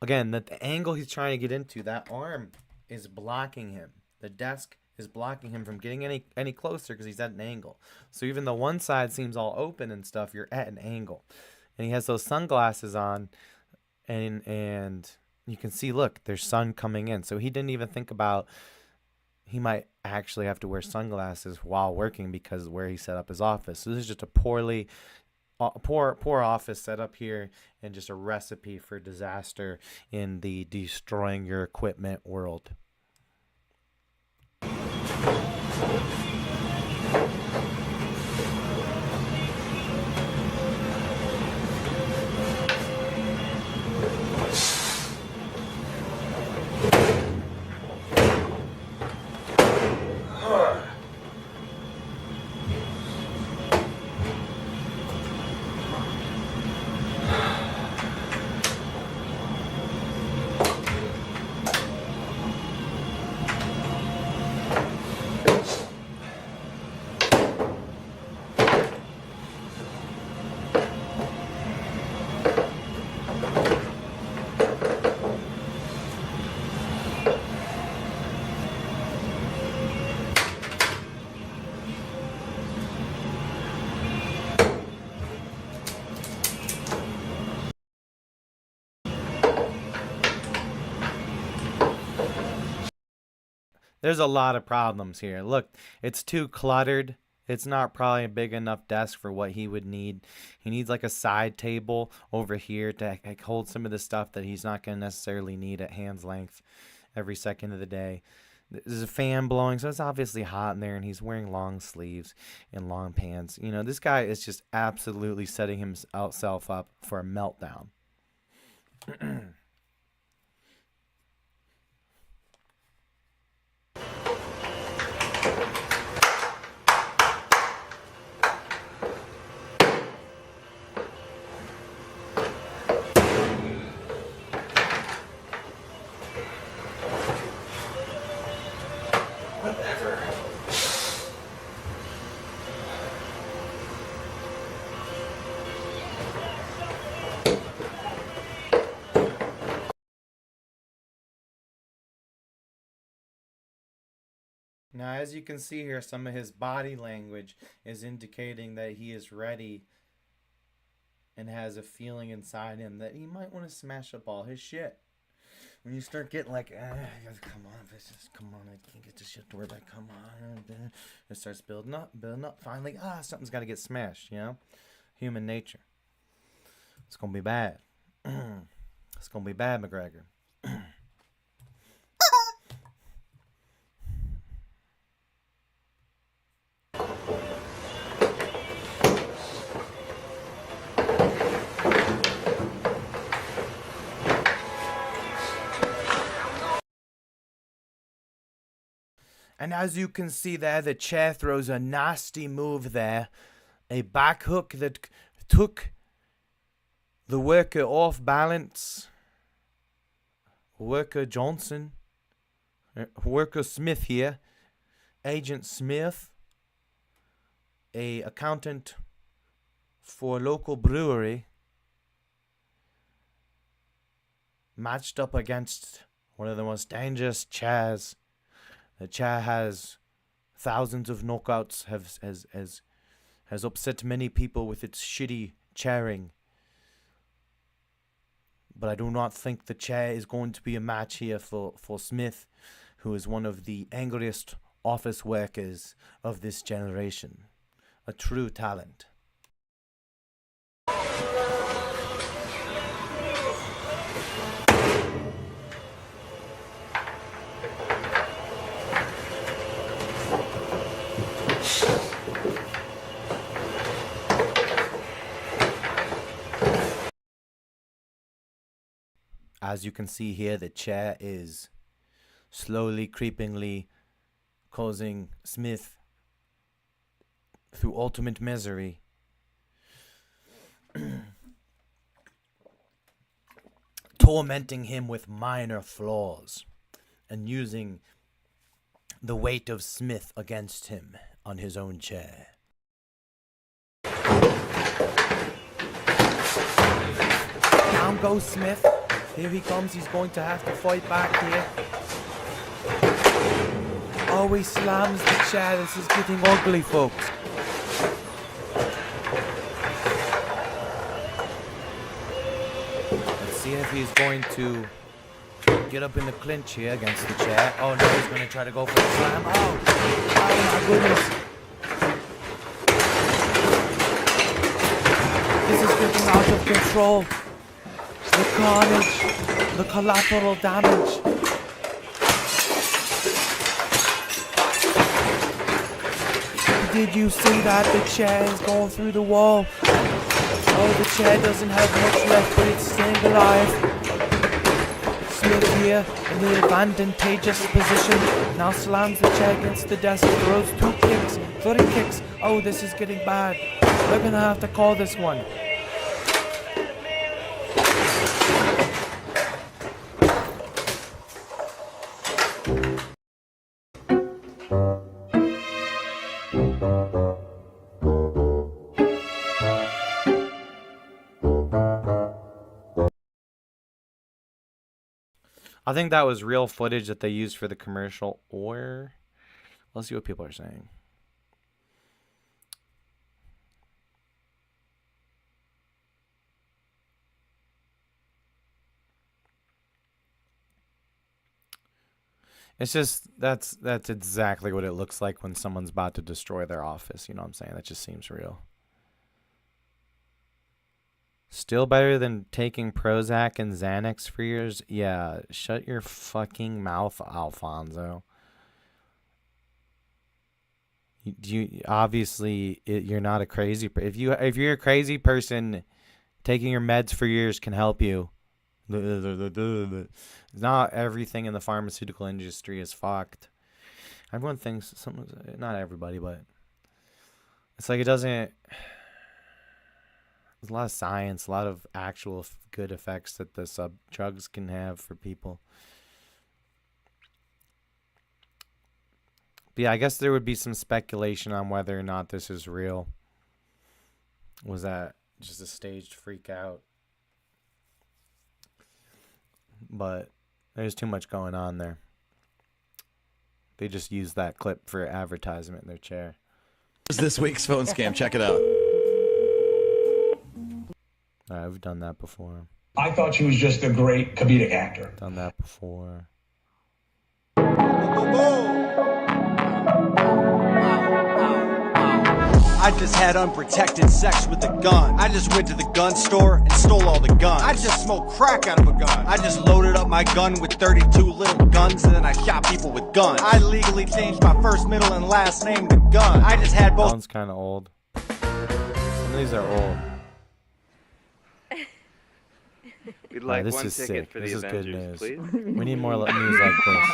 Again, that the angle he's trying to get into, that arm is blocking him. The desk is blocking him from getting any closer because he's at an angle. So even though one side seems all open and stuff, you're at an angle. And he has those sunglasses on, and you can see, look, there's sun coming in. So he didn't even think about he might actually have to wear sunglasses while working because of where he set up his office. So this is just a poor office set up here, and just a recipe for disaster in the destroying your equipment world. There's a lot of problems here. Look, it's too cluttered. It's not probably a big enough desk for what he would need. He needs like a side table over here to hold some of the stuff that he's not going to necessarily need at hand's length every second of the day. There's a fan blowing, so it's obviously hot in there, and he's wearing long sleeves and long pants. You know, this guy is just absolutely setting himself up for a meltdown. Now, as you can see here, some of his body language is indicating that he is ready and has a feeling inside him that he might want to smash up all his shit. When you start getting like, come on, business, come on, I can't get this shit to work, like, come on. It starts building up. Finally, something's got to get smashed, you know? Human nature. It's going to be bad. It's going to be bad, McGregor. And as you can see there, the chair throws a nasty move there. A back hook that took the worker off balance. Worker Johnson. Worker Smith here. Agent Smith. A accountant for a local brewery. Matched up against one of the most dangerous chairs. The chair has thousands of knockouts, has upset many people with its shitty chairing. But I do not think the chair is going to be a match here for Smith, who is one of the angriest office workers of this generation. A true talent. As you can see here, the chair is slowly, creepingly causing Smith through ultimate misery. Tormenting him with minor flaws and using the weight of Smith against him on his own chair. Down goes Smith. Here he comes. He's going to have to fight back here. Oh, he slams the chair. This is getting ugly, folks. Let's see if he's going to get up in the clinch here against the chair. Oh, no, he's going to try to go for the slam. Oh my goodness. This is getting out of control. The carnage, the collateral damage. Did you see that? The chair is going through the wall. Oh, the chair doesn't have much left, but it's staying alive. Smith here in the advantageous position. Now slams the chair against the desk, throws 2 kicks, 3 kicks. Oh, this is getting bad. We're gonna have to call this one. I think that was real footage that they used for the commercial, or let's see what people are saying. It's just that's exactly what it looks like when someone's about to destroy their office. You know what I'm saying? That just seems real. Still better than taking Prozac and Xanax for years? Yeah, shut your fucking mouth, Alfonso. You obviously you're not a crazy person. If you're a crazy person, taking your meds for years can help you. Not everything in the pharmaceutical industry is fucked. Everyone thinks not everybody, but it's like it doesn't. There's a lot of science, a lot of actual good effects that the drugs can have for people. But yeah, I guess there would be some speculation on whether or not this is real. Was that just a staged freak out? But there's too much going on there. They just used that clip for advertisement in their chair. This week's phone scam. Check it out. I've done that before. I thought she was just a great comedic actor. Done that before. I just had unprotected sex with a gun. I just went to the gun store and stole all the guns. I just smoked crack out of a gun. I just loaded up my gun with 32 little guns and then I shot people with guns. I legally changed my first, middle, and last name to Gun. I just had both. That one's kind of old. Some of these are old. We'd like this one is ticket sick. for This the is Avengers, good news. please. We need more news like this.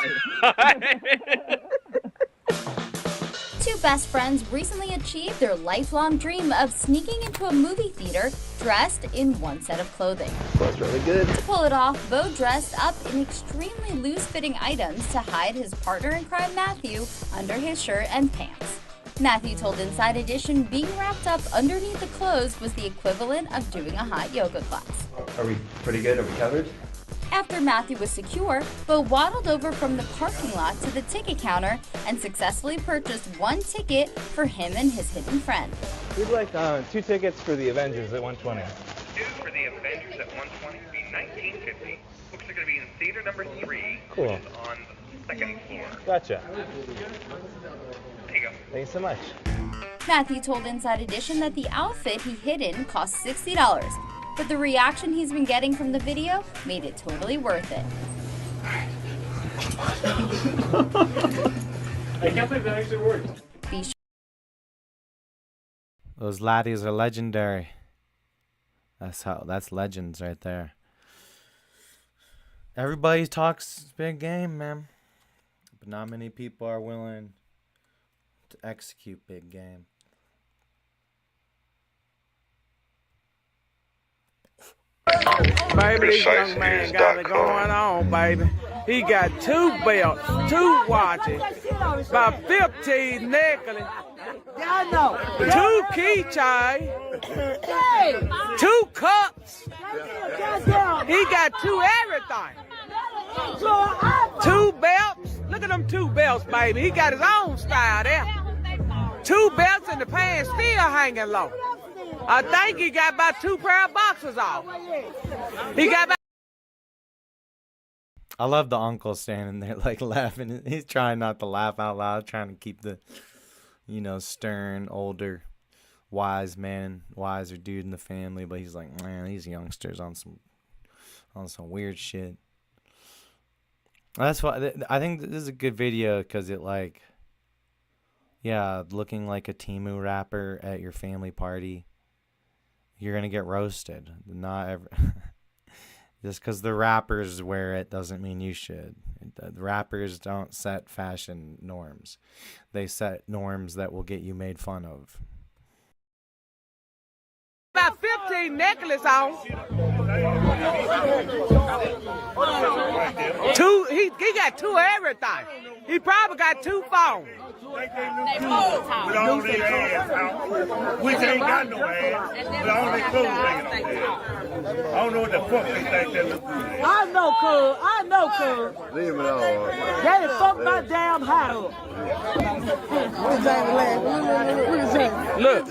Two best friends recently achieved their lifelong dream of sneaking into a movie theater dressed in one set of clothing. That's really good. To pull it off, Bo dressed up in extremely loose-fitting items to hide his partner in crime, Matthew, under his shirt and pants. Matthew told Inside Edition being wrapped up underneath the clothes was the equivalent of doing a hot yoga class. Are we pretty good? Are we covered? After Matthew was secure, Bo waddled over from the parking lot to the ticket counter and successfully purchased one ticket for him and his hidden friend. We'd like 2 tickets for the Avengers at 120. 2 for the Avengers at 120 would be $19.50. Books are going to be in theater number 3, Cool. which is on the 2nd floor. Gotcha. There you go. Thanks so much. Matthew told Inside Edition that the outfit he hid in cost $60, but the reaction he's been getting from the video made it totally worth it. I can't believe that actually worked. Those laddies are legendary. That's legends right there. Everybody talks big game, man. But not many people are willing to execute big game. Baby, this young man got it going on, baby. He got 2 belts, 2 watches, about 15 necklaces, 2 keychains, 2 cups. He got 2 everything. 2 belts. Look at them 2 belts, baby. He got his own style there. 2 belts and the pants still hanging low. I think he got about 2 pair of boxers off. He got about. I love the uncle standing there like laughing. He's trying not to laugh out loud, trying to keep the, stern, older, wiser dude in the family. But he's like, man, these youngsters on some weird shit. That's why I think this is a good video because it looking like a Temu rapper at your family party. You're gonna get roasted. Not ever. Just because the rappers wear it doesn't mean you should. The rappers don't set fashion norms. They set norms that will get you made fun of. About 15 necklaces on. 2, he got 2 everything. He probably got 2 phones. With all their ass out. Which ain't got no ass. With all their clothes hanging on their ass. I don't know what the fuck they think that look good. I know, cuz. Leave it alone. Daddy fucked my damn hat up. Look.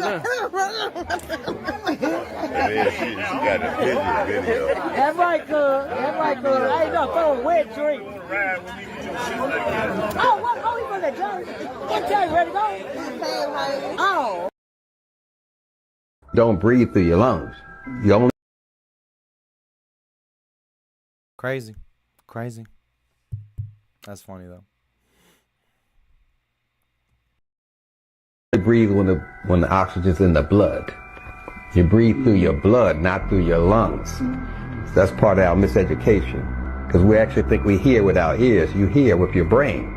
Yeah, she got a video. That's right, cuz. I ain't gonna throw a wet drink. Oh, he was at Johnny. What time ready to go? Oh. Don't breathe through your lungs. You only Crazy. That's funny though. breathe when the oxygen's in the blood. You breathe through your blood, not through your lungs. So that's part of our miseducation. Because we actually think we hear with our ears. You hear with your brain.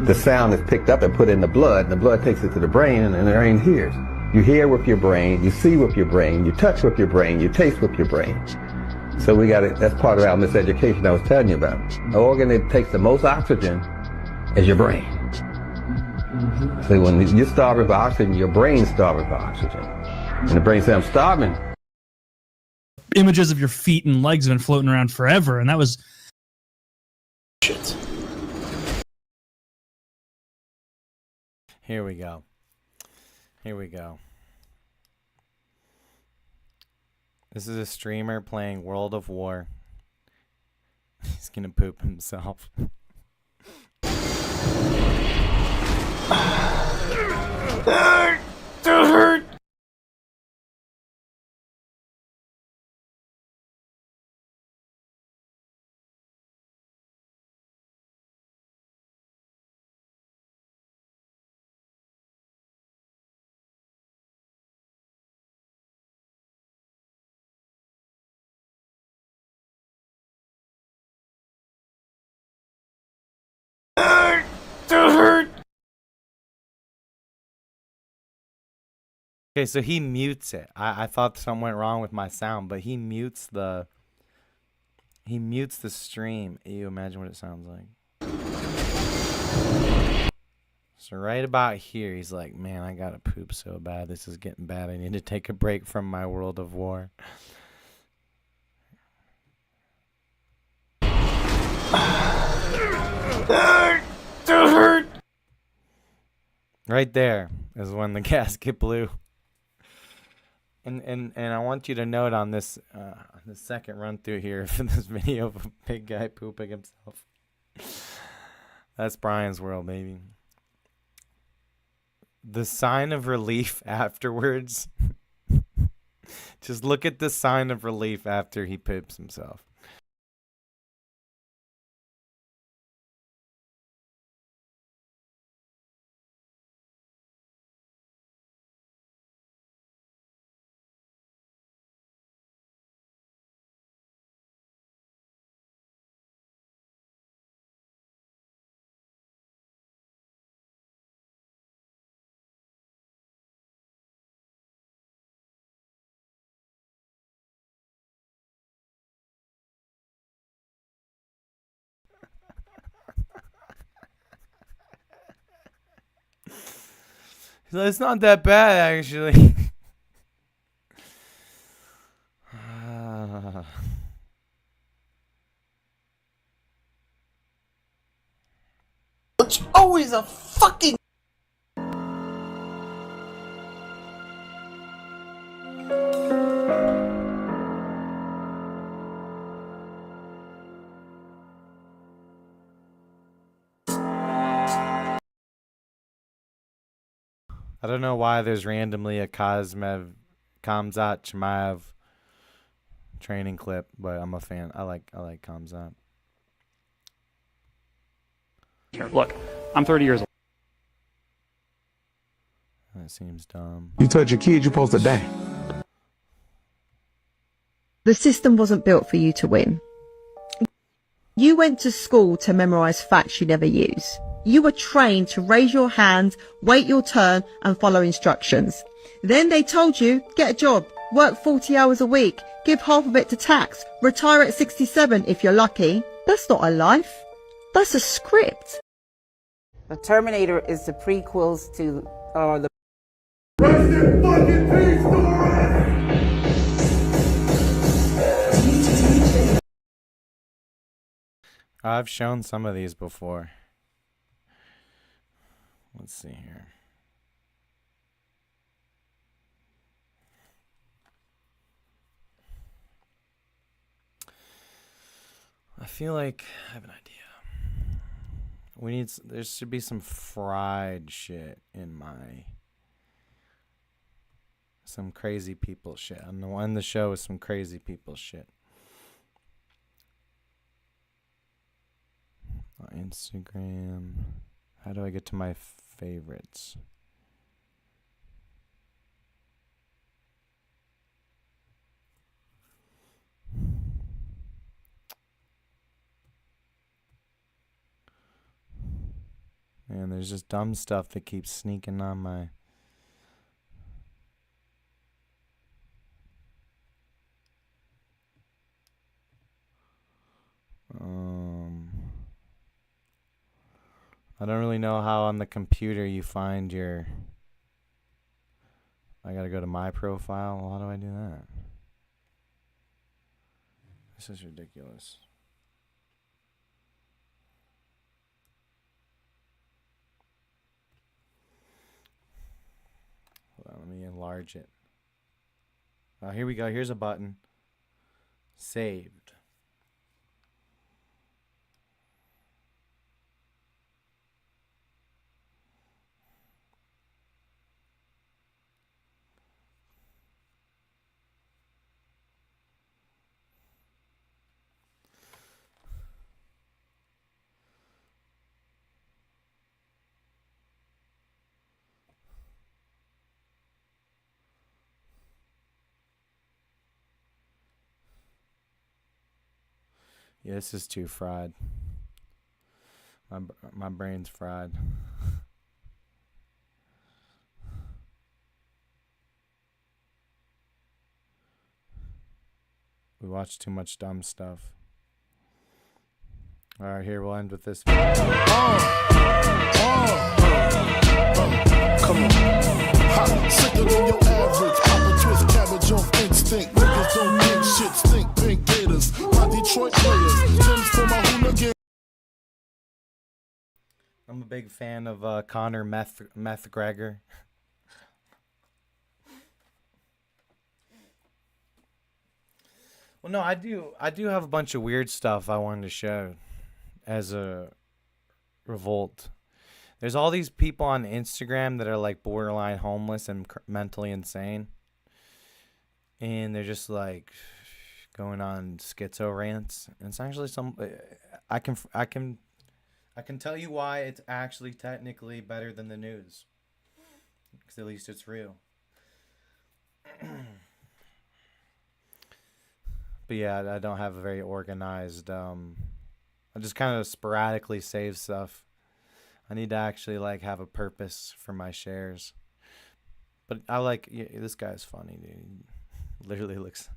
The sound is picked up and put in the blood, and the blood takes it to the brain, and the brain hears. You hear with your brain, you see with your brain, you touch with your brain, you taste with your brain. So we got it. That's part of our miseducation I was telling you about. The organ that takes the most oxygen is your brain. So when you're starving for oxygen, your brain's starving for oxygen. And the brain says, I'm starving. Images of your feet and legs have been floating around forever, and that was shit. Here we go. This is a streamer playing World of War. He's gonna poop himself. Don't hurt. Don't hurt. Okay, so he mutes it. I thought something went wrong with my sound, but he mutes the stream. You imagine what it sounds like. So right about here, he's like, man, I gotta poop so bad. This is getting bad. I need to take a break from my World of War. Don't hurt. Right there is when the gasket blew. And I want you to note on this the second run through here for this video of a big guy pooping himself. That's Bryan's world, baby. The sign of relief afterwards. Just look at the sign of relief after he poops himself. It's not that bad, actually. It's always a fucking... I don't know why there's randomly a Kamzat Chimaev training clip, but I'm a fan. I like Kamzat. Look, I'm 30 years old. That seems dumb. You touch your kid, you're supposed to die. The system wasn't built for you to win. You went to school to memorize facts you never use. You were trained to raise your hand, wait your turn, and follow instructions. Then they told you, get a job, work 40 hours a week, give half of it to tax, retire at 67 if you're lucky. That's not a life. That's a script. The Terminator is the prequels to the... Rest in fucking peace, I've shown some of these before. Let's see here. I feel like I have an idea. There should be some fried shit in some crazy people shit. On the show is some crazy people shit. On Instagram. How do I get to my favorites? Man, there's just dumb stuff that keeps sneaking on my... I don't really know how on the computer you find your... I gotta go to my profile. Well, how do I do that? This is ridiculous. Hold on, let me enlarge it. Oh, here we go. Here's a button. Saved. Yeah, this is too fried. My brain's fried. We watch too much dumb stuff. All right, here we'll end with this. Come on. Hot, sicker than your average. Pop a twist cabbage off instinct. Niggas don't think shit stink. Pink Gators, my Detroit players. Tim's for my hooligan. I'm a big fan of Connor Meth Gregor. Well, no, I do have a bunch of weird stuff I wanted to show as a revolt. There's all these people on Instagram that are like borderline homeless and mentally insane. And they're just like going on schizo rants. And it's actually I can tell you why it's actually technically better than the news. Because at least it's real. But yeah, I don't have a very organized, I just kind of sporadically save stuff. I need to actually like have a purpose for my shares. But I like, yeah, this guy's funny, dude. He literally looks,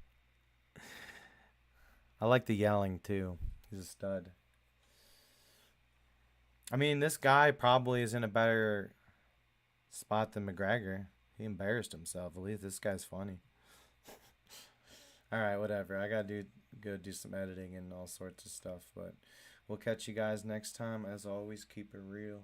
I like the yelling too. He's a stud. I mean, this guy probably is in a better spot than McGregor. He embarrassed himself. At least this guy's funny. All right, whatever. I gotta go do some editing and all sorts of stuff. But we'll catch you guys next time. As always, keep it real.